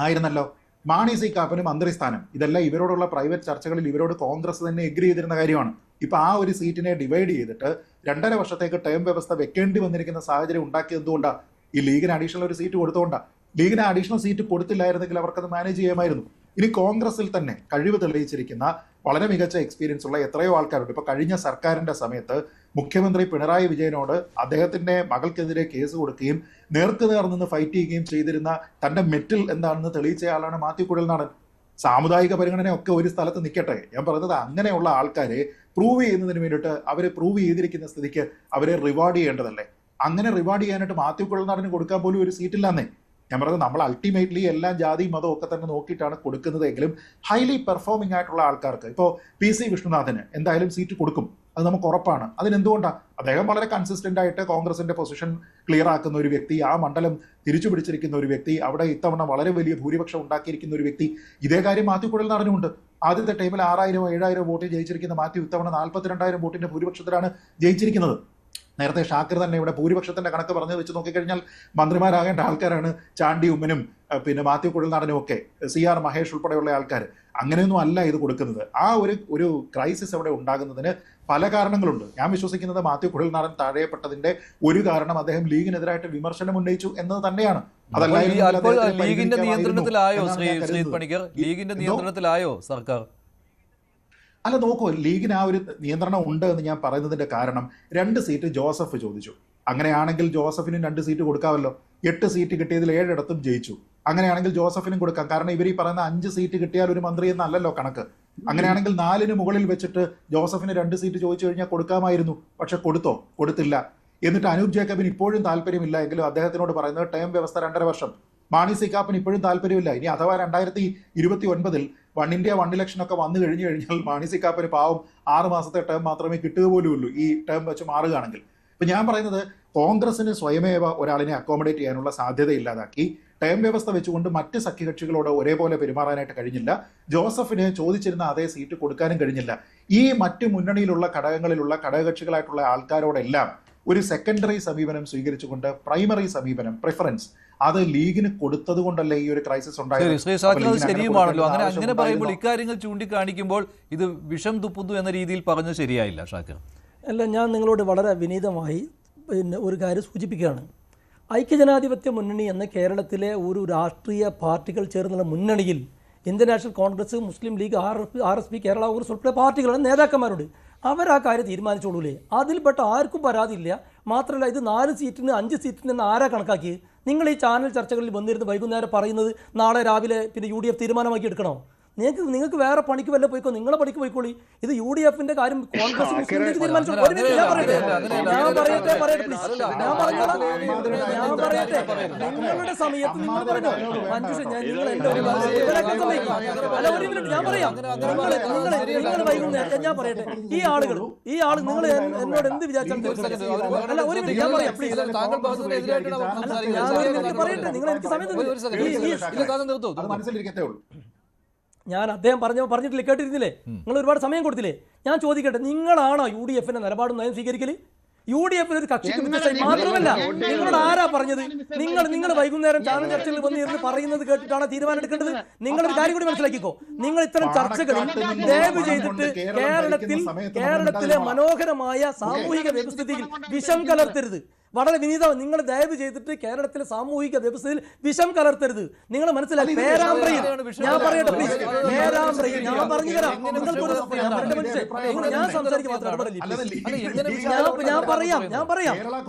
ആയിരുന്നല്ലോ, മാണി സി കാപ്പന് മന്ത്രിസ്ഥാനം. ഇതെല്ലാം ഇവരോടുള്ള പ്രൈവറ്റ് ചർച്ചകളിൽ ഇവരോട് കോൺഗ്രസ് തന്നെ എഗ്രി ചെയ്തിരുന്ന കാര്യമാണ്. ഇപ്പൊ ആ ഒരു സീറ്റിനെ ഡിവൈഡ് ചെയ്തിട്ട് 2.5 വർഷത്തേക്ക് ടേം വ്യവസ്ഥ വെക്കേണ്ടി വന്നിരിക്കുന്ന സാഹചര്യം ഉണ്ടാക്കിയത് എന്തുകൊണ്ടാണ്? ഈ ലീഗിന് അഡീഷണൽ ഒരു സീറ്റ് കൊടുത്തുകൊണ്ടാണ്. ലീഗിന് അഡീഷണൽ സീറ്റ് കൊടുത്തില്ലായിരുന്നെങ്കിൽ അവർക്കത് മാനേജ് ചെയ്യാമായിരുന്നു. ഇനി കോൺഗ്രസിൽ തന്നെ കഴിവ് തെളിയിച്ചിരിക്കുന്ന വളരെ മികച്ച എക്സ്പീരിയൻസ് ഉള്ള എത്രയോ ആൾക്കാരുണ്ട്. ഇപ്പൊ കഴിഞ്ഞ സർക്കാരിന്റെ സമയത്ത് മുഖ്യമന്ത്രി പിണറായി വിജയനോട് അദ്ദേഹത്തിന്റെ മകൾക്കെതിരെ കേസ് കൊടുക്കുകയും നേർക്കുനേർ നിന്ന് ഫൈറ്റ് ചെയ്യുകയും ചെയ്തിരുന്ന തന്റെ മെറ്റിൽ എന്താണെന്ന് തെളിയിച്ചയാളാണ് മാത്യു കുഴൽനാടൻ. സാമുദായിക പരിഗണനയൊക്കെ ഒരു സ്ഥലത്ത് നിൽക്കട്ടെ, ഞാൻ പറഞ്ഞത് അങ്ങനെയുള്ള ആൾക്കാരെ പ്രൂവ് ചെയ്യുന്നതിന് വേണ്ടിയിട്ട് അവരെ പ്രൂവ് ചെയ്തിരിക്കുന്ന സ്ഥിതിക്ക് അവരെ റിവാർഡ് ചെയ്യേണ്ടതല്ലേ? അങ്ങനെ റിവാർഡ് ചെയ്യാനായിട്ട് മാത്യു കുഴൽനാടന് കൊടുക്കാൻ പോലും ഒരു സീറ്റില്ലാന്നേ. ഞാൻ പറഞ്ഞത് നമ്മൾ അൾട്ടിമേറ്റ്ലി എല്ലാം ജാതിയും മതവും ഒക്കെ തന്നെ നോക്കിയിട്ടാണ് കൊടുക്കുന്നതെങ്കിലും ഹൈലി പെർഫോമിംഗ് ആയിട്ടുള്ള ആൾക്കാർക്ക് ഇപ്പോൾ PC വിഷ്ണുനാഥന് എന്തായാലും സീറ്റ് കൊടുക്കും, അത് നമുക്ക് ഉറപ്പാണ്. അതിനെന്തുകൊണ്ടാണ്? അദ്ദേഹം വളരെ കൺസിസ്റ്റന്റ് ആയിട്ട് കോൺഗ്രസിന്റെ പൊസിഷൻ ക്ലിയർ ആക്കുന്ന ഒരു വ്യക്തി, ആ മണ്ഡലം തിരിച്ചു പിടിച്ചിരിക്കുന്ന ഒരു വ്യക്തി, അവിടെ ഇത്തവണ വളരെ വലിയ ഭൂരിപക്ഷം ഉണ്ടാക്കിയിരിക്കുന്ന ഒരു വ്യക്തി. ഇതേ കാര്യം മാത്യു കുഴൽനാടനുമുണ്ട്. ആദ്യത്തെ ടൈമിൽ 6000-7000 വോട്ടിൽ ജയിച്ചിരിക്കുന്ന മാത്യു ഇത്തവണ 42,000 വോട്ടിന്റെ ഭൂരിപക്ഷത്തിലാണ് ജയിച്ചിരിക്കുന്നത്. നേരത്തെ ഷാക്കിർ തന്നെ ഇവിടെ ഭൂരിപക്ഷത്തിന്റെ കണക്ക് പറഞ്ഞു വെച്ച് നോക്കിക്കഴിഞ്ഞാൽ മന്ത്രിമാരാകേണ്ട ആൾക്കാരാണ് ചാണ്ടി ഉമ്മനും പിന്നെ മാത്യു കുഴൽനാടനും ഒക്കെ, CR മഹേഷ് ഉൾപ്പെടെയുള്ള ആൾക്കാർ. അങ്ങനെയൊന്നും അല്ല ഇത് കൊടുക്കുന്നത്. ആ ഒരു ക്രൈസിസ് അവിടെ ഉണ്ടാകുന്നതിന് പല കാരണങ്ങളുണ്ട്. ഞാൻ വിശ്വസിക്കുന്നത് മാത്യു കുഴൽനാടൻ താഴെപ്പെട്ടതിന്റെ ഒരു കാരണം അദ്ദേഹം ലീഗിനെതിരായിട്ട് വിമർശനം ഉന്നയിച്ചു എന്നത് തന്നെയാണ്. ലീഗിന്റെ നിയന്ത്രണത്തിലായോ ശ്രീ പണിക്കർ? ലീഗിന്റെ നിയന്ത്രണത്തിലായോ സർക്കാർ? അല്ല, നോക്കൂ, ലീഗിന് ആ ഒരു നിയന്ത്രണം ഉണ്ട് എന്ന് ഞാൻ പറയുന്നതിന്റെ കാരണം 2 സീറ്റ് ജോസഫ് ചോദിച്ചു. അങ്ങനെയാണെങ്കിൽ ജോസഫിനും 2 സീറ്റ് കൊടുക്കാമല്ലോ. 8 സീറ്റ് കിട്ടിയതിൽ 7 ജയിച്ചു. അങ്ങനെയാണെങ്കിൽ ജോസഫിനും കൊടുക്കാം. കാരണം ഇവർ ഈ പറയുന്ന 5 സീറ്റ് കിട്ടിയാൽ ഒരു മന്ത്രി എന്നല്ലല്ലോ കണക്ക്. അങ്ങനെയാണെങ്കിൽ 4-ന് മുകളിൽ വെച്ചിട്ട് ജോസഫിന് 2 സീറ്റ് ചോദിച്ചു കഴിഞ്ഞാൽ കൊടുക്കാമായിരുന്നു. പക്ഷെ കൊടുത്തില്ല. എന്നിട്ട് അനൂപ് ജേക്കബിന് ഇപ്പോഴും താല്പര്യമില്ല എങ്കിലും അദ്ദേഹത്തിനോട് പറയുന്നത് ടേം വ്യവസ്ഥ 2.5 വർഷം. മാണി സി കാപ്പന് ഇപ്പോഴും താല്പര്യമില്ല. ഇനി അഥവാ 2029 1 ഇന്ത്യ 1 ഇലക്ഷൻ ഒക്കെ വന്നു കഴിഞ്ഞാൽ മാണി സി കാപ്പന് പാവം 6 മാസത്തെ ടേം മാത്രമേ കിട്ടുക പോലും ഉള്ളൂ ഈ ടേം വെച്ച് മാറുകയാണെങ്കിൽ. ഇപ്പൊ ഞാൻ പറയുന്നത് കോൺഗ്രസിന് സ്വയമേവ ഒരാളിനെ അക്കോമഡേറ്റ് ചെയ്യാനുള്ള സാധ്യത ഇല്ലാതാക്കി ടേം വ്യവസ്ഥ വെച്ചുകൊണ്ട് മറ്റ് സഖ്യകക്ഷികളോട് ഒരേപോലെ പെരുമാറാനായിട്ട് കഴിഞ്ഞില്ല. ജോസഫിന് ചോദിച്ചിരുന്ന അതേ സീറ്റ് കൊടുക്കാനും കഴിഞ്ഞില്ല. ഈ മറ്റ് മുന്നണിയിലുള്ള ഘടകങ്ങളിലുള്ള ഘടകകക്ഷികളായിട്ടുള്ള ആൾക്കാരോടെല്ലാം ഒരു സെക്കൻഡറി സമീപനം സ്വീകരിച്ചുകൊണ്ട് പ്രൈമറി സമീപനം പ്രിഫറൻസ് അത് ലീഗിന് കൊടുത്തത് കൊണ്ടല്ലേ ഈ ഒരു ക്രൈസിസ് ഉണ്ടായത്. ശരിയുമാണല്ലോ. അങ്ങനെ പറയുമ്പോൾ ഇക്കാര്യങ്ങൾ ചൂണ്ടിക്കാണിക്കുമ്പോൾ ഇത് വിഷം തുപ്പുന്നു എന്ന രീതിയിൽ പറഞ്ഞു ശരിയായില്ല ഷാക്കിർ. അല്ല, ഞാൻ നിങ്ങളോട് വളരെ വിനീതമായി ഒരു കാര്യം സൂചിപ്പിക്കുകയാണ്. ഐക്യജനാധിപത്യ മുന്നണി എന്ന കേരളത്തിലെ ഒരു രാഷ്ട്രീയ പാർട്ടികൾ ചേർന്നുള്ള മുന്നണിയിൽ ഇന്ത്യൻ നാഷണൽ കോൺഗ്രസ്, മുസ്ലിം ലീഗ്, RSP, കേരള കോൺഗ്രസ് ഉൾപ്പെടെ പാർട്ടികളുടെ നേതാക്കന്മാരുണ്ട്. അവർ ആ കാര്യം തീരുമാനിച്ചോളൂലേ? അതിൽപ്പെട്ട ആർക്കും പരാതിയില്ല. മാത്രമല്ല, ഇത് 4 സീറ്റിന് 5 സീറ്റിന് എന്ന് ആരാ കണക്കാക്കി? നിങ്ങൾ ഈ ചാനൽ ചർച്ചകളിൽ വന്നിരുന്ന് വൈകുന്നേരം പറയുന്നത് നാളെ രാവിലെ പിന്നെ UDF തീരുമാനമാക്കി എടുക്കണോ? നിങ്ങൾക്ക് വേറെ പണിക്ക് വല്ല പോയിക്കോ, നിങ്ങളെ പണിക്ക് പോയിക്കോളി. ഇത് UDF-ന്റെ കാര്യം കോൺഗ്രസ് മുസ്ലിം ലീഗ് തീരുമാനിച്ചു. ഞാൻ പറയട്ടെ നിങ്ങളുടെ സമയത്ത് നിങ്ങൾ പറഞ്ഞോ മഞ്ജുഷ, ഞാൻ പറയാം. നിങ്ങൾ വൈകുന്നേരം ഞാൻ പറയട്ടെ, ഈ ആളുകൾ നിങ്ങൾ എന്നോട് എന്ത് വിചാരിച്ചാൽ അല്ല ഒരു മിനിറ്റ് ഞാൻ പറയാം പ്ലീസ്. പറയട്ടെ, നിങ്ങൾ എനിക്ക് സമയം ഞാൻ അദ്ദേഹം പറഞ്ഞിട്ടില്ല, കേട്ടിരുന്നില്ലേ? നിങ്ങൾ ഒരുപാട് സമയം കൊടുത്തില്ലേ? ഞാൻ ചോദിക്കട്ടെ, നിങ്ങളാണോ UDF-ന്റെ നിലപാടും നയം സ്വീകരിക്കല്? UDF-ന് ഒരു കക്ഷിക്ക് വ്യത്യസ്തമായി മാത്രമല്ല, നിങ്ങളോട് ആരാ പറഞ്ഞത്? നിങ്ങൾ വൈകുന്നേരം ചാനൽ ചർച്ചകളിൽ വന്നിരുന്ന് പറയുന്നത് കേട്ടിട്ടാണ് തീരുമാനം എടുക്കേണ്ടത്. നിങ്ങളൊരു കാര്യം കൂടി മനസ്സിലാക്കിക്കോ, നിങ്ങൾ ഇത്തരം ചർച്ചകളിൽ ദയവ് ചെയ്തിട്ട് കേരളത്തിലെ മനോഹരമായ സാമൂഹിക വ്യവസ്ഥിതിയിൽ വിഷം കലർത്തരുത്. വളരെ വിനീതം, നിങ്ങൾ ദയവ് ചെയ്തിട്ട് കേരളത്തിലെ സാമൂഹിക വ്യവസ്ഥയിൽ വിഷം കലർത്തരുത്. നിങ്ങൾ മനസ്സിലാക്കി. പേരാമ്പ്രയിൽ ഞാൻ പറയട്ടെ പ്ലീസ്, പേരാമ്പ്രയിൽ ഞാൻ പറഞ്ഞു തരാം. ഞാൻ സംസാരിക്കുക മാത്രം ഇടപെടല്ലേ?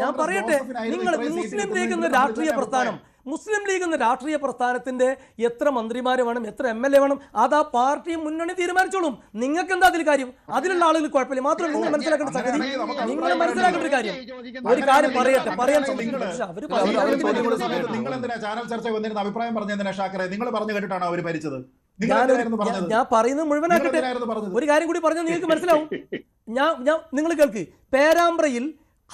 ഞാൻ പറയട്ടെ, നിങ്ങൾ മുസ്ലിം ലീഗ് എന്ന രാഷ്ട്രീയ പ്രസ്ഥാനം, മുസ്ലിം ലീഗ് എന്ന രാഷ്ട്രീയ പ്രസ്ഥാനത്തിന്റെ എത്ര മന്ത്രിമാരെ വേണം, എത്ര MLA വേണം, അതാ പാർട്ടിയും മുന്നണി തീരുമാനിച്ചോളും. നിങ്ങൾക്ക് എന്താ അതിൽ കാര്യം? അതിലുള്ള ആളുകൾ കുഴപ്പമില്ല. മാത്രം നിങ്ങൾ മനസ്സിലാക്കേണ്ട സംഗതി, നിങ്ങൾ മനസ്സിലാക്കേണ്ട ഒരു കാര്യം പറയട്ടെ, പറയാൻ അഭിപ്രായം പറഞ്ഞതിനാ ഷാക്കറെ? നിങ്ങൾ പറഞ്ഞു കേട്ടിട്ടാണോ അവർ ഭരിച്ചത്? ഞാൻ പറയുന്നത് മുഴുവനാക്കട്ടെ. ഒരു കാര്യം കൂടി പറഞ്ഞാൽ നിങ്ങൾക്ക് മനസ്സിലാവും. നിങ്ങൾ കേൾക്ക്. പേരാമ്പ്രയിൽ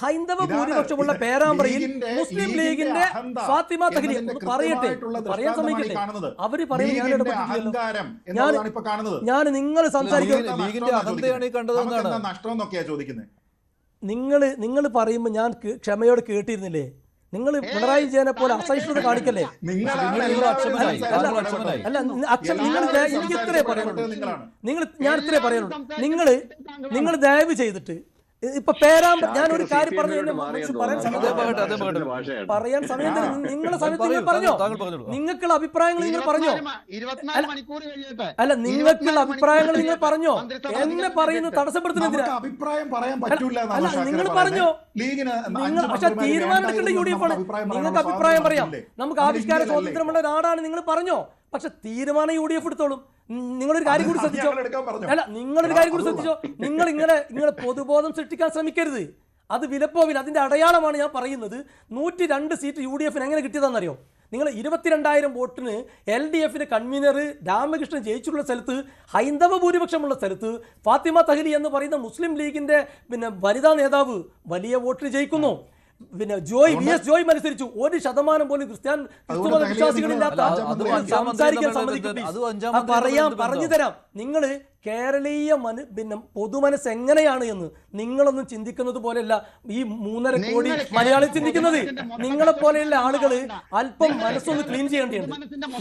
ഹൈന്ദവ ഭൂരിപക്ഷമുള്ള പേരാമ്പ്രയിൽ മുസ്ലിം ലീഗിന്റെ ഫാത്തിമ തഹ്ലി പറയട്ടെ, പറയാൻ സമ്മതിക്കട്ടെ. അവര് പറയുന്നത് ഞാൻ നിങ്ങൾ നിങ്ങൾ പറയുമ്പോൾ ഞാൻ ക്ഷമയോടെ കേട്ടിരുന്നില്ലേ? നിങ്ങൾ പിണറായി വിജയനെ പോലെ അസഹിഷ്ണുത കാണിക്കല്ലേ? അല്ല എനിക്ക് ഇത്രേ പറയാനുള്ളൂ. ഞാൻ ഇത്രേ പറയാനുള്ളൂ. നിങ്ങൾ ദയവ് ചെയ്തിട്ട് ഇപ്പൊ പേരാമ്പ്ര, ഞാൻ ഒരു കാര്യം പറഞ്ഞു പറയാൻ സമയം നിങ്ങളെ സമയത്ത് നിങ്ങൾ പറഞ്ഞോ, നിങ്ങൾക്കുള്ള അഭിപ്രായങ്ങൾ നിങ്ങൾ പറഞ്ഞോ? അല്ല, നിങ്ങൾക്കുള്ള അഭിപ്രായങ്ങൾ നിങ്ങൾ പറഞ്ഞോ? എന്നെ പറയുന്നത് തടസ്സപ്പെടുത്തുന്നതിന് അല്ല, നിങ്ങൾ പറഞ്ഞോ. നിങ്ങൾ പക്ഷെ തീരുമാനം എടുക്കേണ്ട UDF ആണ്. നിങ്ങൾക്ക് അഭിപ്രായം പറയാം. നമുക്ക് ആവിഷ്കാര സ്വാതന്ത്ര്യമുള്ള നാടാണ്. നിങ്ങൾ പറഞ്ഞോ. പക്ഷെ തീരുമാനം UDF എടുത്തോളും. നിങ്ങളൊരു കാര്യം കൂടി ശ്രദ്ധിച്ചോ. അല്ല, നിങ്ങളൊരു കാര്യം കൂടി ശ്രദ്ധിച്ചോ. നിങ്ങൾ പൊതുബോധം സൃഷ്ടിക്കാൻ ശ്രമിക്കരുത്. അത് വിലപ്പോവില്ല. അതിന്റെ അടയാളമാണ് ഞാൻ പറയുന്നത്. 102 സീറ്റ് UDF-ന് എങ്ങനെ കിട്ടിയതാണെന്നറിയോ? നിങ്ങൾ 22,000 വോട്ടിന് LDF-ന് കൺവീനർ രാമകൃഷ്ണൻ ജയിച്ചിട്ടുള്ള സ്ഥലത്ത്, ഹൈന്ദവ ഭൂരിപക്ഷമുള്ള സ്ഥലത്ത് ഫാത്തിമ തഹ്ലി എന്ന് പറയുന്ന മുസ്ലിം ലീഗിന്റെ വനിതാ നേതാവ് വലിയ വോട്ടിന് ജയിക്കുന്നു. VS ജോയ് മത്സരിച്ചു. 1% പോലും ക്രിസ്തുമത വിശ്വാസികളില്ലാത്ത സംസാരിക്കാൻ സമ്മതിക്കും. പറഞ്ഞു തരാം. നിങ്ങൾ കേരളീയ പൊതുമനസ് എങ്ങനെയാണ് എന്ന് നിങ്ങളൊന്നും ചിന്തിക്കുന്നത് പോലെയല്ല ഈ 3.5 കോടി മലയാളി ചിന്തിക്കുന്നത്. നിങ്ങളെ പോലെയുള്ള ആളുകൾ അല്പം മനസ്സൊന്ന് ക്ലീൻ ചെയ്യേണ്ടതുണ്ട്.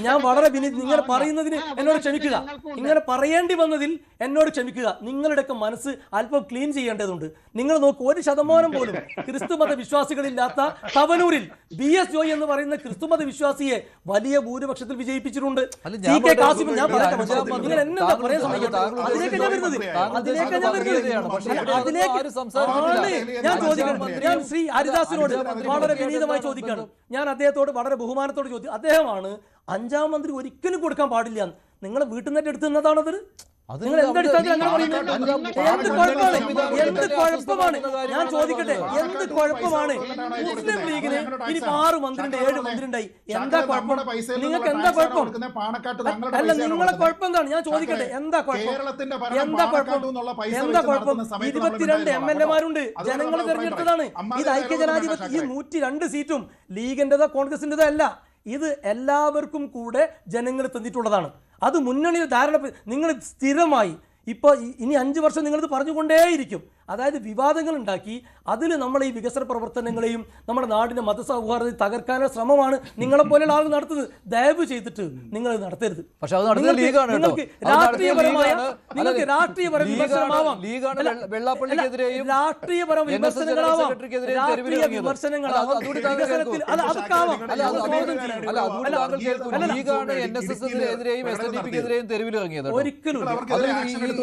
ഞാൻ വളരെ നിങ്ങൾ പറയുന്നതിന് എന്നോട് ക്ഷമിക്കുക. ഇങ്ങനെ പറയേണ്ടി വന്നതിൽ എന്നോട് ക്ഷമിക്കുക. നിങ്ങളുടെയൊക്കെ മനസ്സ് അല്പം ക്ലീൻ ചെയ്യേണ്ടതുണ്ട്. നിങ്ങൾ നോക്കൂ, 1% പോലും ക്രിസ്തുമത വിശ്വാസികളില്ലാത്ത തവനൂരിൽ VS ജോയ് എന്ന് പറയുന്ന ക്രിസ്തുമത വിശ്വാസിയെ വലിയ ഭൂരിപക്ഷത്തിൽ വിജയിപ്പിച്ചിട്ടുണ്ട്. ഞാൻ പറയട്ടെ, നിങ്ങൾ എന്നെന്താ പറയാൻ ശ്രമിക്കട്ടെ? അതിലേക്ക് ഞാൻ വരുന്നത് ഞാൻ ചോദിക്കണം. ഞാൻ ശ്രീ ഹരിദാസിനോട് വളരെ വിനീതമായി ചോദിക്കണം. ഞാൻ അദ്ദേഹത്തോട് വളരെ ബഹുമാനത്തോട് ചോദിച്ചു. അദ്ദേഹമാണ് 5ാം മന്ത്രി ഒരിക്കലും കൊടുക്കാൻ പാടില്ല. നിങ്ങളെ വീട്ടിൽ നിന്ന് എടുത്തു തന്നതാണത്. നിങ്ങൾ എന്തെടുത്താൽ അങ്ങനെ പറയുന്നത്? എന്ത് കുഴപ്പമാണ്? ഞാൻ ചോദിക്കട്ടെ, എന്ത് കുഴപ്പമാണ്? മുസ്ലിം ലീഗിന് ഇനി 6 മന്ത്രിയുണ്ട്, 7 മന്ത്രിയുണ്ടായി. എന്താ കുഴപ്പം? നിങ്ങൾക്ക് എന്താ കുഴപ്പം? അല്ല, നിങ്ങളെ കുഴപ്പം എന്താണ്? ഞാൻ ചോദിക്കട്ടെ, എന്താ കുഴപ്പം? 22 MLA-മാരുണ്ട്. ജനങ്ങൾ തെരഞ്ഞെടുത്തതാണ്. ഇത് ഐക്യജനാധിപത്യ ഈ 102 സീറ്റും ലീഗിന്റേതോ കോൺഗ്രസിന്റേതോ അല്ല. ഇത് എല്ലാവർക്കും കൂടെ ജനങ്ങൾ തന്നിട്ടുള്ളതാണ്. അത് മുന്നണിയുടെ ധാരണ. നിങ്ങൾ സ്ഥിരമായി ഇപ്പോൾ ഇനി 5 വർഷം നിങ്ങളിത് പറഞ്ഞുകൊണ്ടേയിരിക്കും. അതായത് വിവാദങ്ങൾ ഉണ്ടാക്കി അതിൽ നമ്മൾ ഈ വികസന പ്രവർത്തനങ്ങളെയും നമ്മുടെ നാടിന്റെ മതസൗഹാർദ്ദത്തെ തകർക്കാനുള്ള ശ്രമമാണ് നിങ്ങളെപ്പോലെയുള്ള ആളുകൾ നടത്തുന്നത്. ദയവ് ചെയ്തിട്ട് നിങ്ങൾ നടത്തരുത്. പക്ഷെ അത് നടത്തുന്ന ലീഗാണ്. നിങ്ങൾക്ക് രാഷ്ട്രീയപരമായ വിമർശനമാവാം. വെള്ളാപ്പള്ളിക്കെതിരെയും രാഷ്ട്രീയപരം വിമർശനങ്ങളാവാം. രാഷ്ട്രീയ വിമർശനങ്ങളാവാം. ഒരിക്കലും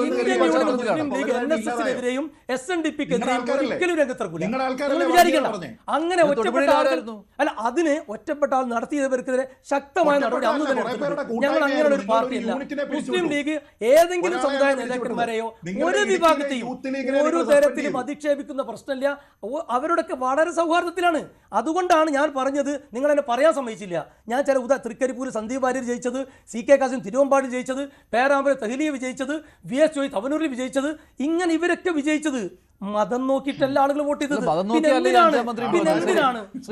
ഇന്ത്യൻ യൂണിയൻ മുസ്ലിം ലീഗ് NSS-നെതിരെയും SNDP-ക്കെതിരെ ആൾക്കാരല്ലേ? ഒരിക്കലും രംഗത്തിറക്കൂല. നിങ്ങളുടെ ആൾക്കാരല്ലേ നിങ്ങൾ വിചാരിക്കണ്ട. പറഞ്ഞേ? അങ്ങനെ ഒറ്റപ്പെട്ട ആളുകൾ അല്ല, അതിന് ഒറ്റപ്പെട്ട ആൾ നടത്തിയവർക്കെതിരെ ശക്തമായ നടപടി അന്ന് തന്നെ എടുത്തിട്ടുണ്ട്. ഞങ്ങൾ അങ്ങനെയുള്ള ഒരു പാർട്ടിയല്ല. മുസ്ലിം ലീഗ് ഏതെങ്കിലും സമുദായ നേതാക്കന്മാരെയോ ഒരു വിഭാഗത്തെയും ഒരു തരത്തിലും അധിക്ഷേപിക്കുന്ന പ്രശ്നമില്ല. അവരോടൊക്കെ വളരെ സൗഹാർദ്ദത്തിലാണ്. അതുകൊണ്ടാണ് ഞാൻ പറഞ്ഞത്, നിങ്ങൾ എന്നെ പറയാൻ സമ്മതിച്ചില്ല. ഞാൻ ചില തൃക്കരിപ്പൂർ സന്ദീപ് വാര്യർ ജയിച്ചത്, CK കാസിം തിരുവമ്പാടിൽ ജയിച്ചത്, പേരാമ്പ്ര തഹ്ലിയ വിജയിച്ചത്, VS ജോയ് തവനൂരിൽ വിജയിച്ചത്, ഇങ്ങനെ ഇവരൊക്കെ വിജയിച്ചത് മതം നോക്കിയിട്ടല്ല ആളുകൾ വോട്ട് ചെയ്തത്.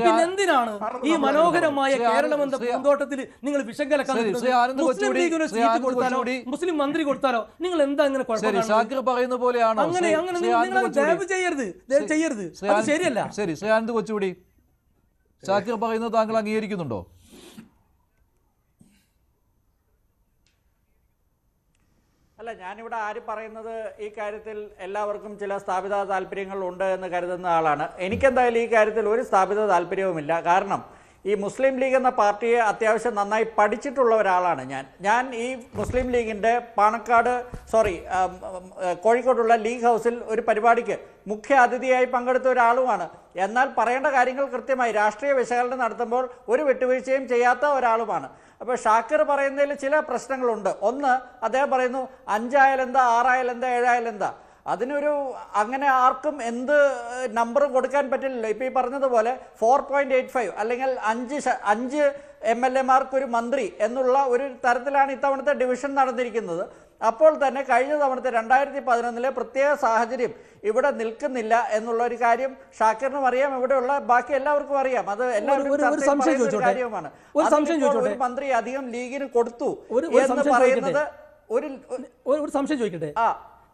പിന്നെന്തിനാണ് ഈ മനോഹരമായ കേരളം എന്ന പൂന്തോട്ടത്തിൽ നിങ്ങൾ വിഷം കലക്കാൻ? മുസ്ലിം ലീഗിന് സീറ്റ് കൊടുത്താലോ മുസ്ലിം മന്ത്രി കൊടുത്താലോ നിങ്ങൾ എന്താ അങ്ങനെ അങ്ങനെ നിങ്ങൾ ദയവ് ചെയ്യരുത്. അത് ശരിയല്ല. ശരി, ശ്രീ ആനന്ദ് കൊച്ചുകൂടി, ഷാക്കിർ പറയുന്നത് താങ്കൾ അംഗീകരിക്കുന്നുണ്ടോ? അല്ല, ഞാനിവിടെ ആര് പറയുന്നത് ഈ കാര്യത്തിൽ എല്ലാവർക്കും ചില സ്ഥാപിത താല്പര്യങ്ങൾ ഉണ്ട് എന്ന് കരുതുന്ന ആളാണ്. എനിക്കെന്തായാലും ഈ കാര്യത്തിൽ ഒരു സ്ഥാപിത താല്പര്യവുമില്ല. കാരണം ഈ മുസ്ലിം ലീഗ് എന്ന പാർട്ടിയെ അത്യാവശ്യം നന്നായി പഠിച്ചിട്ടുള്ള ഒരാളാണ് ഞാൻ ഈ മുസ്ലിം ലീഗിൻ്റെ കോഴിക്കോടുള്ള ലീഗ് ഹൗസിൽ ഒരു പരിപാടിക്ക് മുഖ്യ അതിഥിയായി പങ്കെടുത്ത ഒരാളുമാണ്. എന്നാൽ പറയേണ്ട കാര്യങ്ങൾ കൃത്യമായി രാഷ്ട്രീയ വിശകലനം നടത്തുമ്പോൾ ഒരു വിട്ടുവീഴ്ചയും ചെയ്യാത്ത ഒരാളുമാണ്. അപ്പോൾ ഷാക്കിർ പറയുന്നതിൽ ചില പ്രശ്നങ്ങളുണ്ട്. ഒന്ന്, അദ്ദേഹം പറയുന്നു 5 ആയാലെന്താ, 6 ആയാലെന്താ, 7 ആയാലെന്താ. അതിനൊരു അങ്ങനെ ആർക്കും എന്ത് നമ്പറും കൊടുക്കാൻ പറ്റില്ലല്ലോ. ഇപ്പോൾ ഈ പറഞ്ഞതുപോലെ 4.85 അല്ലെങ്കിൽ 5 MLA-മാർക്ക് ഒരു മന്ത്രി എന്നുള്ള ഒരു തരത്തിലാണ് ഇത്തവണത്തെ ഡിവിഷൻ നടന്നിരിക്കുന്നത്. അപ്പോൾ തന്നെ കഴിഞ്ഞ തവണത്തെ 2011 പ്രത്യേക സാഹചര്യം ഇവിടെ നിൽക്കുന്നില്ല എന്നുള്ള ഒരു കാര്യം ഷാക്കിറിനും അറിയാം, ഇവിടെയുള്ള ബാക്കി എല്ലാവർക്കും അറിയാം. അത് എല്ലാവരും കാര്യമാണ്. ഒരു മന്ത്രി അധികം ലീഗിന് കൊടുത്തു എന്ന് പറയുന്നത് ഒരു സംശയം ചോദിക്കട്ടെ.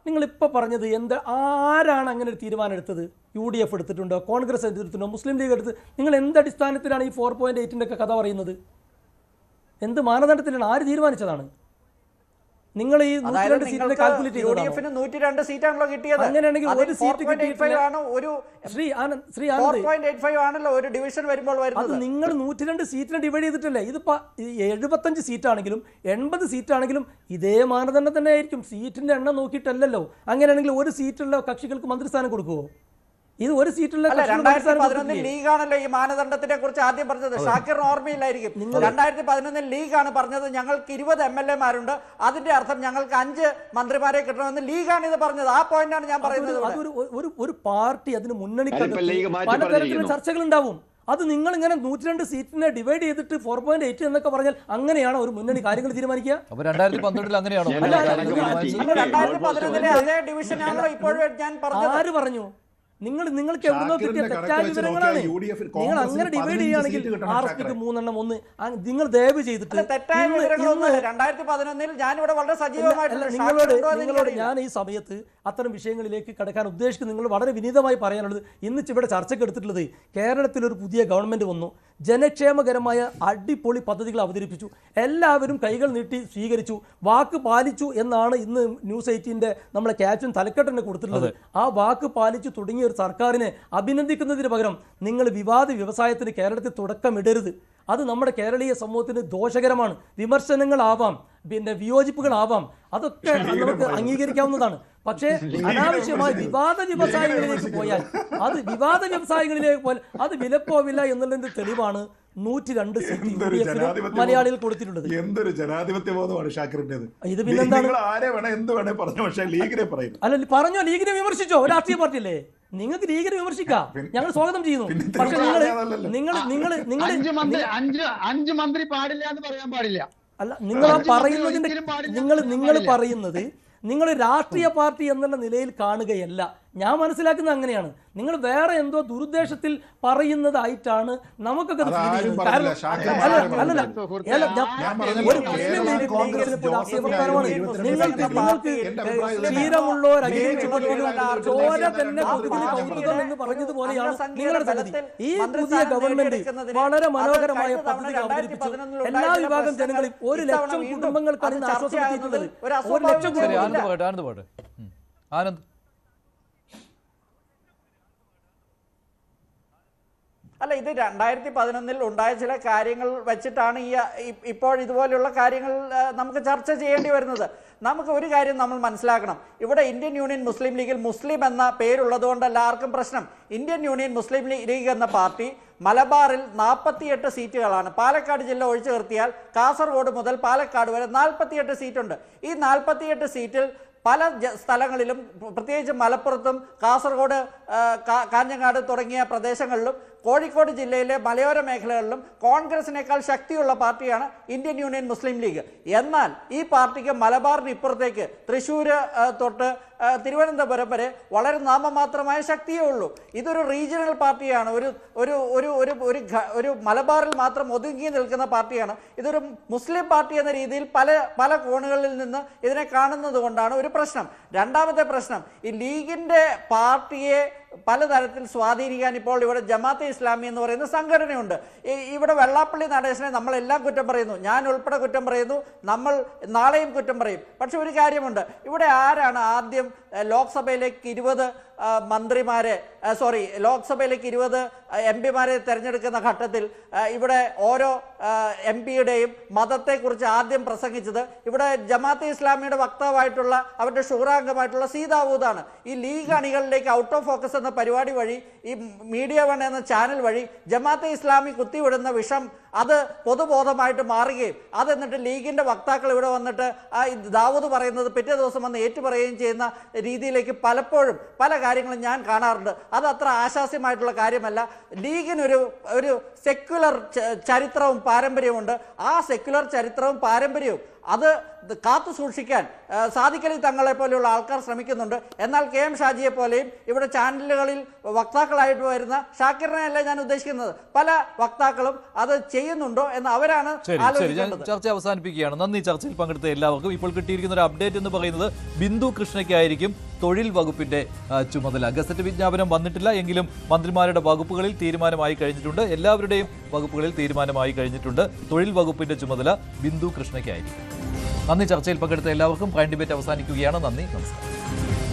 നിങ്ങൾ ഇപ്പോൾ പറഞ്ഞത് ആരാണ് അങ്ങനെ ഒരു തീരുമാനം എടുത്തത്? UDF എടുത്തിട്ടുണ്ടോ? കോൺഗ്രസ് എടുത്തിട്ടുണ്ടോ? മുസ്ലിം ലീഗ് എടുത്ത്? നിങ്ങൾ എന്തടിസ്ഥാനത്തിലാണ് ഈ 4.8 ഒക്കെ കഥ പറയുന്നത്? എന്ത് മാനദണ്ഡത്തിലാണ്? ആര് തീരുമാനിച്ചതാണ്? നിങ്ങൾ ഈ 102 സീറ്റിനെ കാൽക്കുലേറ്റ് ചെയ്തതാണ്. 102 സീറ്റാണല്ലോ കിട്ടിയത്. അങ്ങനെയാണെങ്കിൽ ഒരു സീറ്റ് കിട്ടിയിട്ടില്ല. ആണല്ലോ ഒരു ഡിവിഷൻ വരുമ്പോൾ വരുന്നത്. അത് നിങ്ങൾ 102 സീറ്റിനെ ഡിവൈഡ് ചെയ്തിട്ടല്ലേ? ഇതിപ്പോൾ 75 സീറ്റാണെങ്കിലും 80 സീറ്റാണെങ്കിലും ഇതേ മാനദണ്ഡം തന്നെ ആയിരിക്കും. സീറ്റിന്റെ എണ്ണം നോക്കിയിട്ടല്ലല്ലോ. അങ്ങനെയാണെങ്കിൽ ഒരു സീറ്റുള്ള കക്ഷികൾക്ക് മന്ത്രിസ്ഥാനം കൊടുക്കുമോ? ഇത് ഒരു സീറ്റുള്ള 2011 ലീഗാണല്ലോ ഈ മാനദണ്ഡത്തിനെ കുറിച്ച് ആദ്യം പറഞ്ഞത്. ഷാക്കിറിന് ഓർമ്മയില്ലായിരിക്കും. 2011 ലീഗാണ് പറഞ്ഞത് ഞങ്ങൾക്ക് 20 MLA-മാരുണ്ട്, അതിന്റെ അർത്ഥം ഞങ്ങൾക്ക് 5 മന്ത്രിമാരെ കിട്ടണമെന്ന് ലീഗാണ് ഇത് പറഞ്ഞത്. ആ പോയിന്റാണ് ഞാൻ പറയുന്നത്. ഒരു പാർട്ടി അതിന് മുന്നണിക്കകത്ത് പലതരത്തിലുള്ള ചർച്ചകൾ ഉണ്ടാവും. അത് നിങ്ങൾ ഇങ്ങനെ 102 സീറ്റിനെ ഡിവൈഡ് ചെയ്തിട്ട് 4.8 എന്നൊക്കെ പറഞ്ഞാൽ അങ്ങനെയാണ് ഒരു മുന്നണി കാര്യങ്ങൾ തീരുമാനിക്കുക? 2012 അങ്ങനെയാണോ? 2011 അതേ ഡിവിഷനാണല്ലോ ഇപ്പോഴും ഞാൻ പറഞ്ഞത്. ആര് പറഞ്ഞു? നിങ്ങൾക്ക് എവിടുന്നോ കിട്ടിയ തെറ്റായ വിവരങ്ങളാണ്. നിങ്ങൾ അങ്ങനെ ഡിവൈഡ് ചെയ്യുകയാണെങ്കിൽ RSPക്ക് 3 എണ്ണം 1 നിങ്ങൾ ദയവ് ചെയ്തിട്ട് നിങ്ങളോട് ഞാൻ ഈ സമയത്ത് അത്തരം വിഷയങ്ങളിലേക്ക് കടക്കാൻ ഉദ്ദേശിക്കുന്നത് നിങ്ങൾ വളരെ വിനീതമായി പറയാനുള്ളത്, ഇന്ന് ഇവിടെ ചർച്ചയ്ക്ക് എടുത്തിട്ടുള്ളത് കേരളത്തിലൊരു പുതിയ ഗവൺമെൻറ് വന്നു, ജനക്ഷേമകരമായ അടിപൊളി പദ്ധതികൾ അവതരിപ്പിച്ചു, എല്ലാവരും കൈകൾ നീട്ടി സ്വീകരിച്ചു, വാക്ക് പാലിച്ചു എന്നാണ് ഇന്ന് ന്യൂസ് 18 നമ്മളെ ക്യാപ്റ്റൻ തലക്കെട്ടിനെ കൊടുത്തിട്ടുള്ളത്. ആ വാക്ക് പാലിച്ചു തുടങ്ങിയ ഒരു സർക്കാരിനെ അഭിനന്ദിക്കുന്നതിന് പകരം നിങ്ങൾ വിവാദ വ്യവസായത്തിന് കേരളത്തിൽ തുടക്കമിടരുത്. അത് നമ്മുടെ കേരളീയ സമൂഹത്തിന് ദോഷകരമാണ്. വിമർശനങ്ങളാവാം, വിയോജിപ്പുകളാവാം, അതൊക്കെ നമുക്ക് അംഗീകരിക്കാവുന്നതാണ്. പക്ഷേ അനാവശ്യമായി വിവാദ വ്യവസായങ്ങളിലേക്ക് പോയാൽ അത് വിലപ്പോവില്ല എന്നുള്ളതിന്റെ തെളിവാണ് 102 സീറ്റ് മലയാളികൾ കൊടുത്തിട്ടുള്ളത്. എന്തൊരു ജനാധിപത്യ ബോധമാണ് ഷാക്കിറിന്റേത്. ഇത് പിന്നെന്താണ്? അല്ല, പറഞ്ഞോ, ലീഗിനെ വിമർശിച്ചോ, രാഷ്ട്രീയ പാർട്ടിയല്ലേ, നിങ്ങൾക്ക് ലീഗിനെ വിമർശിക്കാം, ഞങ്ങൾ സ്വാഗതം ചെയ്യുന്നു. പക്ഷെ നിങ്ങൾ 5 മന്ത്രി പാടില്ല എന്ന് പറയാൻ പാടില്ല. അല്ല, നിങ്ങൾ പറയുന്നത് നിങ്ങൾ രാഷ്ട്രീയ പാർട്ടി എന്നുള്ള നിലയിൽ കാണുകയല്ല. ഞാൻ മനസ്സിലാക്കുന്നത് അങ്ങനെയാണ്. നിങ്ങൾ വേറെ എന്തോ ദുരുദ്ദേശത്തിൽ പറയുന്നതായിട്ടാണ് നമുക്കൊക്കെ ഒരു മുസ്ലിം ലീഗ് കോൺഗ്രസിനെ പോലെ രാഷ്ട്രീയ പ്രസ്ഥാനമാണ്. നിങ്ങൾക്ക് ക്ഷീരമുള്ളവർ അഗ്നിച്ചുവട്ടിലും ചോര തന്നെ കൊതുകിന് കൗതുകം എന്ന് പറഞ്ഞതുപോലെയാണ് നിങ്ങളുടെ സംഗതി. ഈ പുതിയ ഗവൺമെന്റ് വളരെ മനോഹരമായ പദ്ധതികൾ അവതരിപ്പിച്ചു. എല്ലാ വിഭാഗം ജനങ്ങളും 1 ലക്ഷം കുടുംബങ്ങൾക്കാണ് ഇന്ന് ആശ്വാസം കിട്ടിയിട്ടുള്ളത്. 1 ലക്ഷം ആനന്ദ് അല്ല, ഇത് 2011 ഉണ്ടായ ചില കാര്യങ്ങൾ വെച്ചിട്ടാണ് ഇപ്പോൾ ഇതുപോലെയുള്ള കാര്യങ്ങൾ നമുക്ക് ചർച്ച ചെയ്യേണ്ടി വരുന്നത്. നമുക്ക് ഒരു കാര്യം നമ്മൾ മനസ്സിലാക്കണം. ഇവിടെ ഇന്ത്യൻ യൂണിയൻ മുസ്ലിം ലീഗിൽ മുസ്ലിം എന്ന പേരുള്ളത് കൊണ്ടല്ല ആർക്കും പ്രശ്നം. ഇന്ത്യൻ യൂണിയൻ മുസ്ലിം ലീഗ് എന്ന പാർട്ടി മലബാറിൽ 48 സീറ്റുകളാണ്. പാലക്കാട് ജില്ല ഒഴിച്ചു നിർത്തിയാൽ കാസർഗോഡ് മുതൽ പാലക്കാട് വരെ 48 സീറ്റുണ്ട്. ഈ 48 സീറ്റിൽ പല സ്ഥലങ്ങളിലും, പ്രത്യേകിച്ച് മലപ്പുറത്തും കാസർഗോഡ്, കാഞ്ഞങ്ങാട് തുടങ്ങിയ പ്രദേശങ്ങളിലും കോഴിക്കോട് ജില്ലയിലെ മലയോര മേഖലകളിലും കോൺഗ്രസിനേക്കാൾ ശക്തിയുള്ള പാർട്ടിയാണ് ഇന്ത്യൻ യൂണിയൻ മുസ്ലിം ലീഗ്. എന്നാൽ ഈ പാർട്ടിക്ക് മലബാറിന് ഇപ്പുറത്തേക്ക് തൃശ്ശൂർ തൊട്ട് തിരുവനന്തപുരം വരെ വളരെ നാമമാത്രമായ ശക്തിയേ ഉള്ളൂ. ഇതൊരു റീജിയണൽ പാർട്ടിയാണ്, ഒരു മലബാറിൽ മാത്രം ഒതുങ്ങി നിൽക്കുന്ന പാർട്ടിയാണ്. ഇതൊരു മുസ്ലിം പാർട്ടി എന്ന രീതിയിൽ പല കോണുകളിൽ നിന്ന് ഇതിനെ കാണുന്നത് കൊണ്ടാണ് ഒരു പ്രശ്നം. രണ്ടാമത്തെ പ്രശ്നം, ഈ ലീഗിൻ്റെ പാർട്ടിയെ പലതരത്തിൽ സ്വാധീനിക്കാൻ ഇപ്പോൾ ഇവിടെ ജമാഅത്തെ ഇസ്ലാമി എന്ന് പറയുന്ന സംഘടനയുണ്ട്. ഇവിടെ വെള്ളാപ്പള്ളി നടേശനെ നമ്മളെല്ലാം കുറ്റം പറയുന്നു, ഞാൻ ഉൾപ്പെടെ കുറ്റം പറയുന്നു, നമ്മൾ നാളെയും കുറ്റം പറയും. പക്ഷെ ഒരു കാര്യമുണ്ട്, ഇവിടെ ആരാണ് ആദ്യം ലോക്സഭയിലേക്ക് 20 ലോക്സഭയിലേക്ക് 20 MP-മാരെ തിരഞ്ഞെടുക്കുന്ന ഘട്ടത്തിൽ ഇവിടെ ഓരോ MP-യുടെയും മതത്തെക്കുറിച്ച് ആദ്യം പ്രസംഗിച്ചത് ഇവിടെ ജമാഅത്തെ ഇസ്ലാമിയുടെ വക്താവായിട്ടുള്ള അവരുടെ ഷൂറാംഗമായിട്ടുള്ള സീതാവൂദാണ്. ഈ ലീഗ് അണികളിലേക്ക് ഔട്ട് ഓഫ് ഫോക്കസ് എന്ന പരിപാടി വഴി, ഈ മീഡിയ വൺ എന്ന ചാനൽ വഴി ജമാഅത്തെ ഇസ്ലാമി കുത്തിവിടുന്ന വിഷം അത് പൊതുബോധമായിട്ട് മാറുകയും അതെന്നിട്ട് ലീഗിൻ്റെ വക്താക്കൾ ഇവിടെ വന്നിട്ട് ദാവൂദ് പറയുന്നത് പിറ്റേ ദിവസം വന്ന് ഏറ്റുപറയുകയും ചെയ്യുന്ന രീതിയിലേക്ക് പലപ്പോഴും പല കാര്യങ്ങളും ഞാൻ കാണാറുണ്ട്. അത് അത്ര ആശാസ്യമായിട്ടുള്ള കാര്യമല്ല. ലീഗിനൊരു സെക്യുലർ ചരിത്രവും പാരമ്പര്യമുണ്ട്. ആ സെക്യുലർ ചരിത്രവും പാരമ്പര്യവും അത് കാത്തു സൂക്ഷിക്കാൻ സാദിഖലി തങ്ങളെ പോലെയുള്ള ആൾക്കാർ ശ്രമിക്കുന്നുണ്ട്. എന്നാൽ KM ഷാജിയെ പോലെയും ഇവിടെ ചാനലുകളിൽ വക്താക്കളായിട്ട് വരുന്ന ഷാക്കിറിനെ അല്ല ഞാൻ ഉദ്ദേശിക്കുന്നത്, പല വക്താക്കളും അത് ചെയ്യുന്നുണ്ടോ എന്ന് അവരാണ് ആലോചിക്കേണ്ടത്. ചർച്ച അവസാനിപ്പിക്കുകയാണ്. നന്ദി ചർച്ചയിൽ പങ്കെടുത്ത എല്ലാവർക്കും. ഇപ്പോൾ കിട്ടിയിരിക്കുന്ന ഒരു അപ്ഡേറ്റ് എന്ന് പറയുന്നത് ബിന്ദു കൃഷ്ണയ്ക്കായിരിക്കും തൊഴിൽ വകുപ്പിന്റെ ചുമതല. ഗസറ്റ് വിജ്ഞാപനം വന്നിട്ടില്ല എങ്കിലും മന്ത്രിമാരുടെ വകുപ്പുകളിൽ തീരുമാനമായി കഴിഞ്ഞിട്ടുണ്ട്. എല്ലാവരുടെയും വകുപ്പുകളിൽ തീരുമാനമായി കഴിഞ്ഞിട്ടുണ്ട്. തൊഴിൽ വകുപ്പിന്റെ ചുമതല ബിന്ദു കൃഷ്ണയ്ക്കായിരിക്കും. നന്ദി ചർച്ചയിൽ പങ്കെടുത്ത എല്ലാവർക്കും. പ്രൈം ഡിബേറ്റ് അവസാനിക്കുകയാണ്. നന്ദി, നമസ്കാരം.